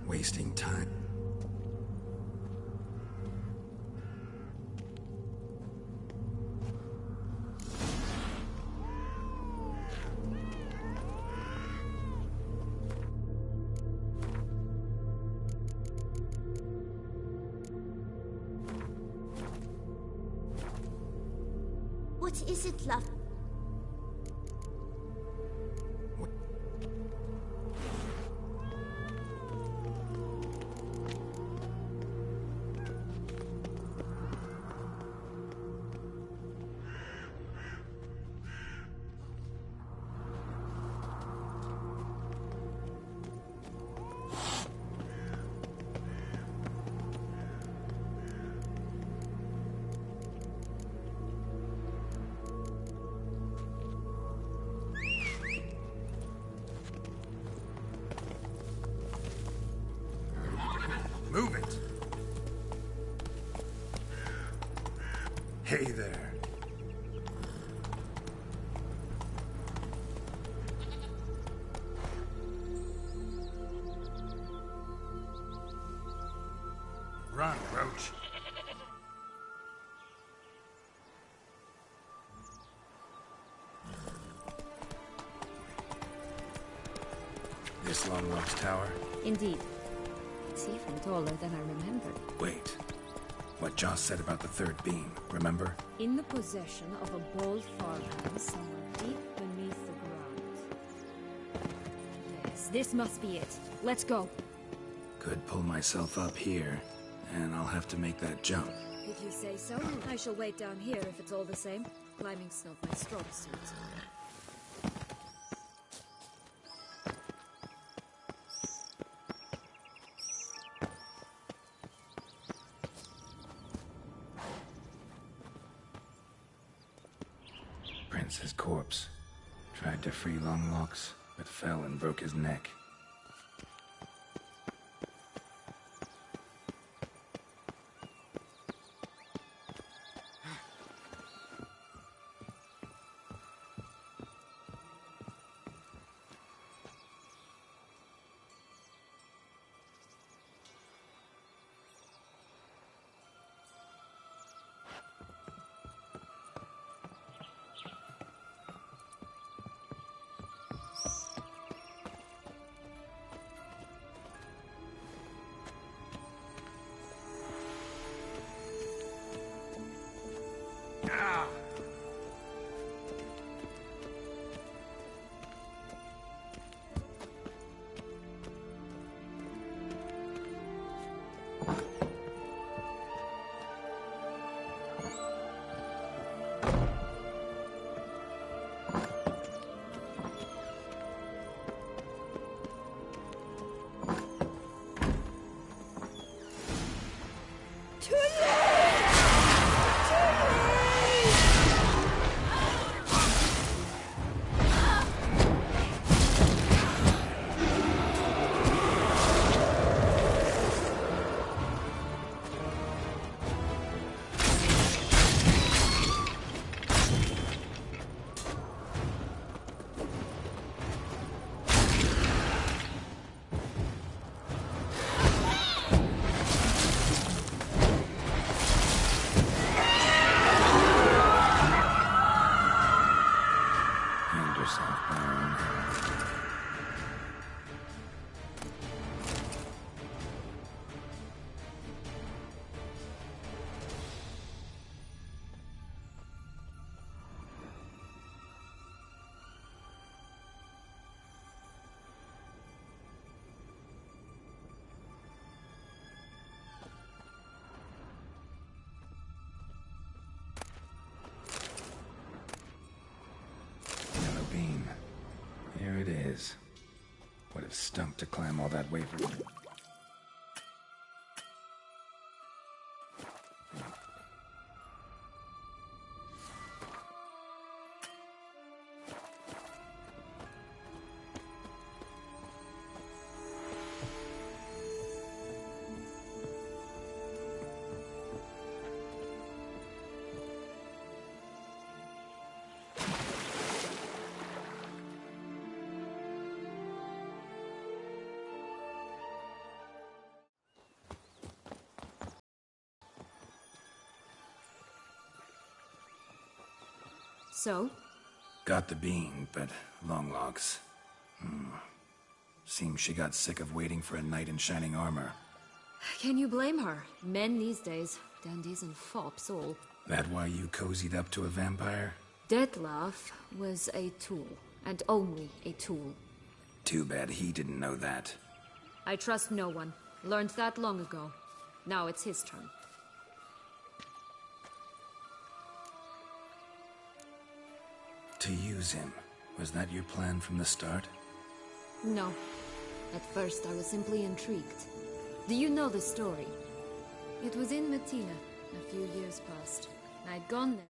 Wasting time. What is it, love? Move it! Hey there. Run, Roach. This Long Rock's tower? Indeed. It's even taller than I remembered. Wait. What Joss said about the third beam, remember? In the possession of a bold farmhand somewhere deep beneath the ground. Yes, this must be it. Let's go. Could pull myself up here, and I'll have to make that jump. If you say so, I shall wait down here if it's all the same. Climbing's not my strong suit. Prince's corpse. Tried to free Longlocks, but fell and broke his neck. Here it is. Would have stunk to climb all that way for... So? Got the bean, but long locks. Seems she got sick of waiting for a knight in shining armor. Can you blame her? Men these days, dandies and fops all. That why you cozied up to a vampire? Dettlaff was a tool, and only a tool. Too bad he didn't know that. I trust no one. Learned that long ago. Now it's his turn. To use him. Was that your plan from the start? No. At first I was simply intrigued. Do you know the story? It was in Matina, a few years past. I'd gone there.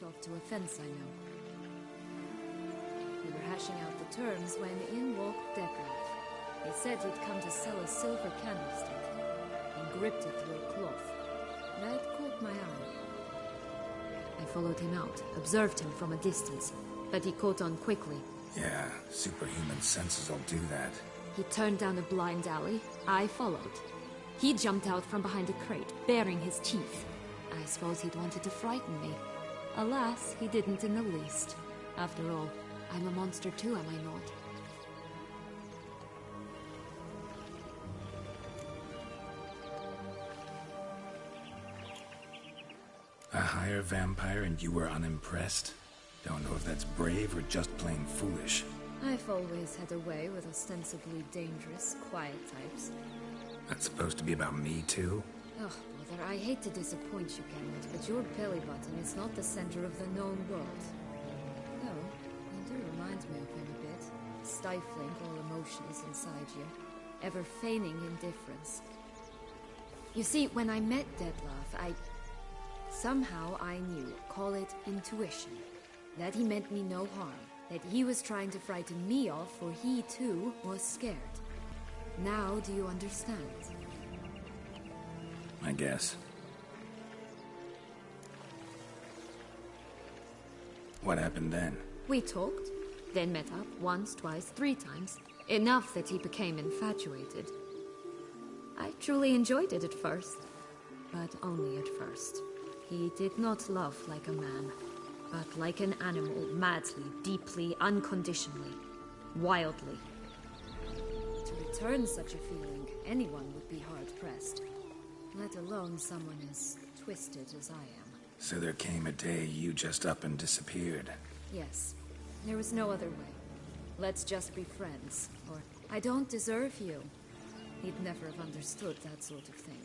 Off to a fence, I know. We were hashing out the terms when in walked Deckard. He said he'd come to sell a silver candlestick, and gripped it through a cloth. That caught my eye. I followed him out, observed him from a distance, but he caught on quickly. Yeah, superhuman senses will do that. He turned down a blind alley. I followed. He jumped out from behind a crate, baring his teeth. I suppose he'd wanted to frighten me. Alas, he didn't in the least. After all, I'm a monster too, am I not? A higher vampire and you were unimpressed? Don't know if that's brave or just plain foolish. I've always had a way with ostensibly dangerous, quiet types. That's supposed to be about me too? Oh, brother, I hate to disappoint you, Gambit, but your belly button is not the center of the known world. Though, you do remind me of him a bit. Stifling all emotions inside you. Ever feigning indifference. You see, when I met Detlef, somehow I knew, call it intuition, that he meant me no harm. That he was trying to frighten me off, for he too was scared. Now do you understand? I guess. What happened then? We talked, then met up once, twice, 3 times. Enough that he became infatuated. I truly enjoyed it at first, but only at first. He did not love like a man, but like an animal, madly, deeply, unconditionally, wildly. To return such a feeling, anyone would be hard-pressed. Let alone someone as twisted as I am. So there came a day you just up and disappeared. Yes. There was no other way. Let's just be friends, or I don't deserve you. He'd never have understood that sort of thing.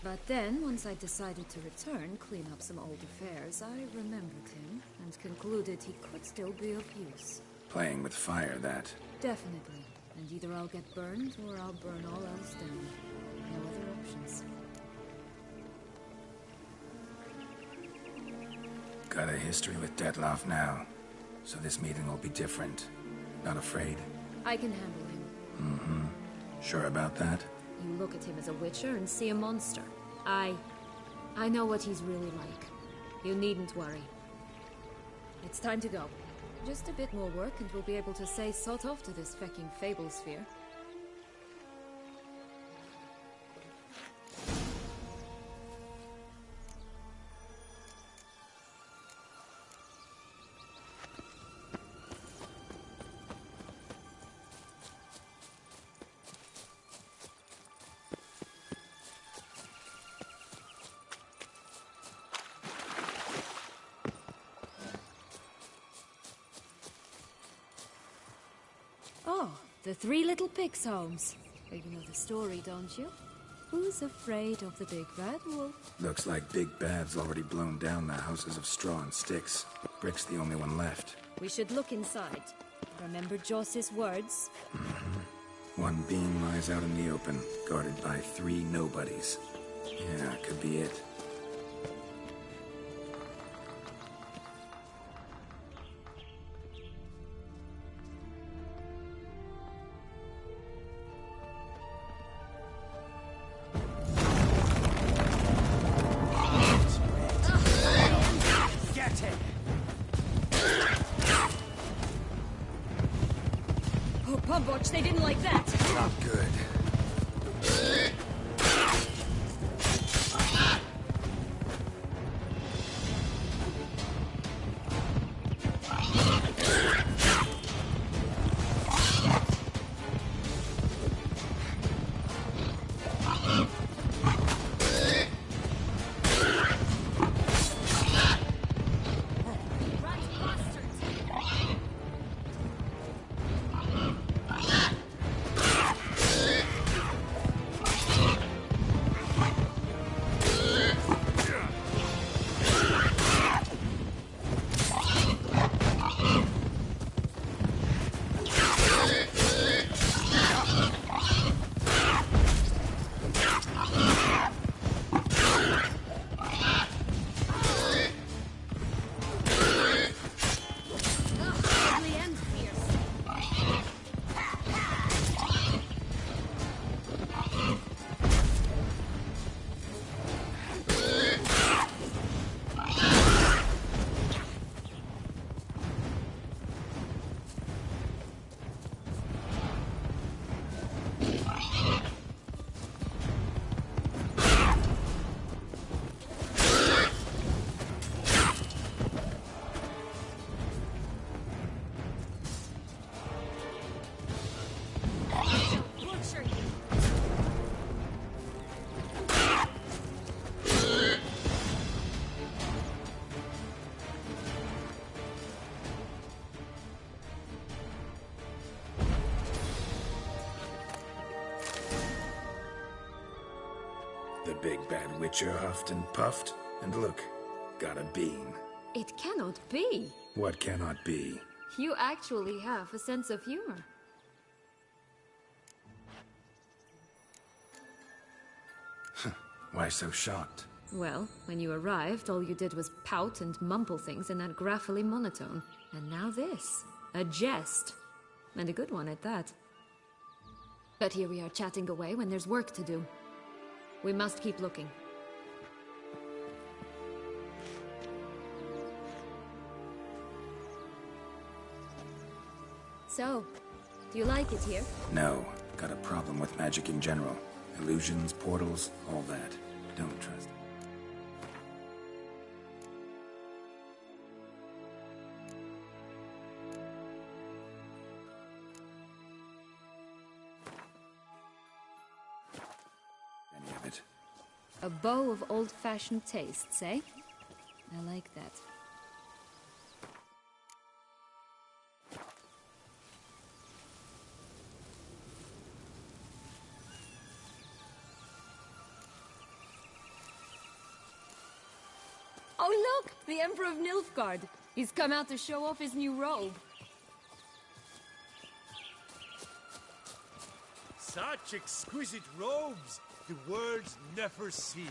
But then, once I decided to return, clean up some old affairs, I remembered him and concluded he could still be of use. Playing with fire, that. Definitely. And either I'll get burned, or I'll burn all else down. No other options. Got a history with Detlef now, so this meeting will be different. Not afraid? I can handle him. Mm-hmm. Sure about that? You look at him as a witcher and see a monster. I know what he's really like. You needn't worry. It's time to go. Just a bit more work and we'll be able to say sort off to this fecking fable sphere. Oh, the 3 little pigs' homes. You know the story, don't you? Who's afraid of the big bad wolf? Looks like Big Bad's already blown down the houses of straw and sticks. Brick's the only one left. We should look inside. Remember Joss's words? Mm-hmm. One being lies out in the open, guarded by 3 nobodies. Yeah, could be it. They didn't like that. Not good. The big bad witcher huffed and puffed, and look, got a bean. It cannot be. What cannot be? You actually have a sense of humor. Why so shocked? Well, when you arrived, all you did was pout and mumble things in that graphically monotone. And now this. A jest. And a good one at that. But here we are chatting away when there's work to do. We must keep looking. So, do you like it here? No. Got a problem with magic in general. Illusions, portals, all that. Don't trust it. Any of it. A bow of old-fashioned tastes, eh? I like that. Oh look! The Emperor of Nilfgaard! He's come out to show off his new robe. Such exquisite robes! The world's never seen.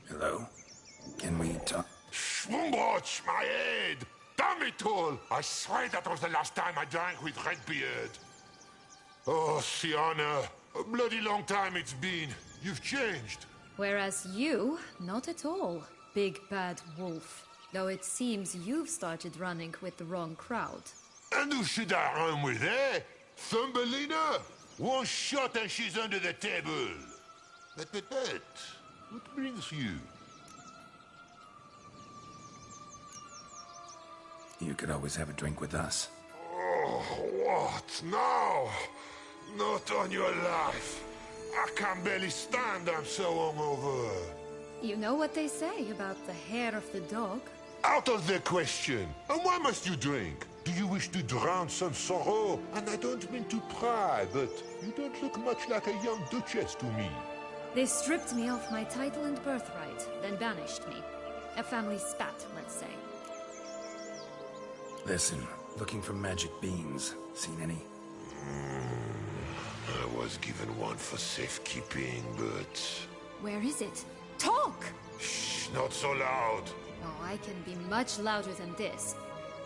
Hello? Can we talk? Schwumbotsch, my head! Damn it all! I swear that was the last time I drank with Redbeard. Oh, Sienna, a bloody long time it's been. You've changed. Whereas you, not at all, big bad wolf. Though it seems you've started running with the wrong crowd. And who should I run with, eh? Thumbelina? One shot and she's under the table. But, what brings you? You could always have a drink with us. Oh, what now? Not on your life. I can barely stand, I'm so hungover. You know what they say about the hair of the dog? Out of the question. And why must you drink? Do you wish to drown some sorrow? And I don't mean to pry, but you don't look much like a young duchess to me. They stripped me of my title and birthright, then banished me. A family spat, let's say. Listen, looking for magic beans. Seen any? I was given one for safekeeping, but... Where is it? Talk! Shh, not so loud. Oh, I can be much louder than this.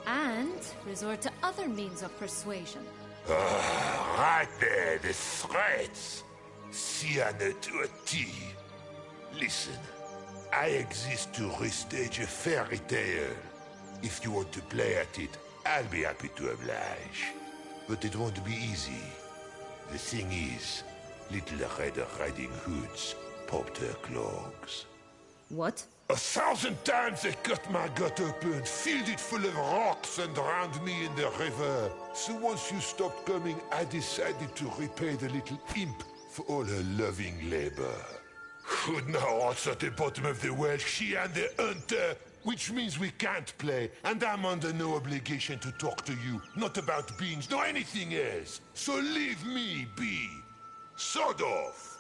And resort to other means of persuasion. Right there, the threats. Sienna to a T. Listen, I exist to restage a fairy tale. If you want to play at it, I'll be happy to oblige. But it won't be easy. The thing is, Little Red Riding Hoods popped her clogs. What? 1,000 times they cut my gut open, filled it full of rocks and drowned me in the river. So once you stopped coming, I decided to repay the little imp for all her loving labor. Good now, what's at the bottom of the well? She and the hunter, which means we can't play, and I'm under no obligation to talk to you, not about beans, nor anything else. So leave me be. Sod off.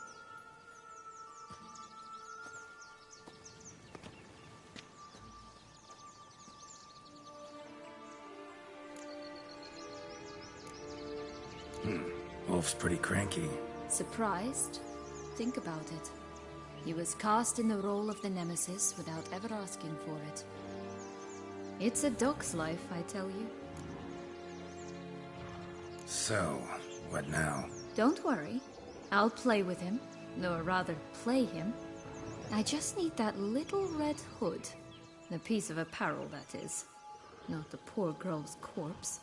Looks pretty cranky. Surprised? Think about it. He was cast in the role of the Nemesis without ever asking for it. It's a dog's life, I tell you. So, what now? Don't worry. I'll play with him. Or rather, play him. I just need that little red hood. The piece of apparel, that is. Not the poor girl's corpse.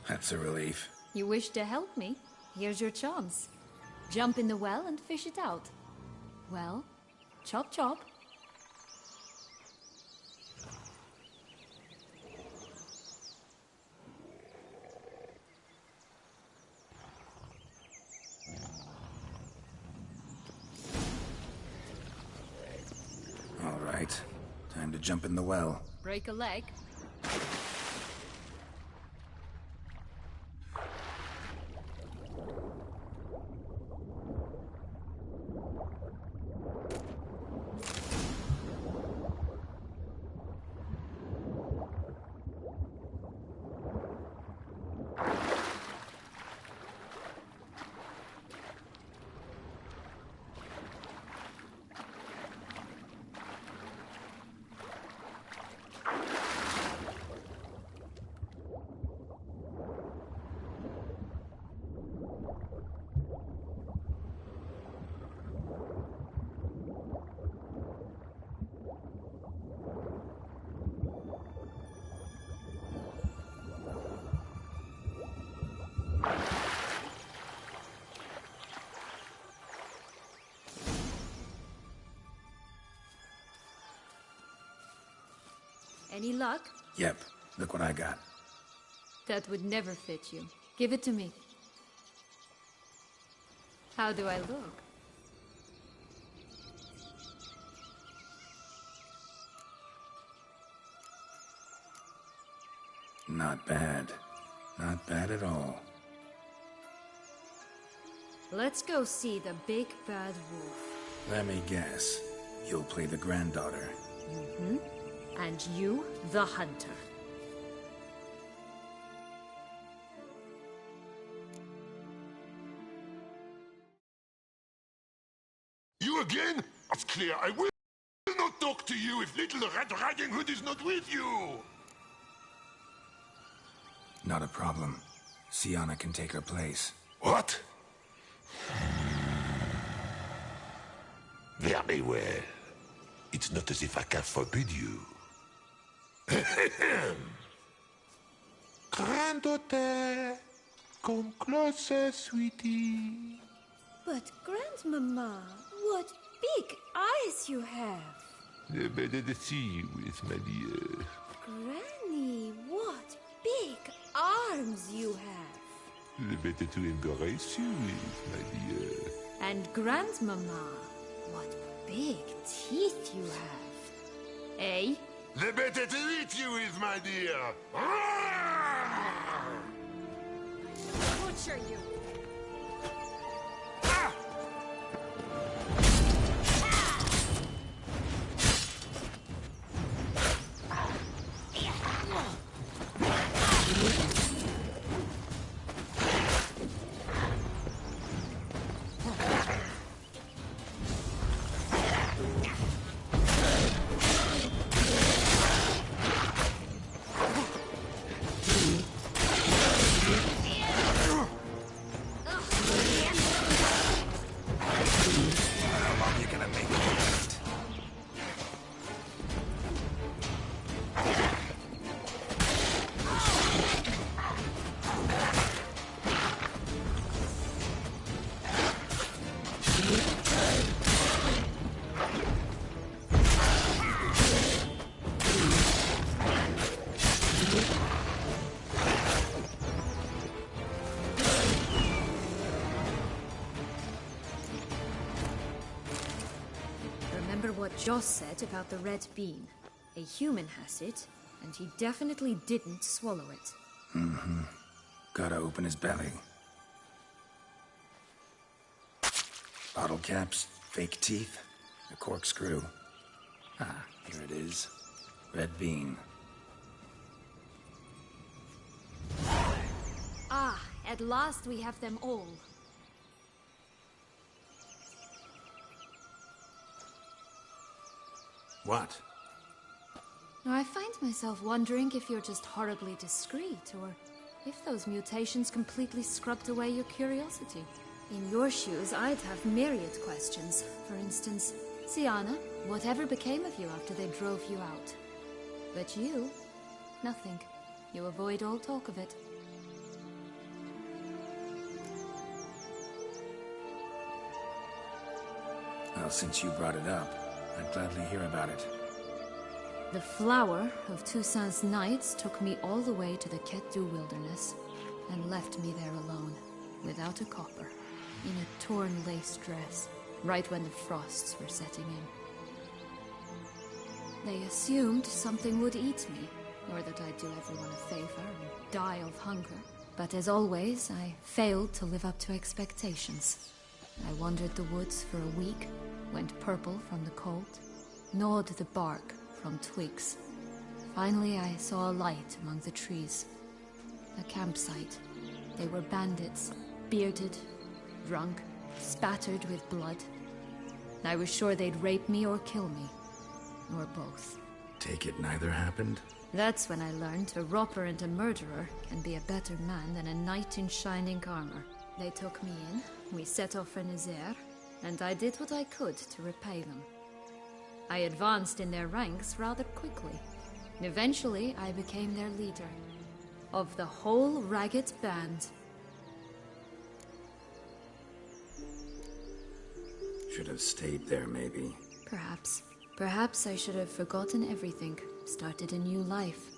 That's a relief. You wish to help me? Here's your chance. Jump in the well and fish it out. Well, chop chop. All right. Time to jump in the well. Break a leg. Any luck? Yep. Look what I got. That would never fit you. Give it to me. How do I look? Not bad. Not bad at all. Let's go see the big bad wolf. Let me guess. You'll play the granddaughter. Mm-hmm. And you, the hunter. You again? That's clear. I will not talk to you if little Red Riding Hood is not with you. Not a problem. Sienna can take her place. What? Very well. It's not as if I can forbid you. Granddaughter, come closer, sweetie. But, Grandmama, what big eyes you have. The better to see you with, my dear. Granny, what big arms you have. The better to embrace you with, my dear. And Grandmama, what big teeth you have. Eh? The better to eat you with, my dear. Butcher you. What Joss said about the red bean. A human has it, and he definitely didn't swallow it. Mm-hmm. Gotta open his belly. Bottle caps, fake teeth, a corkscrew. Ah, here it is. Red bean. Ah, at last we have them all. What? I find myself wondering if you're just horribly discreet, or if those mutations completely scrubbed away your curiosity. In your shoes, I'd have myriad questions. For instance, Siana, whatever became of you after they drove you out? But you, nothing. You avoid all talk of it. Well, since you brought it up, I'd gladly hear about it. The flower of Toussaint's Knights took me all the way to the Ketdu wilderness and left me there alone, without a copper, in a torn lace dress, right when the frosts were setting in. They assumed something would eat me, or that I'd do everyone a favor and die of hunger. But as always, I failed to live up to expectations. I wandered the woods for a week, went purple from the cold, gnawed the bark from twigs. Finally, I saw a light among the trees. A campsite. They were bandits, bearded, drunk, spattered with blood. I was sure they'd rape me or kill me. Or both. Take it neither happened? That's when I learned a robber and a murderer can be a better man than a knight in shining armor. They took me in, we set off for Nazaire, and I did what I could to repay them. I advanced in their ranks rather quickly. Eventually, I became their leader. Of the whole ragged band. Should have stayed there, maybe. Perhaps. Perhaps I should have forgotten everything, started a new life.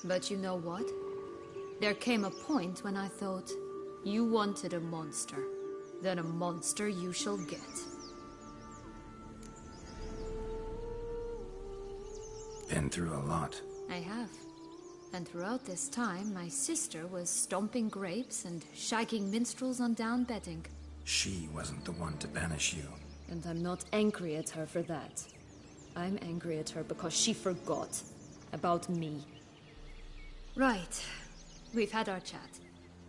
But you know what? There came a point when I thought, you wanted a monster. Then a monster you shall get. Been through a lot. I have. And throughout this time, my sister was stomping grapes and shagging minstrels on down bedding. She wasn't the one to banish you. And I'm not angry at her for that. I'm angry at her because she forgot about me. Right. We've had our chat.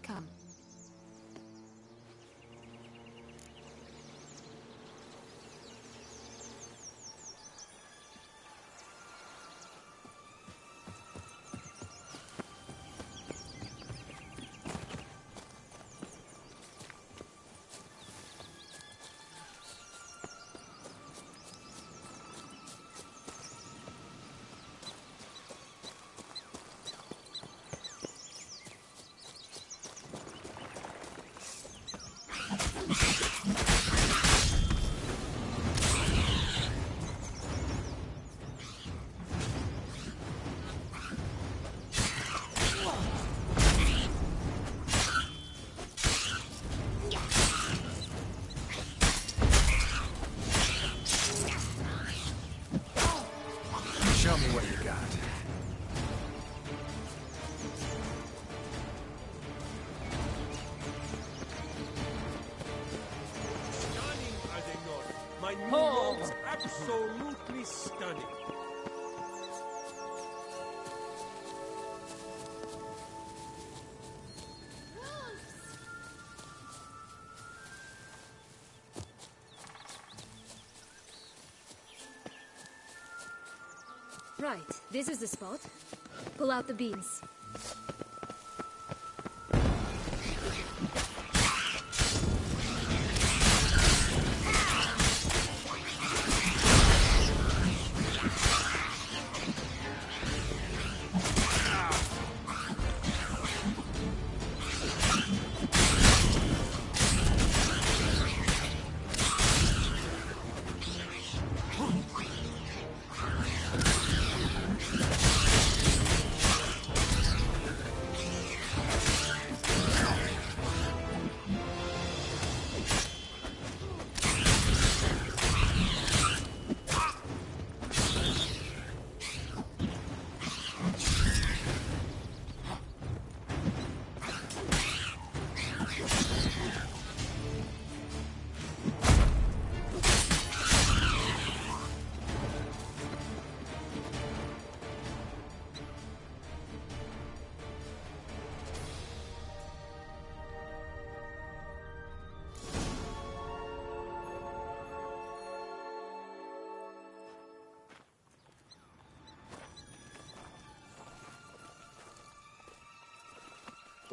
Come. Show me what you got. Stunning, are they not? My new robes absolutely stunning. Right, this is the spot. Pull out the beans.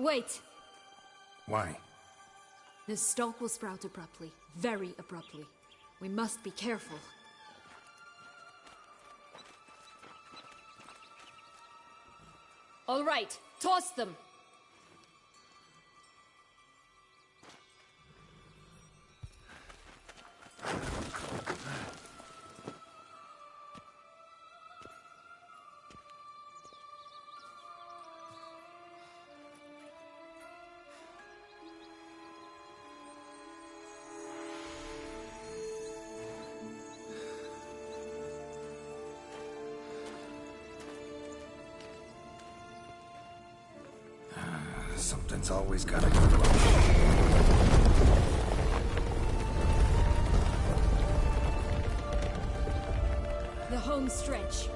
Wait! Why? The stalk will sprout abruptly. Very abruptly. We must be careful. All right, toss them! Something's always gotta go. The home stretch.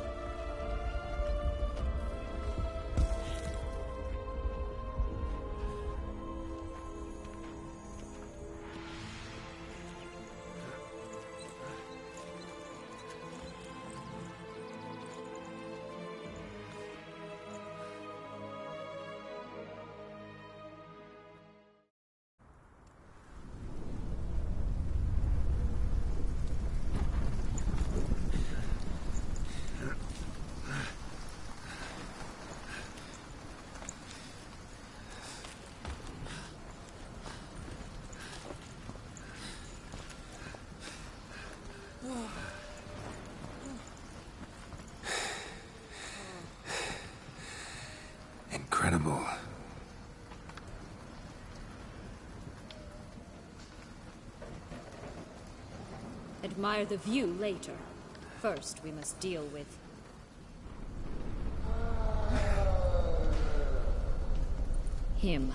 Incredible. Admire the view later. First, we must deal with... him.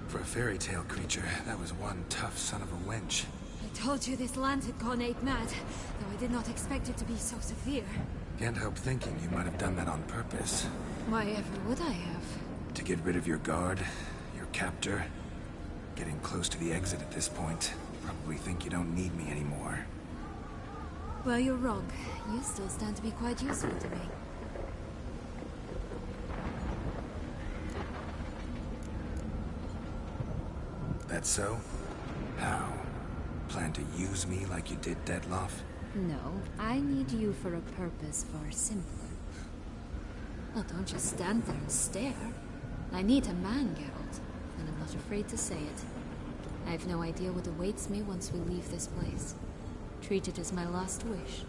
For a fairy tale creature, that was one tough son of a wench. I told you this land had gone ape mad, though I did not expect it to be so severe. Can't help thinking you might have done that on purpose. Why ever would I have? To get rid of your guard, your captor. Getting close to the exit at this point. Probably think you don't need me anymore. Well, you're wrong. You still stand to be quite useful to me. That so? How? Plan to use me like you did Detloff? No, I need you for a purpose far simpler. Well, don't just stand there and stare. I need a man, Geralt, and I'm not afraid to say it. I have no idea what awaits me once we leave this place. Treat it as my last wish.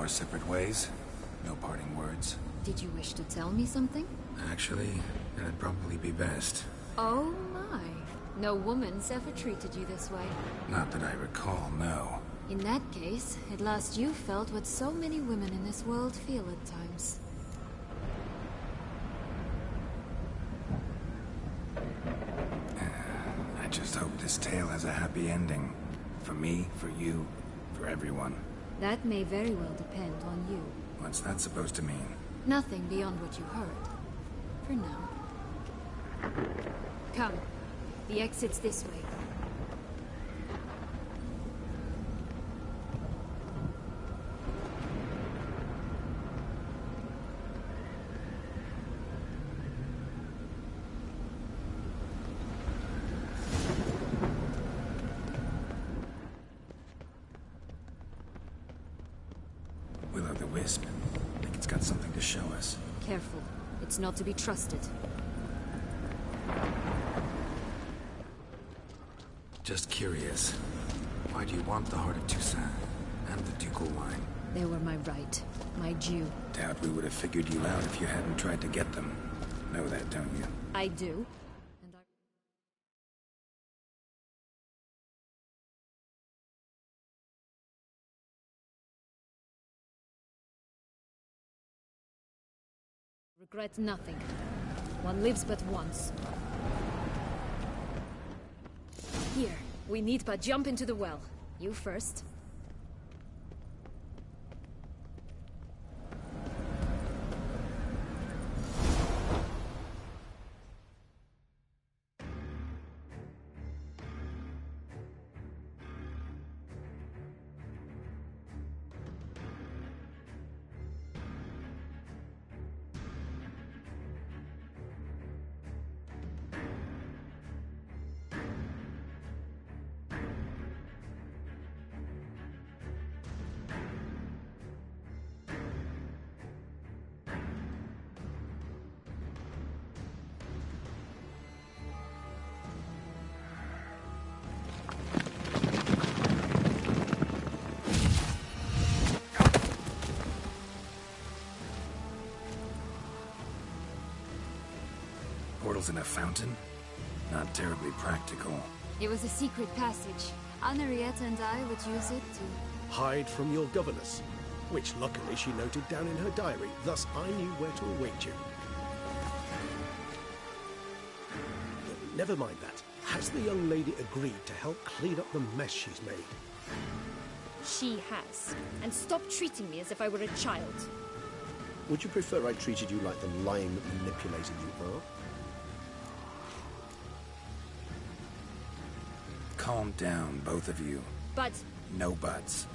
our separate ways. No parting words. Did you wish to tell me something? Actually, that'd probably be best. Oh my. No woman's ever treated you this way. Not that I recall, no. In that case, at last you felt what so many women in this world feel at times. I just hope this tale has a happy ending. For me, for you, for everyone. That may very well depend on you. What's that supposed to mean? Nothing beyond what you heard. For now. Come. The exit's this way. Will-o'-the-wisp. I think it's got something to show us. Careful. It's not to be trusted. Just curious. Why do you want the heart of Toussaint and the ducal wine? They were my right. My due. Doubt we would have figured you out if you hadn't tried to get them. Know that, don't you? I do. Regret nothing. One lives but once. Here, we need but jump into the well. You first. Portals in a fountain? Not terribly practical. It was a secret passage. Henriette and I would use it to... Hide from your governess, which luckily she noted down in her diary, thus I knew where to await you. Never mind that. Has the young lady agreed to help clean up the mess she's made? She has. And stop treating me as if I were a child. Would you prefer I treated you like the lion that manipulated you are? Calm down, both of you. But... No buts.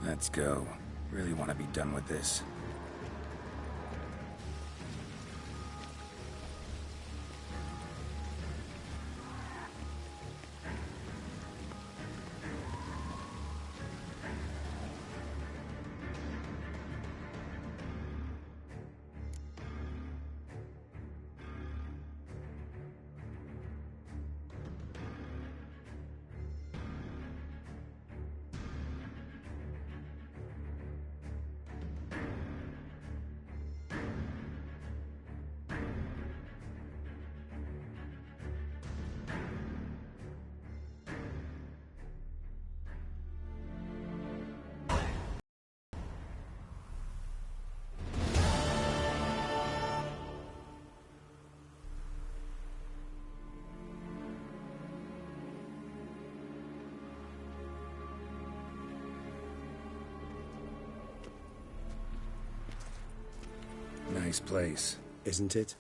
Let's go. Really want to be done with this. Nice place. Isn't it?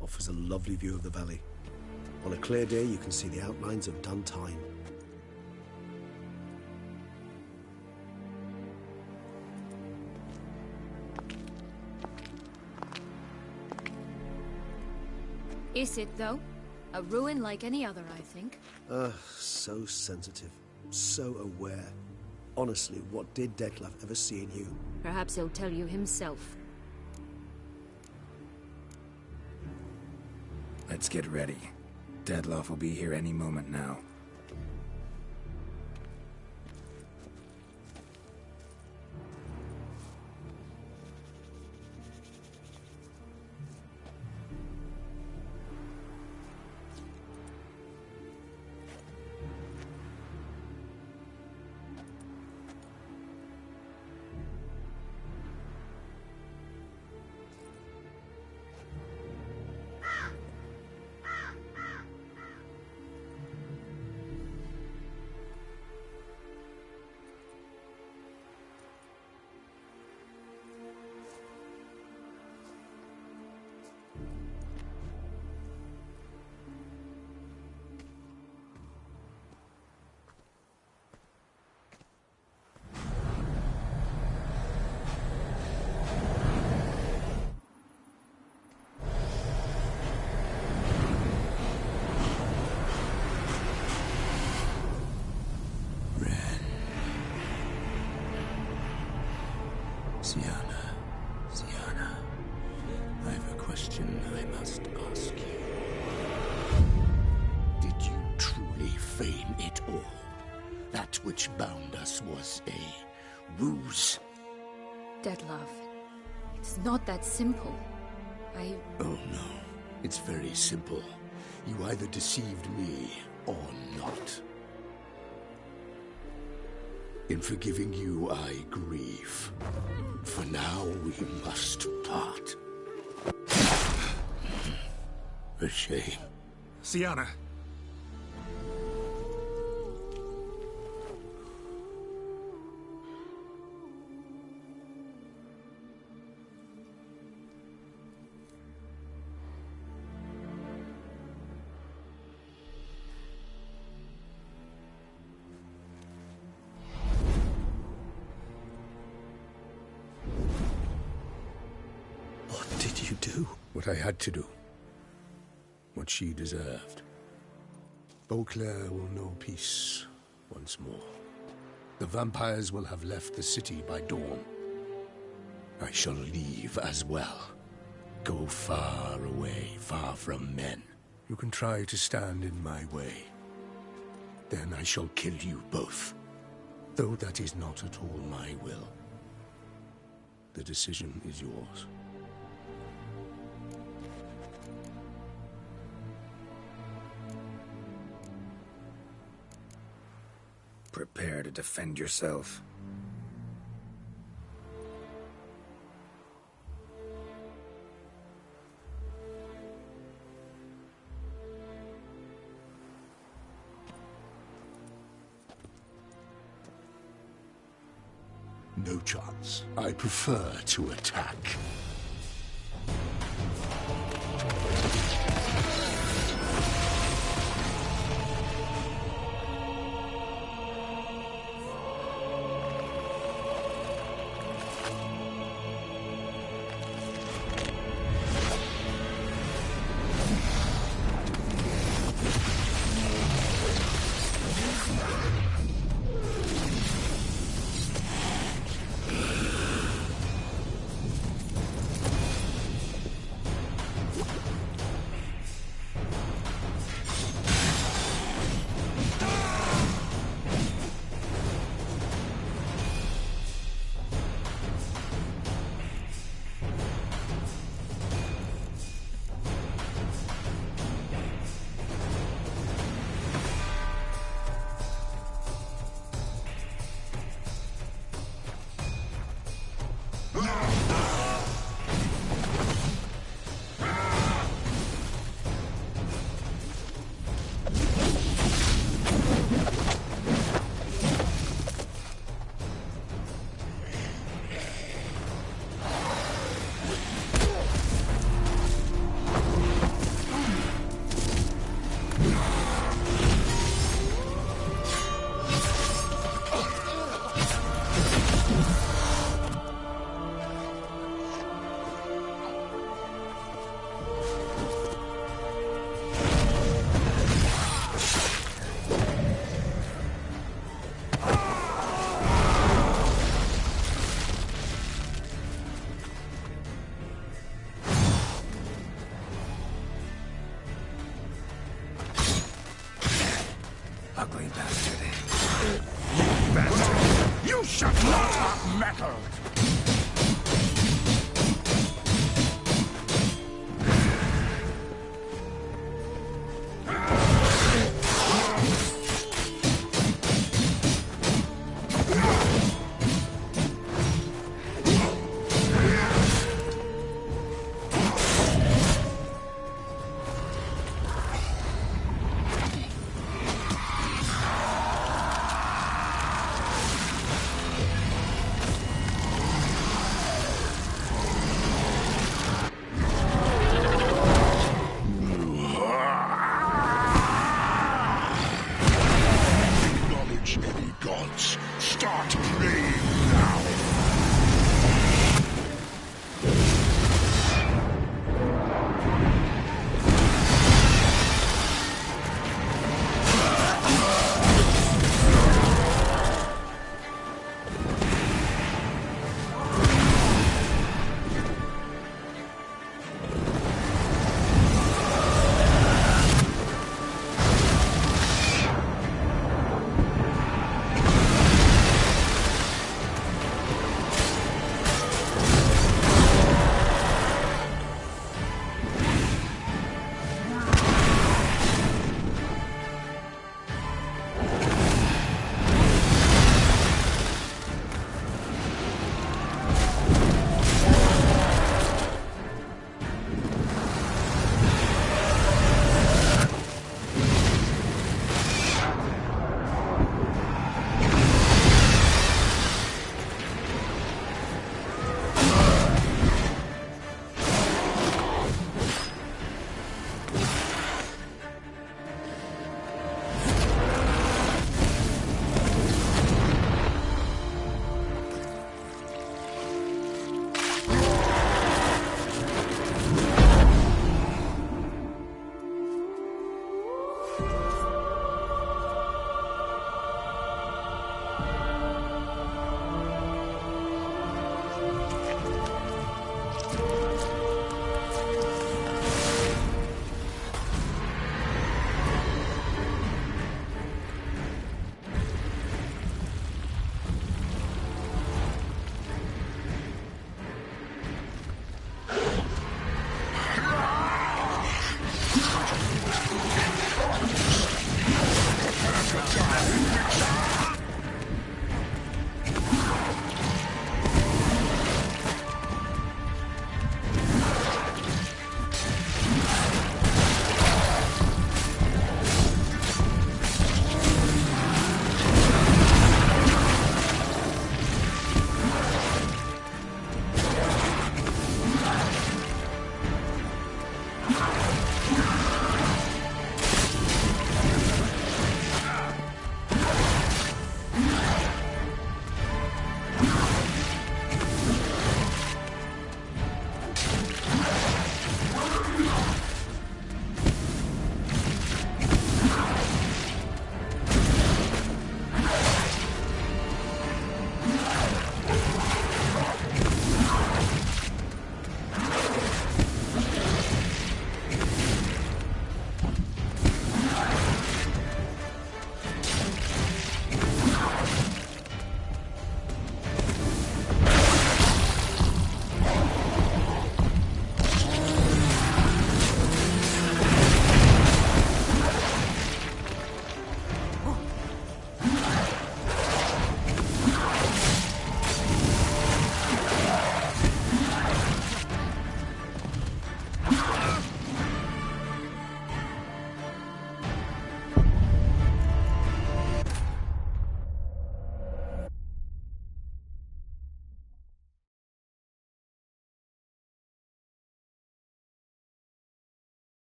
Offers a lovely view of the valley. On a clear day, you can see the outlines of done time. Is it, though? A ruin like any other, I think. So sensitive. So aware. Honestly, what did Detlef ever see in you? Perhaps he'll tell you himself. Let's get ready. Detlef will be here any moment now. That which bound us was a ruse. Dead love. It's not that simple. Oh no, it's very simple. You either deceived me or not. In forgiving you, I grieve. For now, we must part. A shame. Sienna. What did you do? What I had to do. What she deserved. Beauclair will know peace once more. The vampires will have left the city by dawn. I shall leave as well. Go far away, far from men. You can try to stand in my way. Then I shall kill you both. Though that is not at all my will. The decision is yours. Prepare to defend yourself. No chance. I prefer to attack. Ugly bastard. You bastard! You shall not have metal!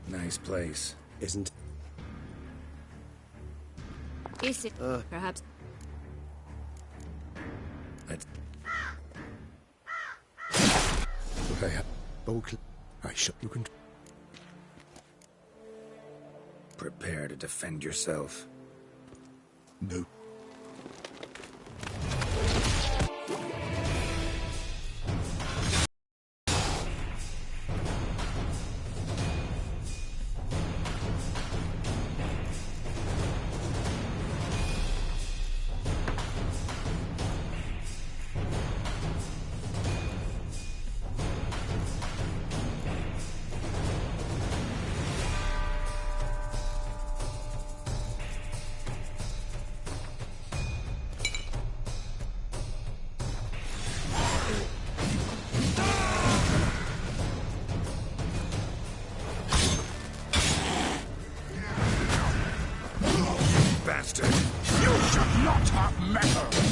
Nice place. Isn't... Is it perhaps... I shall... You can... Prepare to defend yourself. No. Bastard! You should not have met her!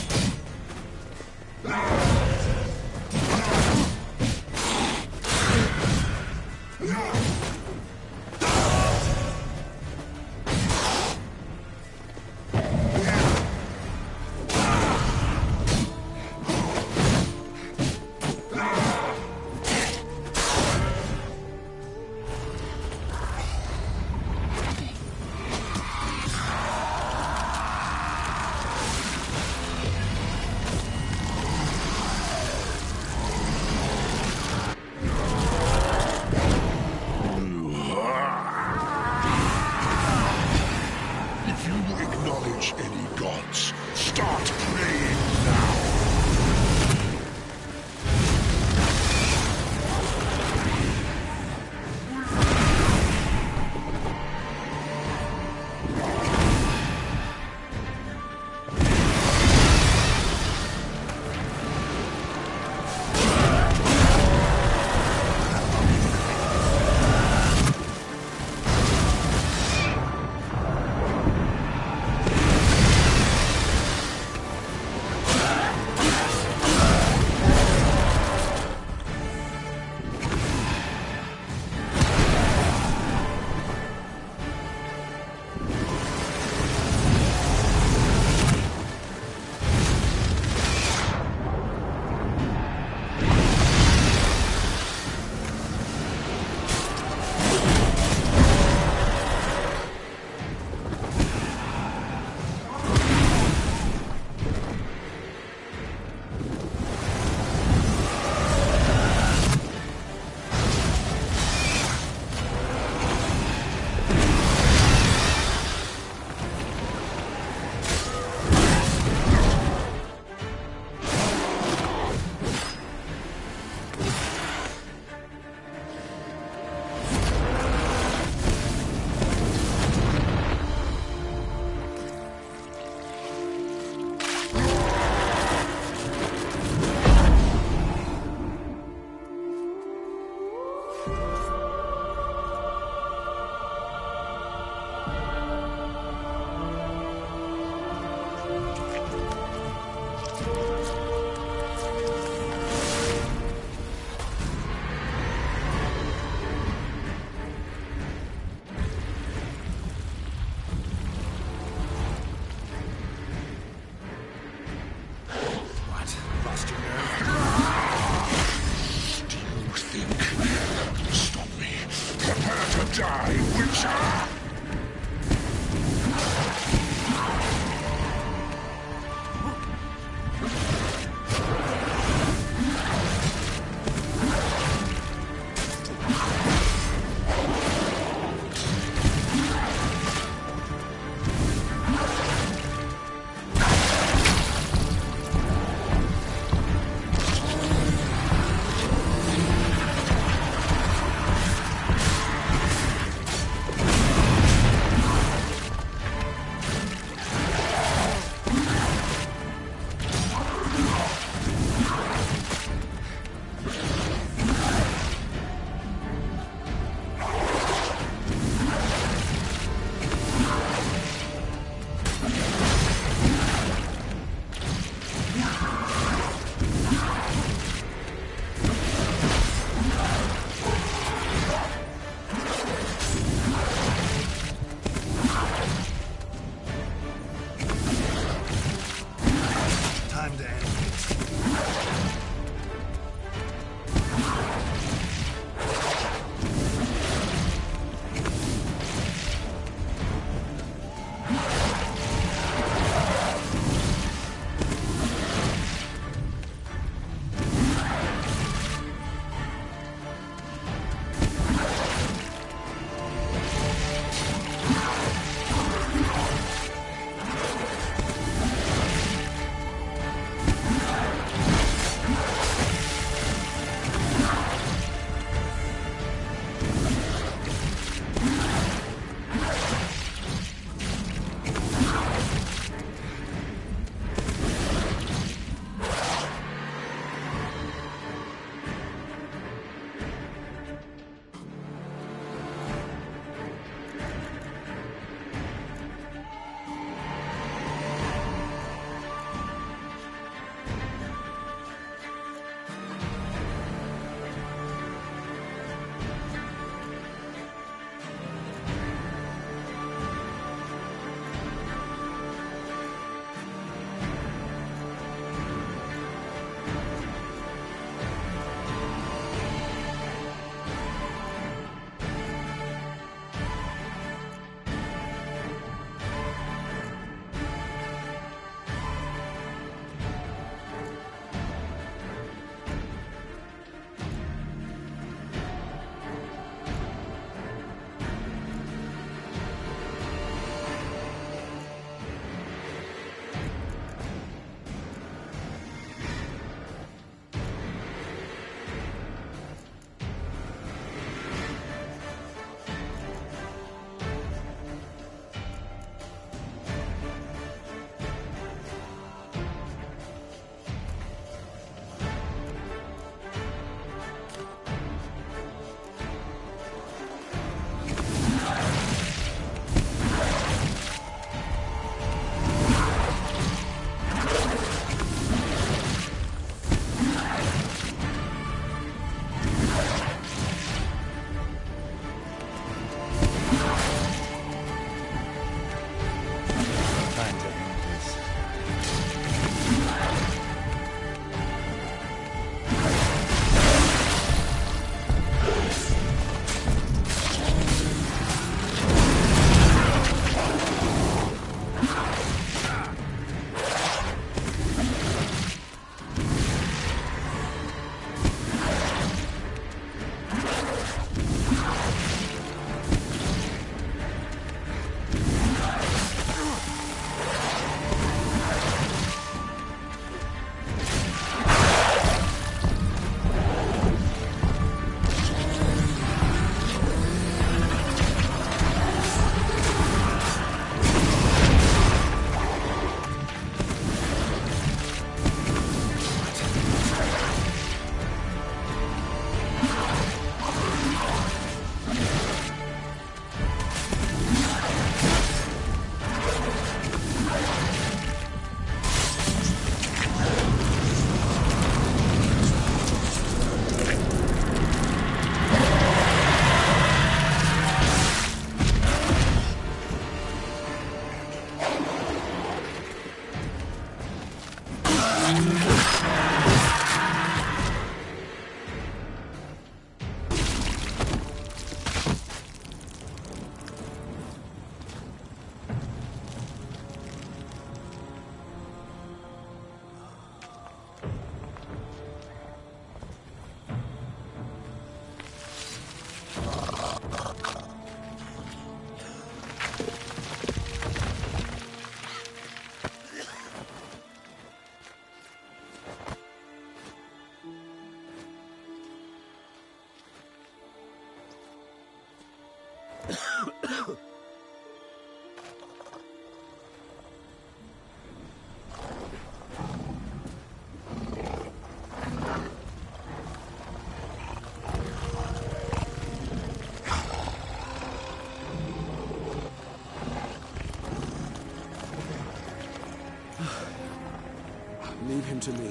Leave him to me.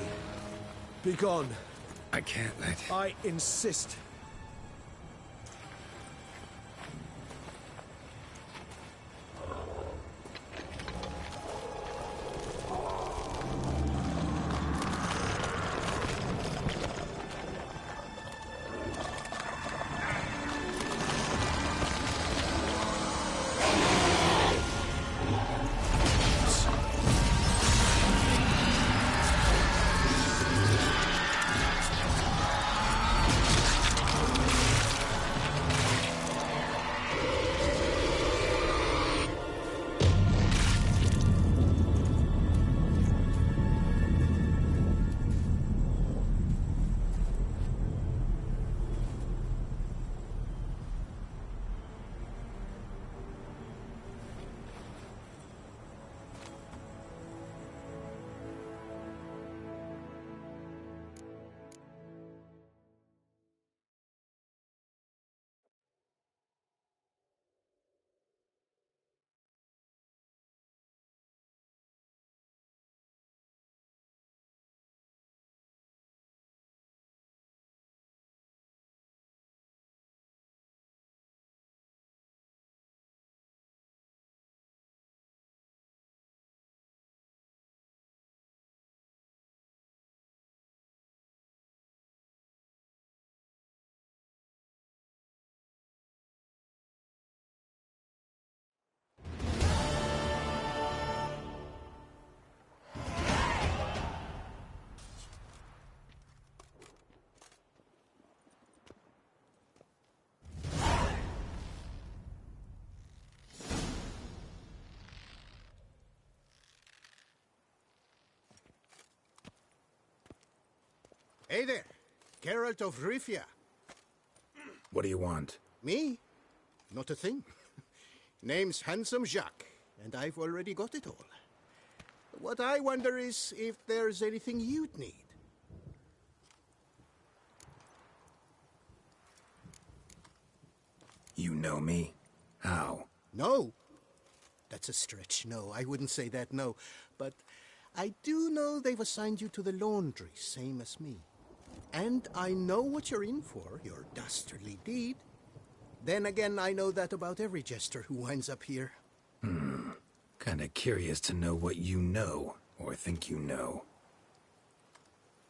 Be gone. I can't let... I insist. Hey there, Geralt of Rivia. What do you want? Me? Not a thing. Name's Handsome Jacques, and I've already got it all. What I wonder is if there's anything you'd need. You know me? How? No. That's a stretch, no. I wouldn't say that, no. But I do know they've assigned you to the laundry, same as me. And I know what you're in for, your dastardly deed. Then again, I know that about every jester who winds up here. Kinda curious to know what you know, or think you know.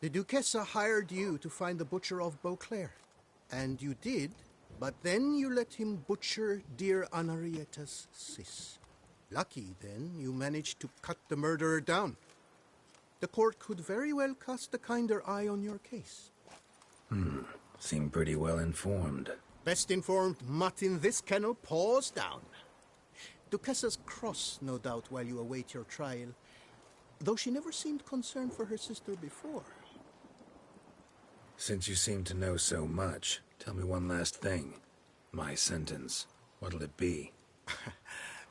The Duchessa hired you to find the butcher of Beauclair. And you did, but then you let him butcher dear Anarietta's sis. Lucky, then, you managed to cut the murderer down. The court could very well cast a kinder eye on your case. Seem pretty well informed. Best informed mutt in this kennel, paws down. Duchessa's cross, no doubt, while you await your trial, though she never seemed concerned for her sister before. Since you seem to know so much, tell me one last thing. My sentence, what'll it be?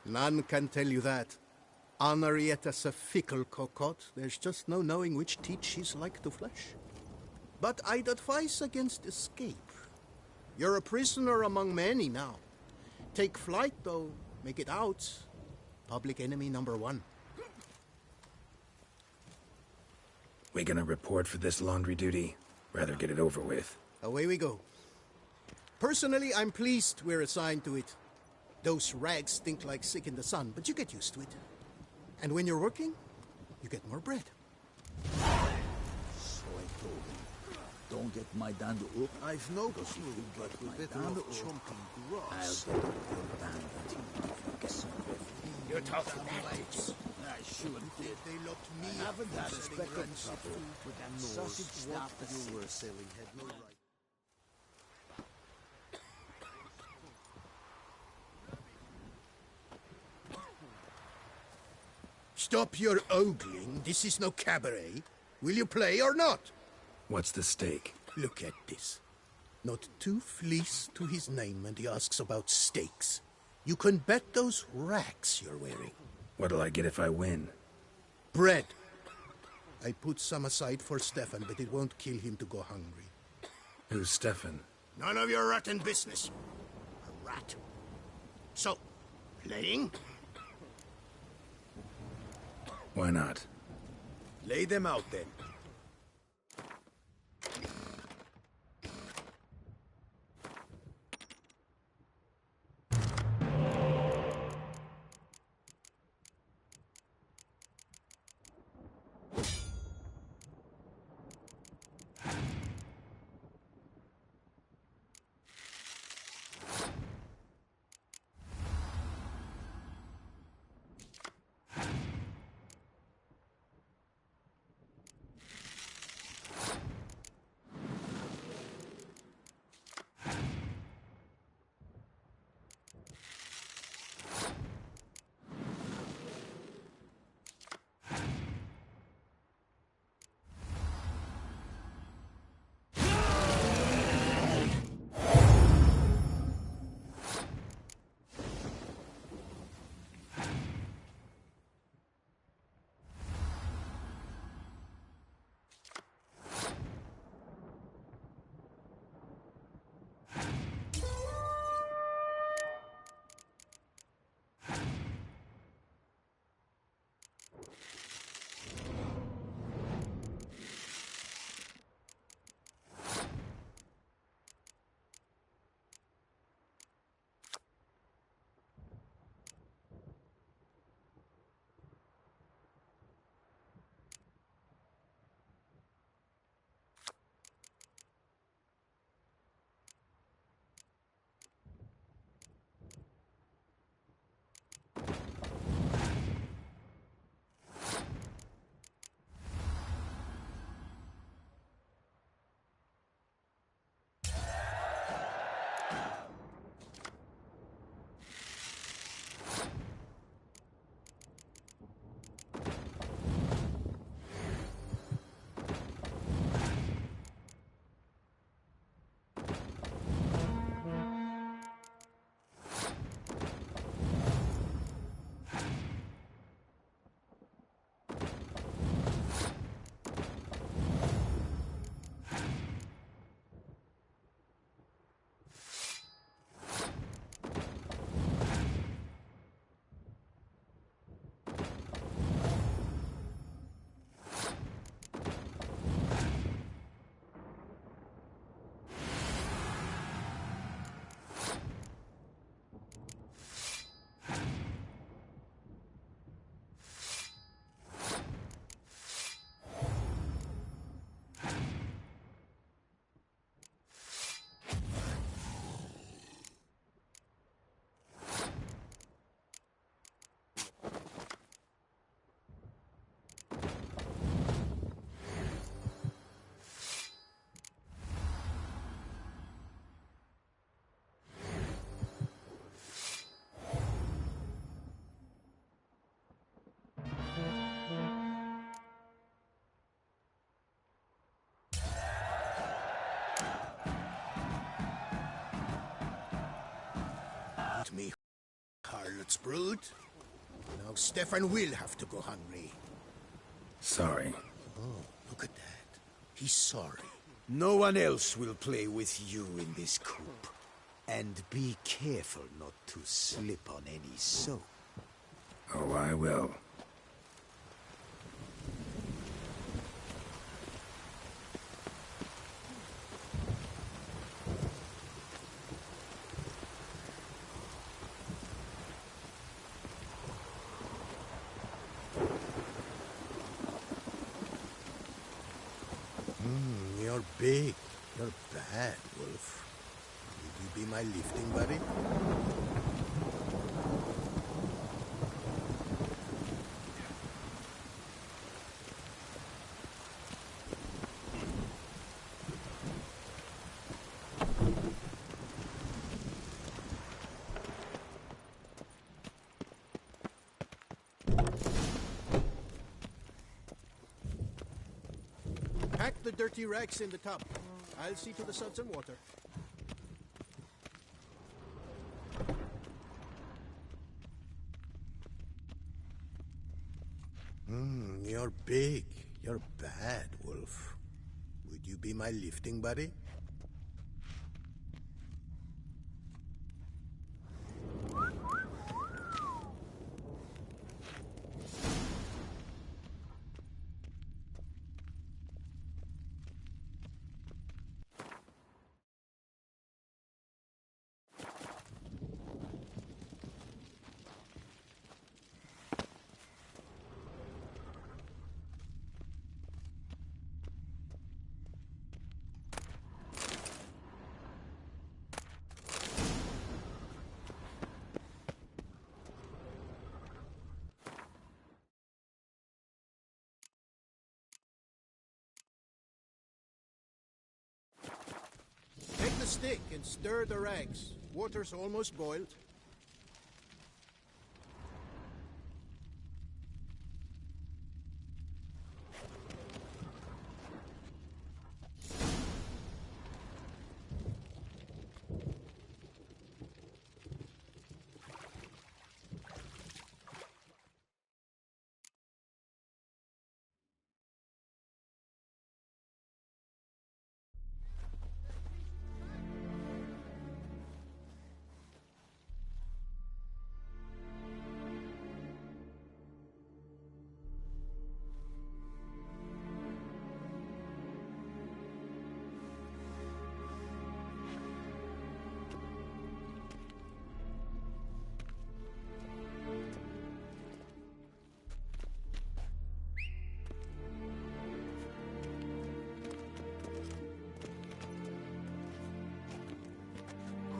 None can tell you that. Anarietta's a fickle cocotte. There's just no knowing which teeth she's like to flesh. But I'd advise against escape. You're a prisoner among many now. Take flight, though. Make it out. Public enemy number one. We gonna report for this laundry duty? Rather get it over with. Away we go. Personally, I'm pleased we're assigned to it. Those rags stink like sick in the sun, but you get used to it. And when you're working, you get more bread. So I told him, don't get my dand up. I've no clue, but we're better off chomping grass. I'll get your dand until you You're talking tactics. I sure did. They locked me I haven't up had a selling speck of rancid trouble food. with them Sausage Moors. what Snap the you were six. selling had no right. Stop your ogling. This is no cabaret. Will you play or not? What's the stake? Look at this. Not 2 fleece to his name, and he asks about steaks. You can bet those racks you're wearing. What'll I get if I win? Bread. I put some aside for Stefan, but it won't kill him to go hungry. Who's Stefan? None of your rotten business. A rat. So, playing? Why not? Lay them out, then. Me, harlot's brood. Now Stefan will have to go hungry. Sorry. Oh, look at that. He's sorry. No one else will play with you in this coop. And be careful not to slip on any soap. Oh, I will. You're big. You're bad, Wolf. Will you be my lifting buddy? Pack the dirty rags in the tub. I'll see to the suds and water. You're big. You're bad, Wolf. Would you be my lifting buddy? Take the stick and stir the rags. Water's almost boiled.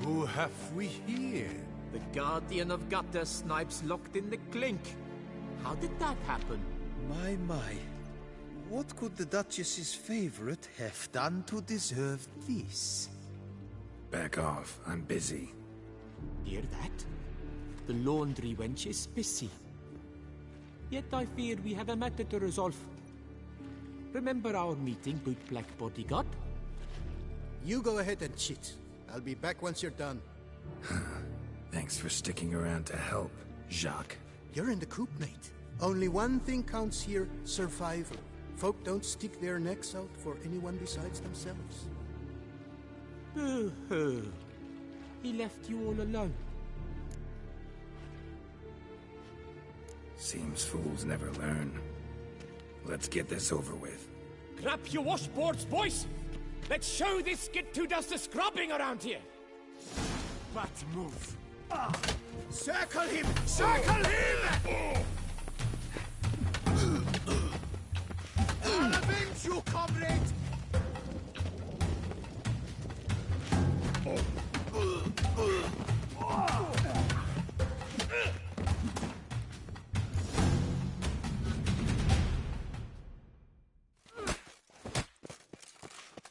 Who have we here? The Guardian of Gutter Snipes locked in the clink. How did that happen? My. What could the Duchess's favorite have done to deserve this? Back off. I'm busy. Hear that? The laundry wench is busy. Yet I fear we have a matter to resolve. Remember our meeting, bootblack bodyguard? You go ahead and cheat. I'll be back once you're done. Thanks for sticking around to help, Jacques. You're in the coop, mate. Only one thing counts here, survival. Folk don't stick their necks out for anyone besides themselves. Boo-hoo. He left you all alone. Seems fools never learn. Let's get this over with. Grab your washboards, boys! Let's show this skid who does the scrubbing around here! But move! Circle him! Circle him! I'll avenge you, comrade!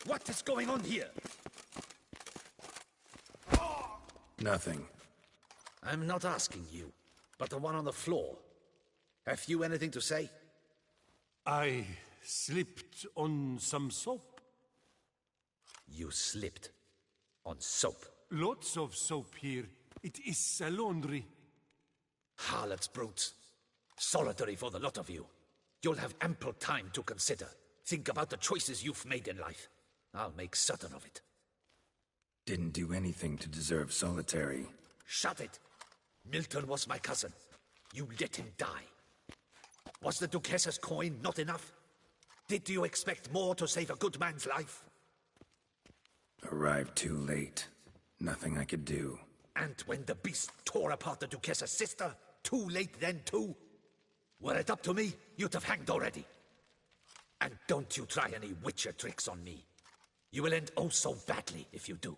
What is going on here? Nothing. I'm not asking you, but the one on the floor. Have you anything to say? I slipped on some soap. You slipped on soap? Lots of soap here. It is a laundry. Harlots, brutes. Solitary for the lot of you. You'll have ample time to consider. Think about the choices you've made in life. I'll make certain of it. Didn't do anything to deserve solitary. Shut it! Milton was my cousin. You let him die. Was the Duchess's coin not enough? Did you expect more to save a good man's life? Arrived too late. Nothing I could do. And when the beast tore apart the Duchess's sister, too late then too? Were it up to me, you'd have hanged already. And don't you try any witcher tricks on me. You will end oh so badly if you do.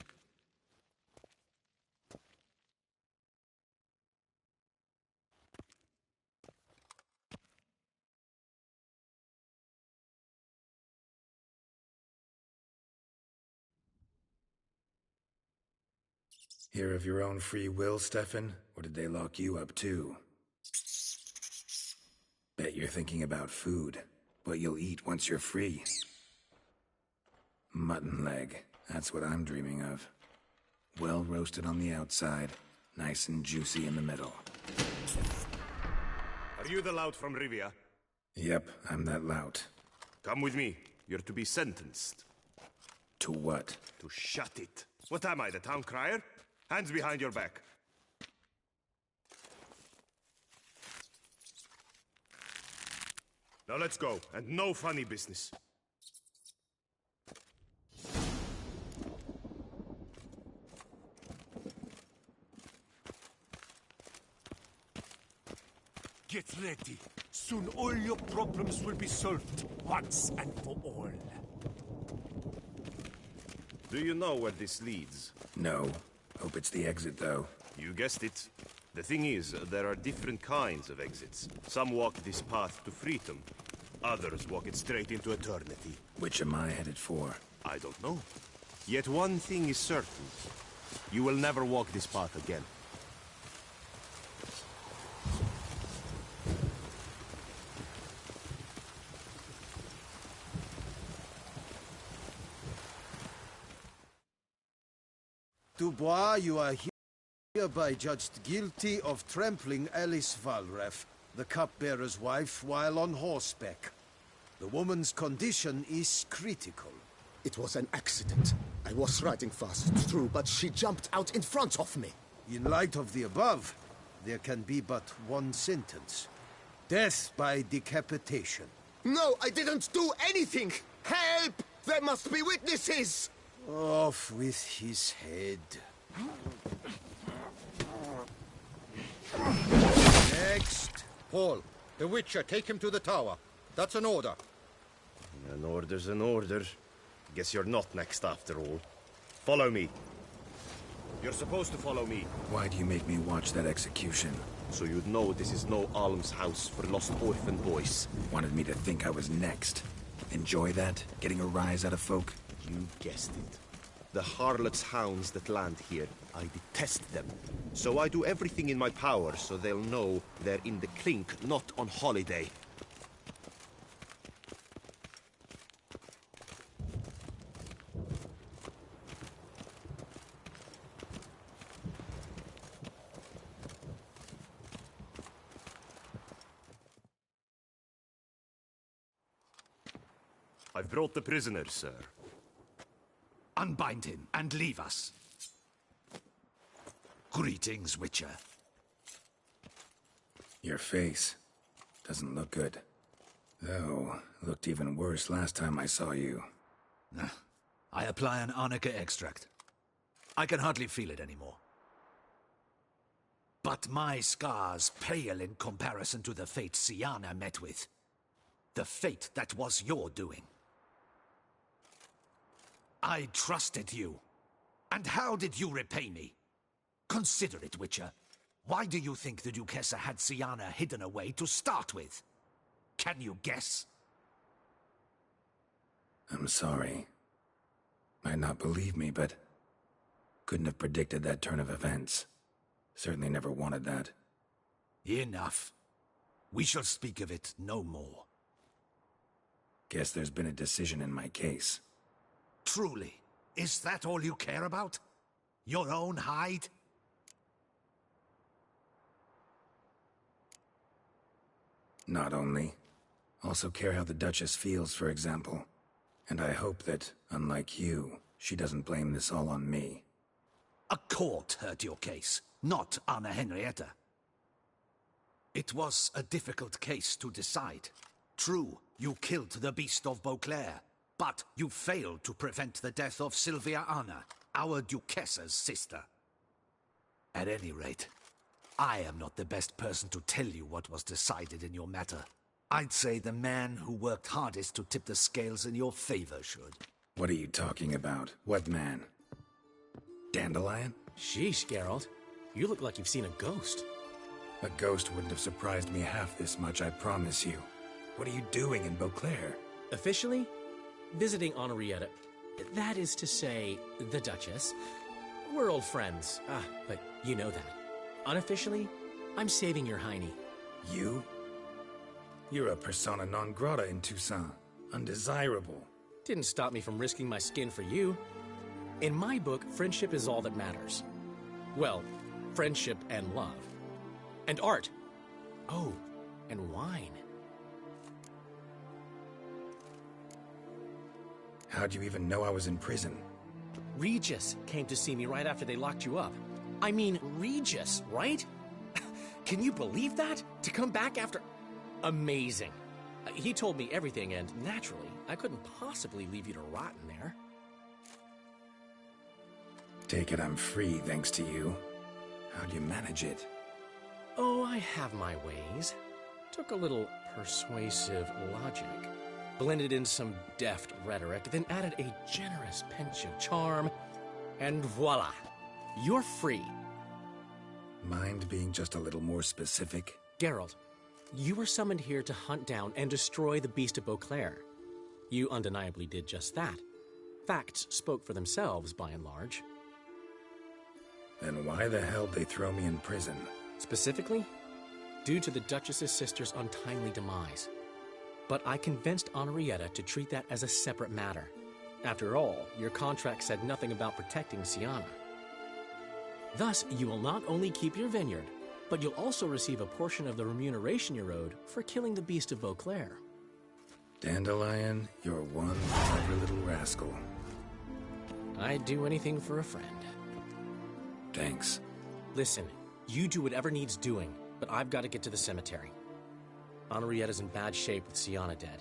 Here of your own free will, Stefan? Or did they lock you up too? Bet you're thinking about food. What you'll eat once you're free. Mutton leg. That's what I'm dreaming of. Well roasted on the outside, nice and juicy in the middle. Are you the lout from Rivia? Yep, I'm that lout. Come with me. You're to be sentenced. To what? To shut it. What am I, the town crier? Hands behind your back. Now let's go, and no funny business. Get ready. Soon all your problems will be solved, once and for all. Do you know where this leads? No. Hope it's the exit, though. You guessed it. The thing is, there are different kinds of exits. Some walk this path to freedom. Others walk it straight into eternity. Which am I headed for? I don't know. Yet one thing is certain. You will never walk this path again. Dubois, you are hereby judged guilty of trampling Alice Valref, the cupbearer's wife, while on horseback. The woman's condition is critical. It was an accident. I was riding fast, it's true, but she jumped out in front of me. In light of the above, there can be but one sentence. Death by decapitation. No, I didn't do anything! Help! There must be witnesses! Off with his head. Next. Paul, the Witcher, take him to the tower. That's an order. An order's an order. Guess you're not next after all. Follow me. You're supposed to follow me. Why do you make me watch that execution? So you'd know this is no almshouse for lost orphan boys. Wanted me to think I was next. Enjoy that? Getting a rise out of folk? You guessed it. The harlots' hounds that land here, I detest them. So I do everything in my power so they'll know they're in the clink, not on holiday. I've brought the prisoner, sir. Unbind him and leave us. Greetings, Witcher. Your face doesn't look good. Though, looked even worse last time I saw you. I apply an arnica extract. I can hardly feel it anymore. But my scars pale in comparison to the fate Siana met with. The fate that was your doing. I trusted you. And how did you repay me? Consider it, Witcher. Why do you think the Duchessa had Siana hidden away to start with? Can you guess? I'm sorry. Might not believe me, but couldn't have predicted that turn of events. Certainly never wanted that. Enough. We shall speak of it no more. Guess there's been a decision in my case. Truly, is that all you care about? Your own hide? Not only. Also care how the Duchess feels, for example. And I hope that, unlike you, she doesn't blame this all on me. A court heard your case, not Anna Henrietta. It was a difficult case to decide. True, you killed the Beast of Beauclair, but you failed to prevent the death of Sylvia Anna, our Duchessa's sister. At any rate, I am not the best person to tell you what was decided in your matter. I'd say the man who worked hardest to tip the scales in your favor should. What are you talking about? What man? Dandelion? Sheesh, Geralt. You look like you've seen a ghost. A ghost wouldn't have surprised me half this much, I promise you. What are you doing in Beauclair? Officially, visiting Henrietta. That is to say, the Duchess. We're old friends. But you know that. Unofficially, I'm saving your hiney. You? You're a persona non grata in Toussaint. Undesirable. Didn't stop me from risking my skin for you. In my book, friendship is all that matters. Well, friendship and love. And art. Oh, and wine. How'd you even know I was in prison? Regis came to see me right after they locked you up. I mean, Regis, right? Can you believe that? To come back after... Amazing. He told me everything, and naturally, I couldn't possibly leave you to rot in there. Take it I'm free thanks to you. How'd you manage it? Oh, I have my ways. Took a little persuasive logic, blended in some deft rhetoric, then added a generous pinch of charm, and voila! You're free. Mind being just a little more specific? Geralt, you were summoned here to hunt down and destroy the Beast of Beauclair. You undeniably did just that. Facts spoke for themselves, by and large. Then why the hell'd they throw me in prison? Specifically, due to the Duchess's sister's untimely demise. But I convinced Henrietta to treat that as a separate matter. After all, your contract said nothing about protecting Sienna. Thus, you will not only keep your vineyard, but you'll also receive a portion of the remuneration you're owed for killing the Beast of Beauclair. Dandelion, you're one clever little rascal. I'd do anything for a friend. Thanks. Listen, you do whatever needs doing, but I've got to get to the cemetery. Henrietta's in bad shape with Sienna dead.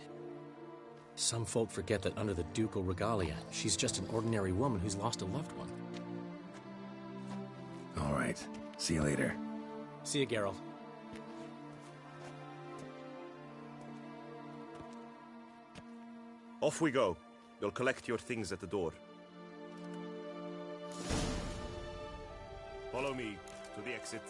Some folk forget that under the ducal regalia, she's just an ordinary woman who's lost a loved one. All right. See you later. See you, Geralt. Off we go. You'll collect your things at the door. Follow me to the exit.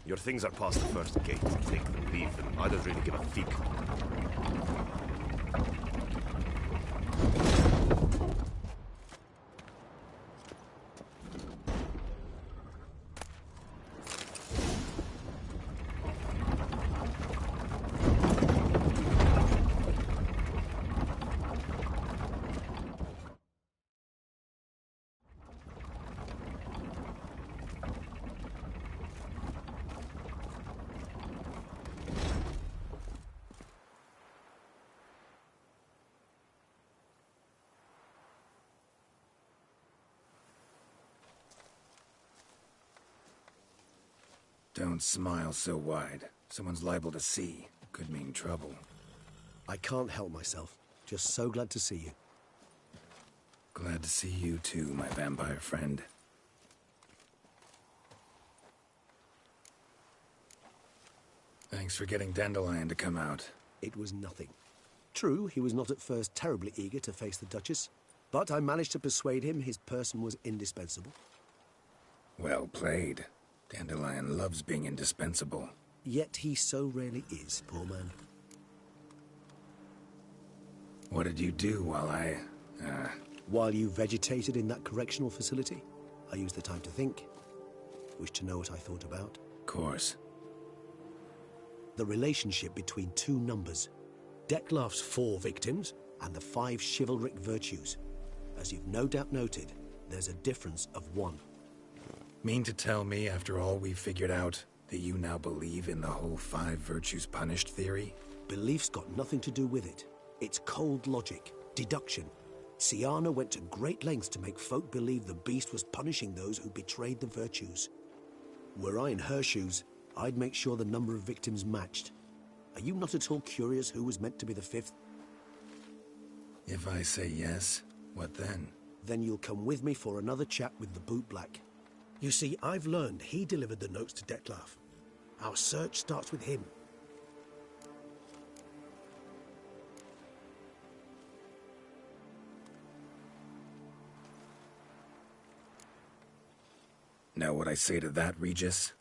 Your things are past the first gate. Take them, leave them. I don't really give a fig. Don't smile so wide. Someone's liable to see. Could mean trouble. I can't help myself. Just so glad to see you. Glad to see you too, my vampire friend. Thanks for getting Dandelion to come out. It was nothing. True, he was not at first terribly eager to face the Duchess, but I managed to persuade him his person was indispensable. Well played. Dandelion loves being indispensable. Yet he so rarely is, poor man. What did you do while While you vegetated in that correctional facility? I used the time to think. Wish to know what I thought about? Of course. The relationship between two numbers. Dettlaff's 4 victims and the 5 chivalric virtues. As you've no doubt noted, there's a difference of 1. Mean to tell me, after all we've figured out, that you now believe in the whole 5 virtues punished theory? Belief's got nothing to do with it. It's cold logic, deduction. Sienna went to great lengths to make folk believe the beast was punishing those who betrayed the virtues. Were I in her shoes, I'd make sure the number of victims matched. Are you not at all curious who was meant to be the 5th? If I say yes, what then? Then you'll come with me for another chat with the bootblack. You see, I've learned he delivered the notes to Dettlaff. Our search starts with him. Know what I say to that, Regis?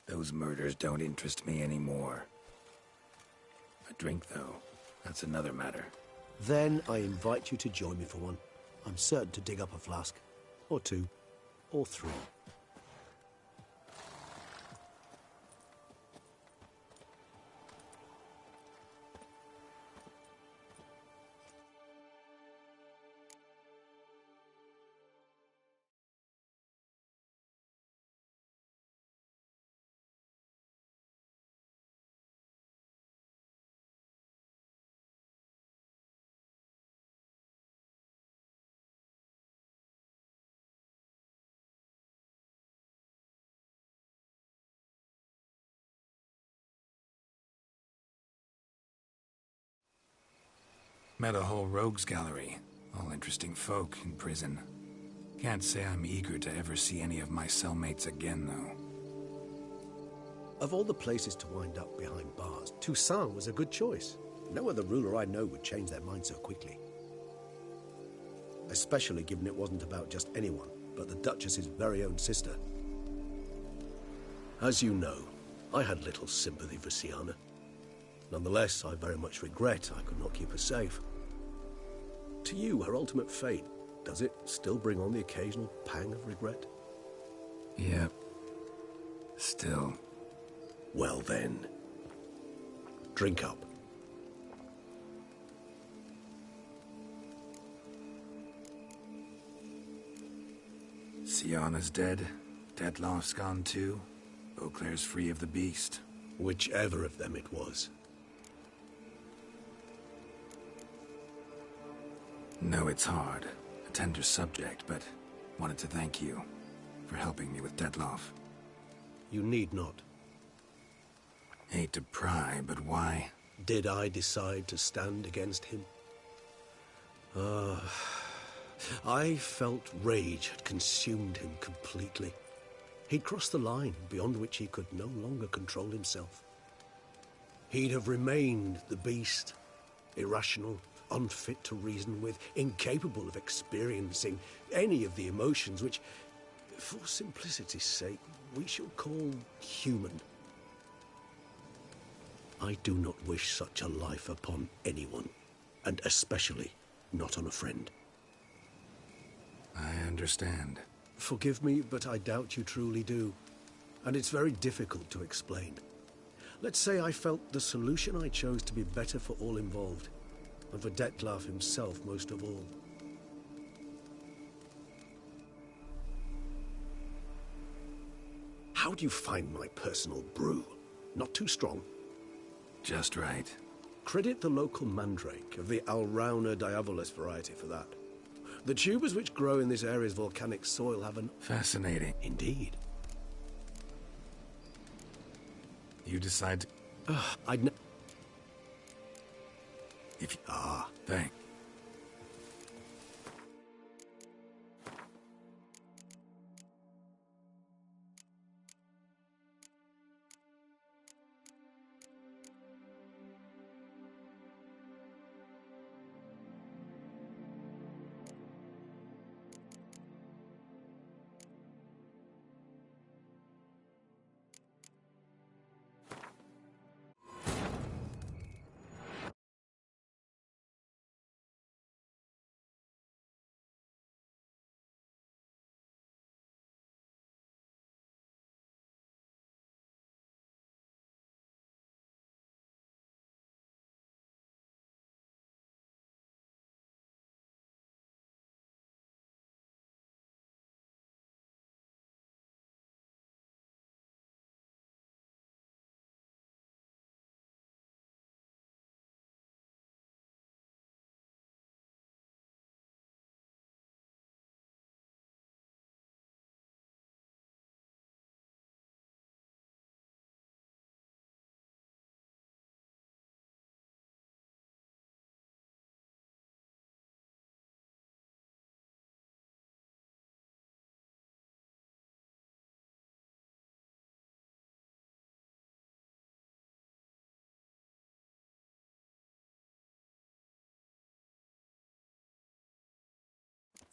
Those murders don't interest me anymore. A drink, though, that's another matter. Then I invite you to join me for one. I'm certain to dig up a flask. Or two. Or three. Met a whole rogues gallery. All interesting folk in prison. Can't say I'm eager to ever see any of my cellmates again, though. Of all the places to wind up behind bars, Toussaint was a good choice. No other ruler I know would change their mind so quickly. Especially given it wasn't about just anyone, but the Duchess's very own sister. As you know, I had little sympathy for Sienna. Nonetheless, I very much regret I could not keep her safe. To you, her ultimate fate, does it still bring on the occasional pang of regret? Yep. Still. Well then, drink up. Sienna's dead. Dettlaff's gone too. Beauclair's free of the beast. Whichever of them it was. No, it's hard. A tender subject, but wanted to thank you for helping me with Dettlaff. You need not. Hate to pry, but why? Did I decide to stand against him? I felt rage had consumed him completely. He'd crossed the line beyond which he could no longer control himself. He'd have remained the beast, irrational, unfit to reason with, incapable of experiencing any of the emotions which, for simplicity's sake, we shall call human. I do not wish such a life upon anyone, and especially not on a friend. I understand. Forgive me, but I doubt you truly do. And it's very difficult to explain. Let's say I felt the solution I chose to be better for all involved, and for Dettlaff himself most of all. How do you find my personal brew? Not too strong? Just right. Credit the local mandrake of the Alrauna diabolus variety for that. The tubers which grow in this area's volcanic soil have an... Fascinating. Indeed. You decide to... I'd If you... Thanks.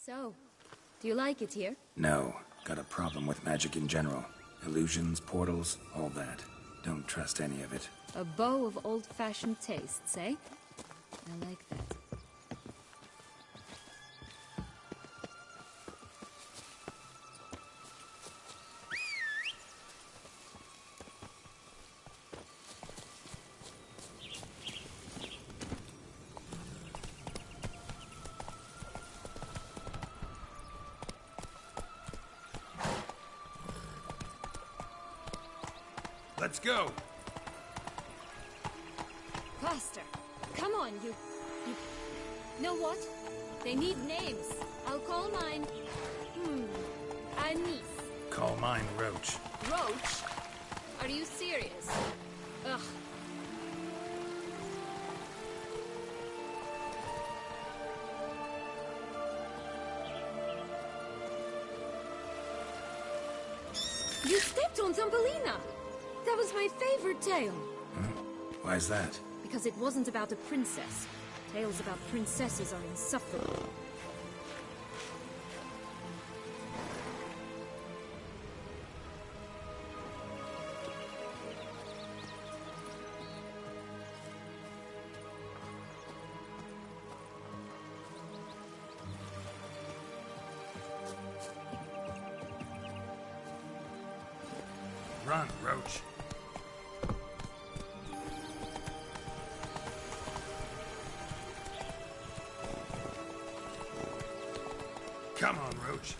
So, do you like it here? No. Got a problem with magic in general. Illusions, portals, all that. Don't trust any of it. A bow of old-fashioned tastes, eh? I like that. Let's go! Faster! Come on, you... Know what? They need names. I'll call mine... Anise. Call mine Roach. Roach? Are you serious? Ugh. You stepped on Thumbelina! That was my favorite tale. Why's that? Because it wasn't about a princess. Tales about princesses are insufferable. Run, Roach. Come on, Roach.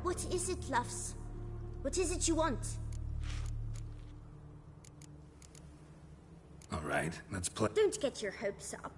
What is it, loves? What is it you want? All right, let's play. Don't get your hopes up.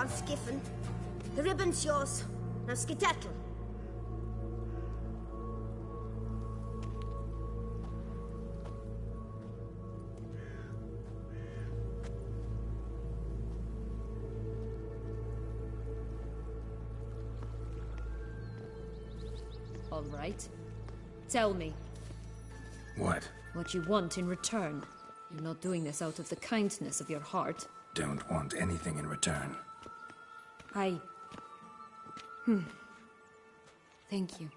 Skiffen. The ribbon's yours. Now skedaddle. All right. Tell me. What? What you want in return. You're not doing this out of the kindness of your heart. Don't want anything in return. Thank you.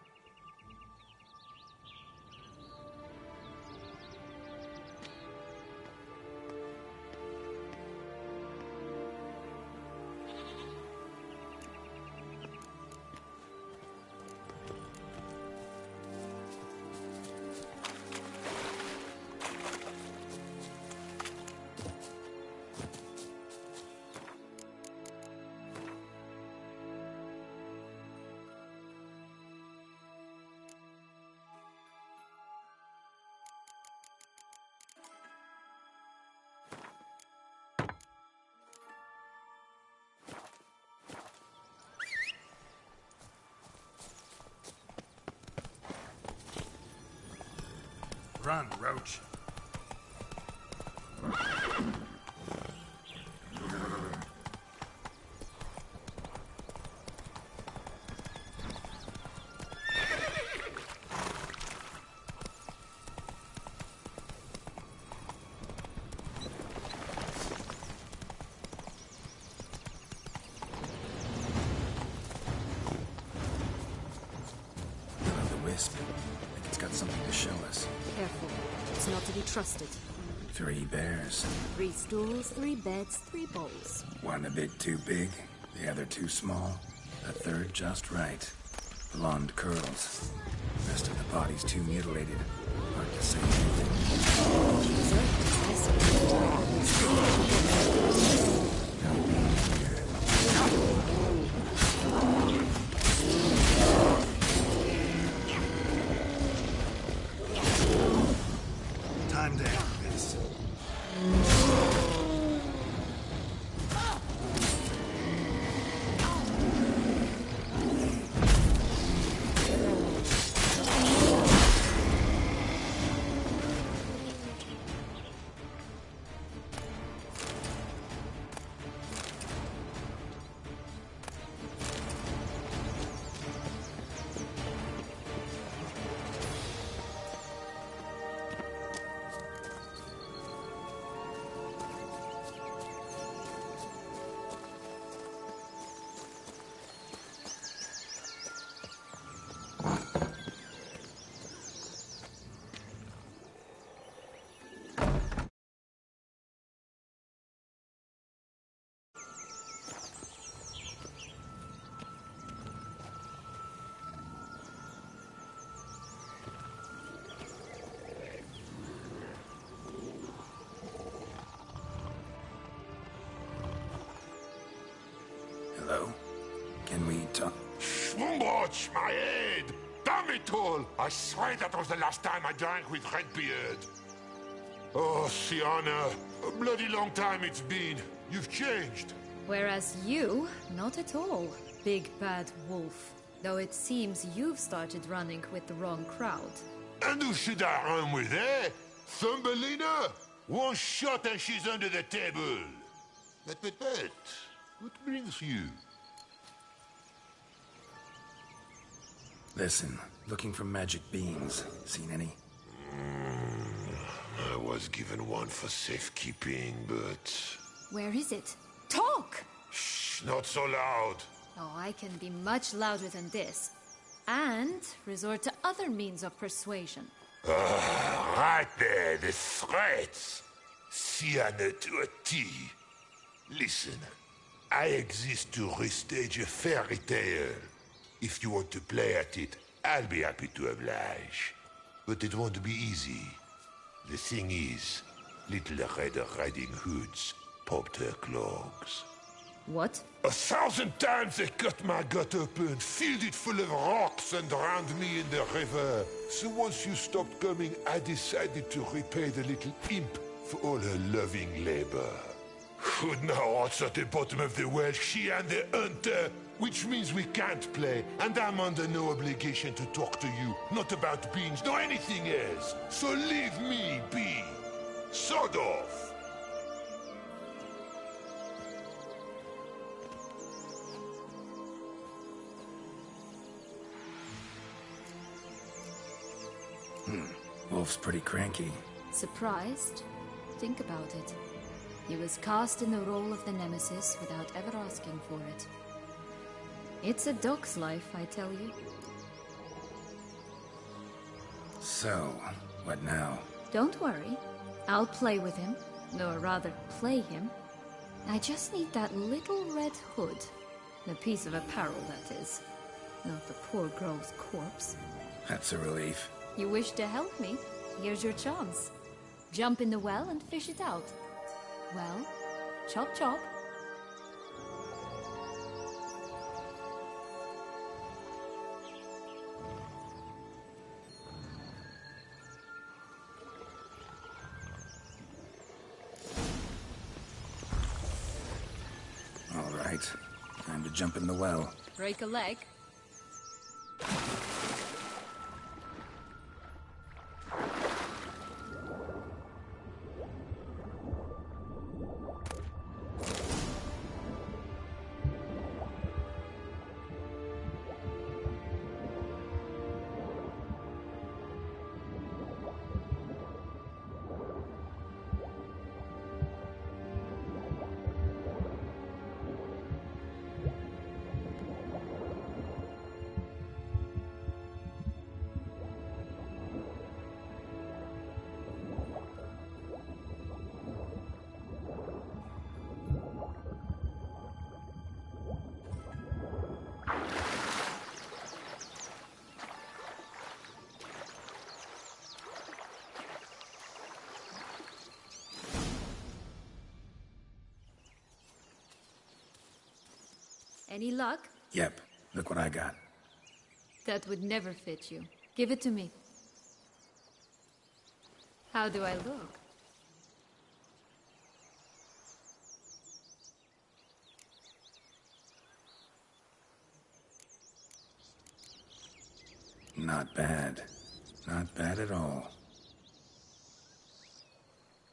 Run, Roach. Wisp. I think it's got something to show us. Careful. It's not to be trusted. 3 bears. 3 stools, 3 beds, 3 bowls. One a bit too big, the other too small, the third just right. Blonde curls. Rest of the body's too mutilated. Hard to say Time to end this. Hello? Can we talk? Schwumbotch, my head! Damn it all! I swear that was the last time I drank with Redbeard. Oh, Sienna, a bloody long time it's been. You've changed. Whereas you, not at all, big bad wolf. Though it seems you've started running with the wrong crowd. And who should I run with, eh? Thumbelina? One shot and she's under the table. But, what brings you? Listen, looking for magic beans. Seen any? I was given one for safekeeping, but... Where is it? Talk! Shh, not so loud. Oh, I can be much louder than this. And resort to other means of persuasion. Right there, the threats. Sienna to a T. Listen, I exist to restage a fairy tale. If you want to play at it, I'll be happy to oblige. But it won't be easy. The thing is, Little Red Riding Hoods popped her clogs. What? 1,000 times they cut my gut open, filled it full of rocks and drowned me in the river. So once you stopped coming, I decided to repay the little imp for all her loving labor. Now it's at the bottom of the well, she and the hunter, which means we can't play, and I'm under no obligation to talk to you, not about beans, nor anything else. So leave me be. Sod off. Wolf's pretty cranky. Surprised? Think about it. He was cast in the role of the Nemesis without ever asking for it. It's a dog's life, I tell you. So, what now? Don't worry. I'll play with him. Or rather, play him. I just need that little red hood. A piece of apparel, that is. Not the poor girl's corpse. That's a relief. You wish to help me? Here's your chance. Jump in the well and fish it out. Well, chop chop. All right. Time to jump in the well. Break a leg. Any luck? Yep. Look what I got. That would never fit you. Give it to me. How do I look? Not bad. Not bad at all.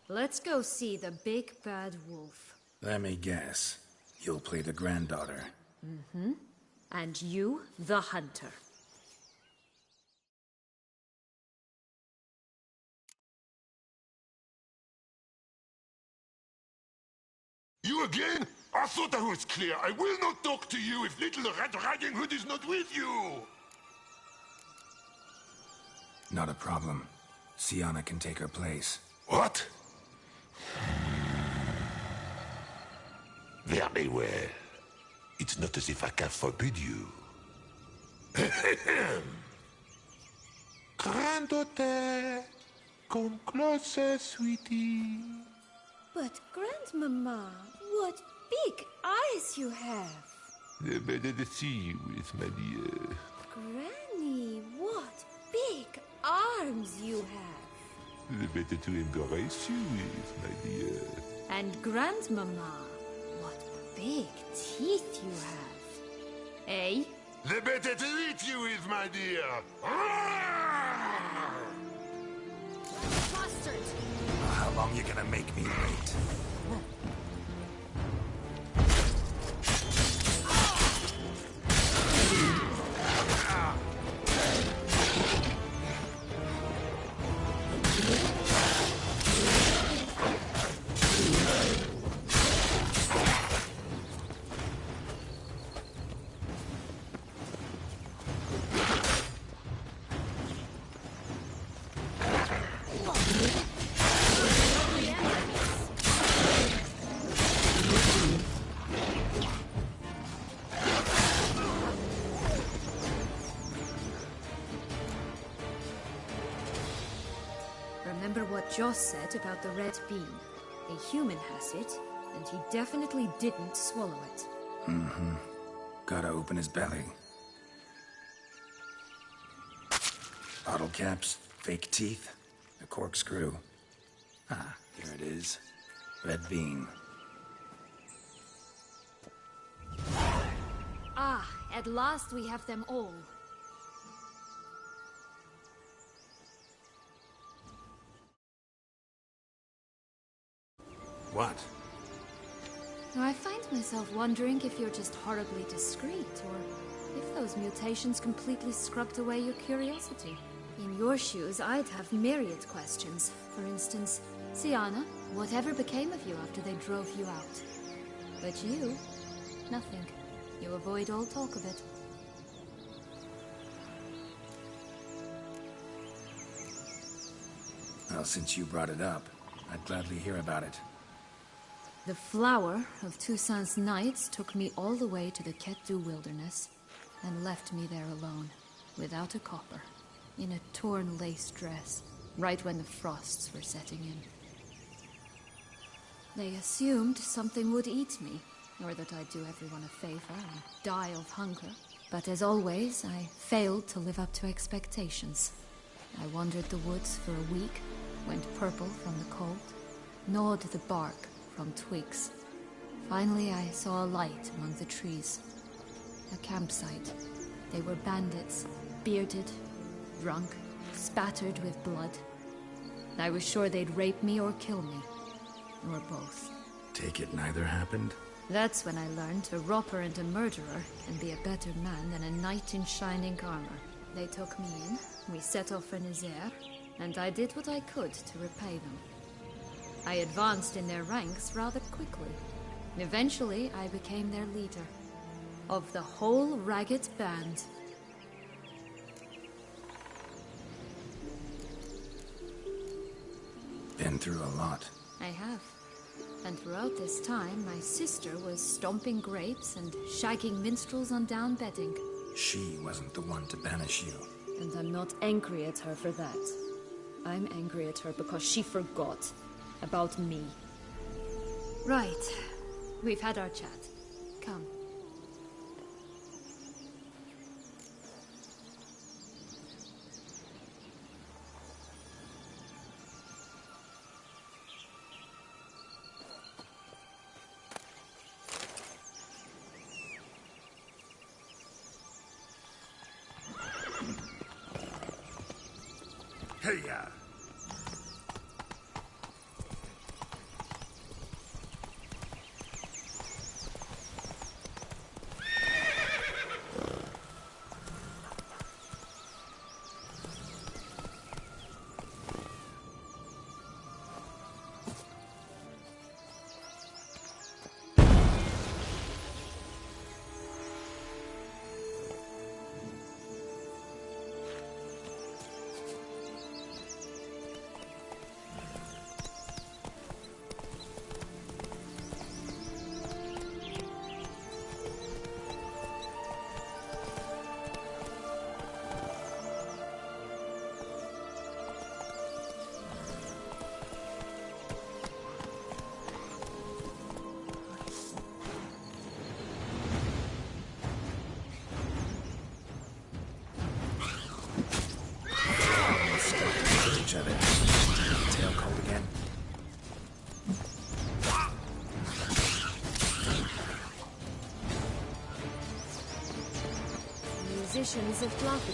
Let's go see the big bad wolf. Let me guess. You'll play the granddaughter. Mm-hmm. And you, the hunter. You again? I thought I was clear. I will not talk to you if little Red Riding Hood is not with you. Not a problem. Sienna can take her place. What? Very well. It's not as if I can forbid you. Granddaughter, come closer, sweetie. But, Grandmama, what big eyes you have. The better to see you with, my dear. Granny, what big arms you have. The better to embrace you with, my dear. And Grandmama, what big teeth you have. Eh? The better to eat you with, my dear. Bastard! How long you gonna make me wait? Remember what Joss said about the red bean. A human has it, and he definitely didn't swallow it. Mm-hmm. Gotta open his belly. Bottle caps, fake teeth, a corkscrew. Ah, here it is. Red bean. At last we have them all. What? I find myself wondering if you're just horribly discreet, or if those mutations completely scrubbed away your curiosity. In your shoes, I'd have myriad questions. For instance, Siana, whatever became of you after they drove you out? But you, nothing. You avoid all talk of it. Well, since you brought it up, I'd gladly hear about it. The flower of Toussaint's knights took me all the way to the Ketdu wilderness and left me there alone, without a copper, in a torn lace dress, right when the frosts were setting in. They assumed something would eat me, or that I'd do everyone a favor and die of hunger. But as always, I failed to live up to expectations. I wandered the woods for a week, went purple from the cold, gnawed the bark from twigs. Finally, I saw a light among the trees. A campsite. They were bandits, bearded, drunk, spattered with blood. I was sure they'd rape me or kill me. Or both. Take it neither happened? That's when I learned a robber and a murderer can be a better man than a knight in shining armor. They took me in, we set off for Nazaire, and I did what I could to repay them. I advanced in their ranks rather quickly. Eventually, I became their leader. Of the whole ragged band. Been through a lot. I have. And throughout this time, my sister was stomping grapes and shagging minstrels on down bedding. She wasn't the one to banish you. And I'm not angry at her for that. I'm angry at her because she forgot about me. Right. We've had our chat. Come. Hey-ya! Each other. Tail cold again. Musicians of Flappity.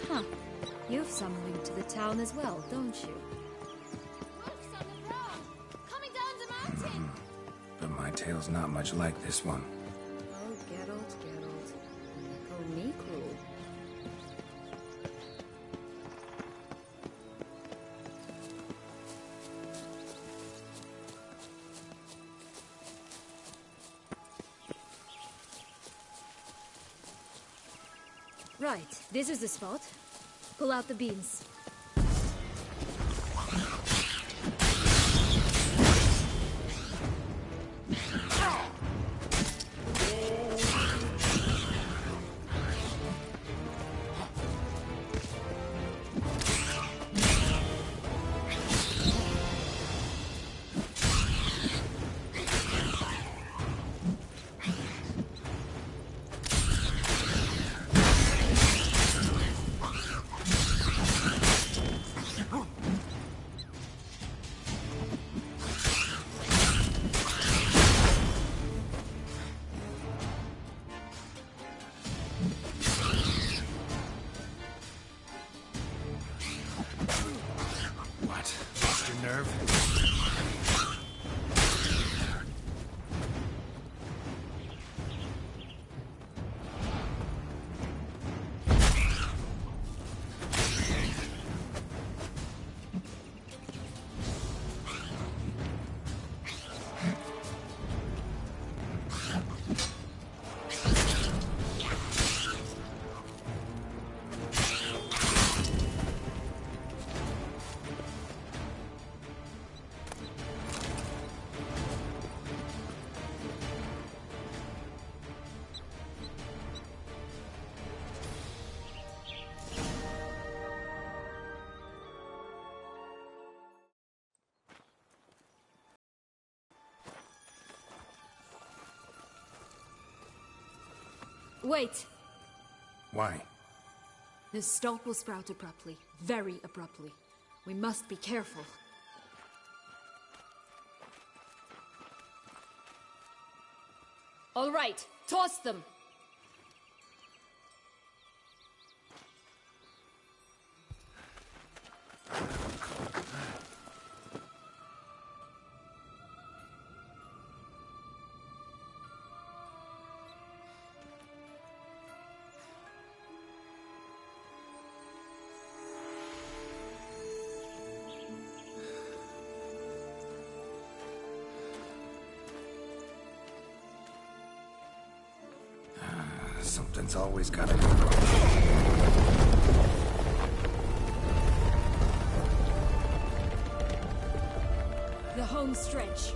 Huh. You've some link to the town as well, don't you? Coming down the mountain! But my tale's not much like this one. Oh, Geralt, Geralt. Call me cruel. Right, this is the spot. Pull out the beans. nerve? Wait! Why? The stalk will sprout abruptly. Very abruptly. We must be careful. All right, toss them! Something's always gotta go wrong. The home stretch.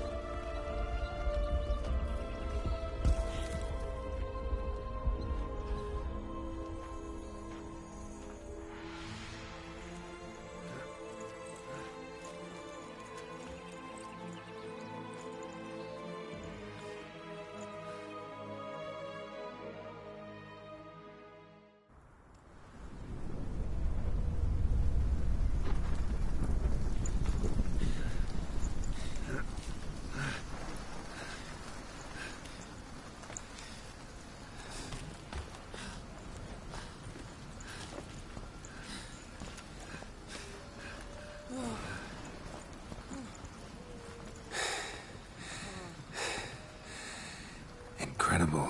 Incredible.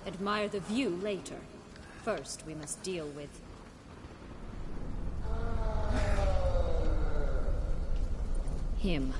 Admire the view later. First, we must deal with... him.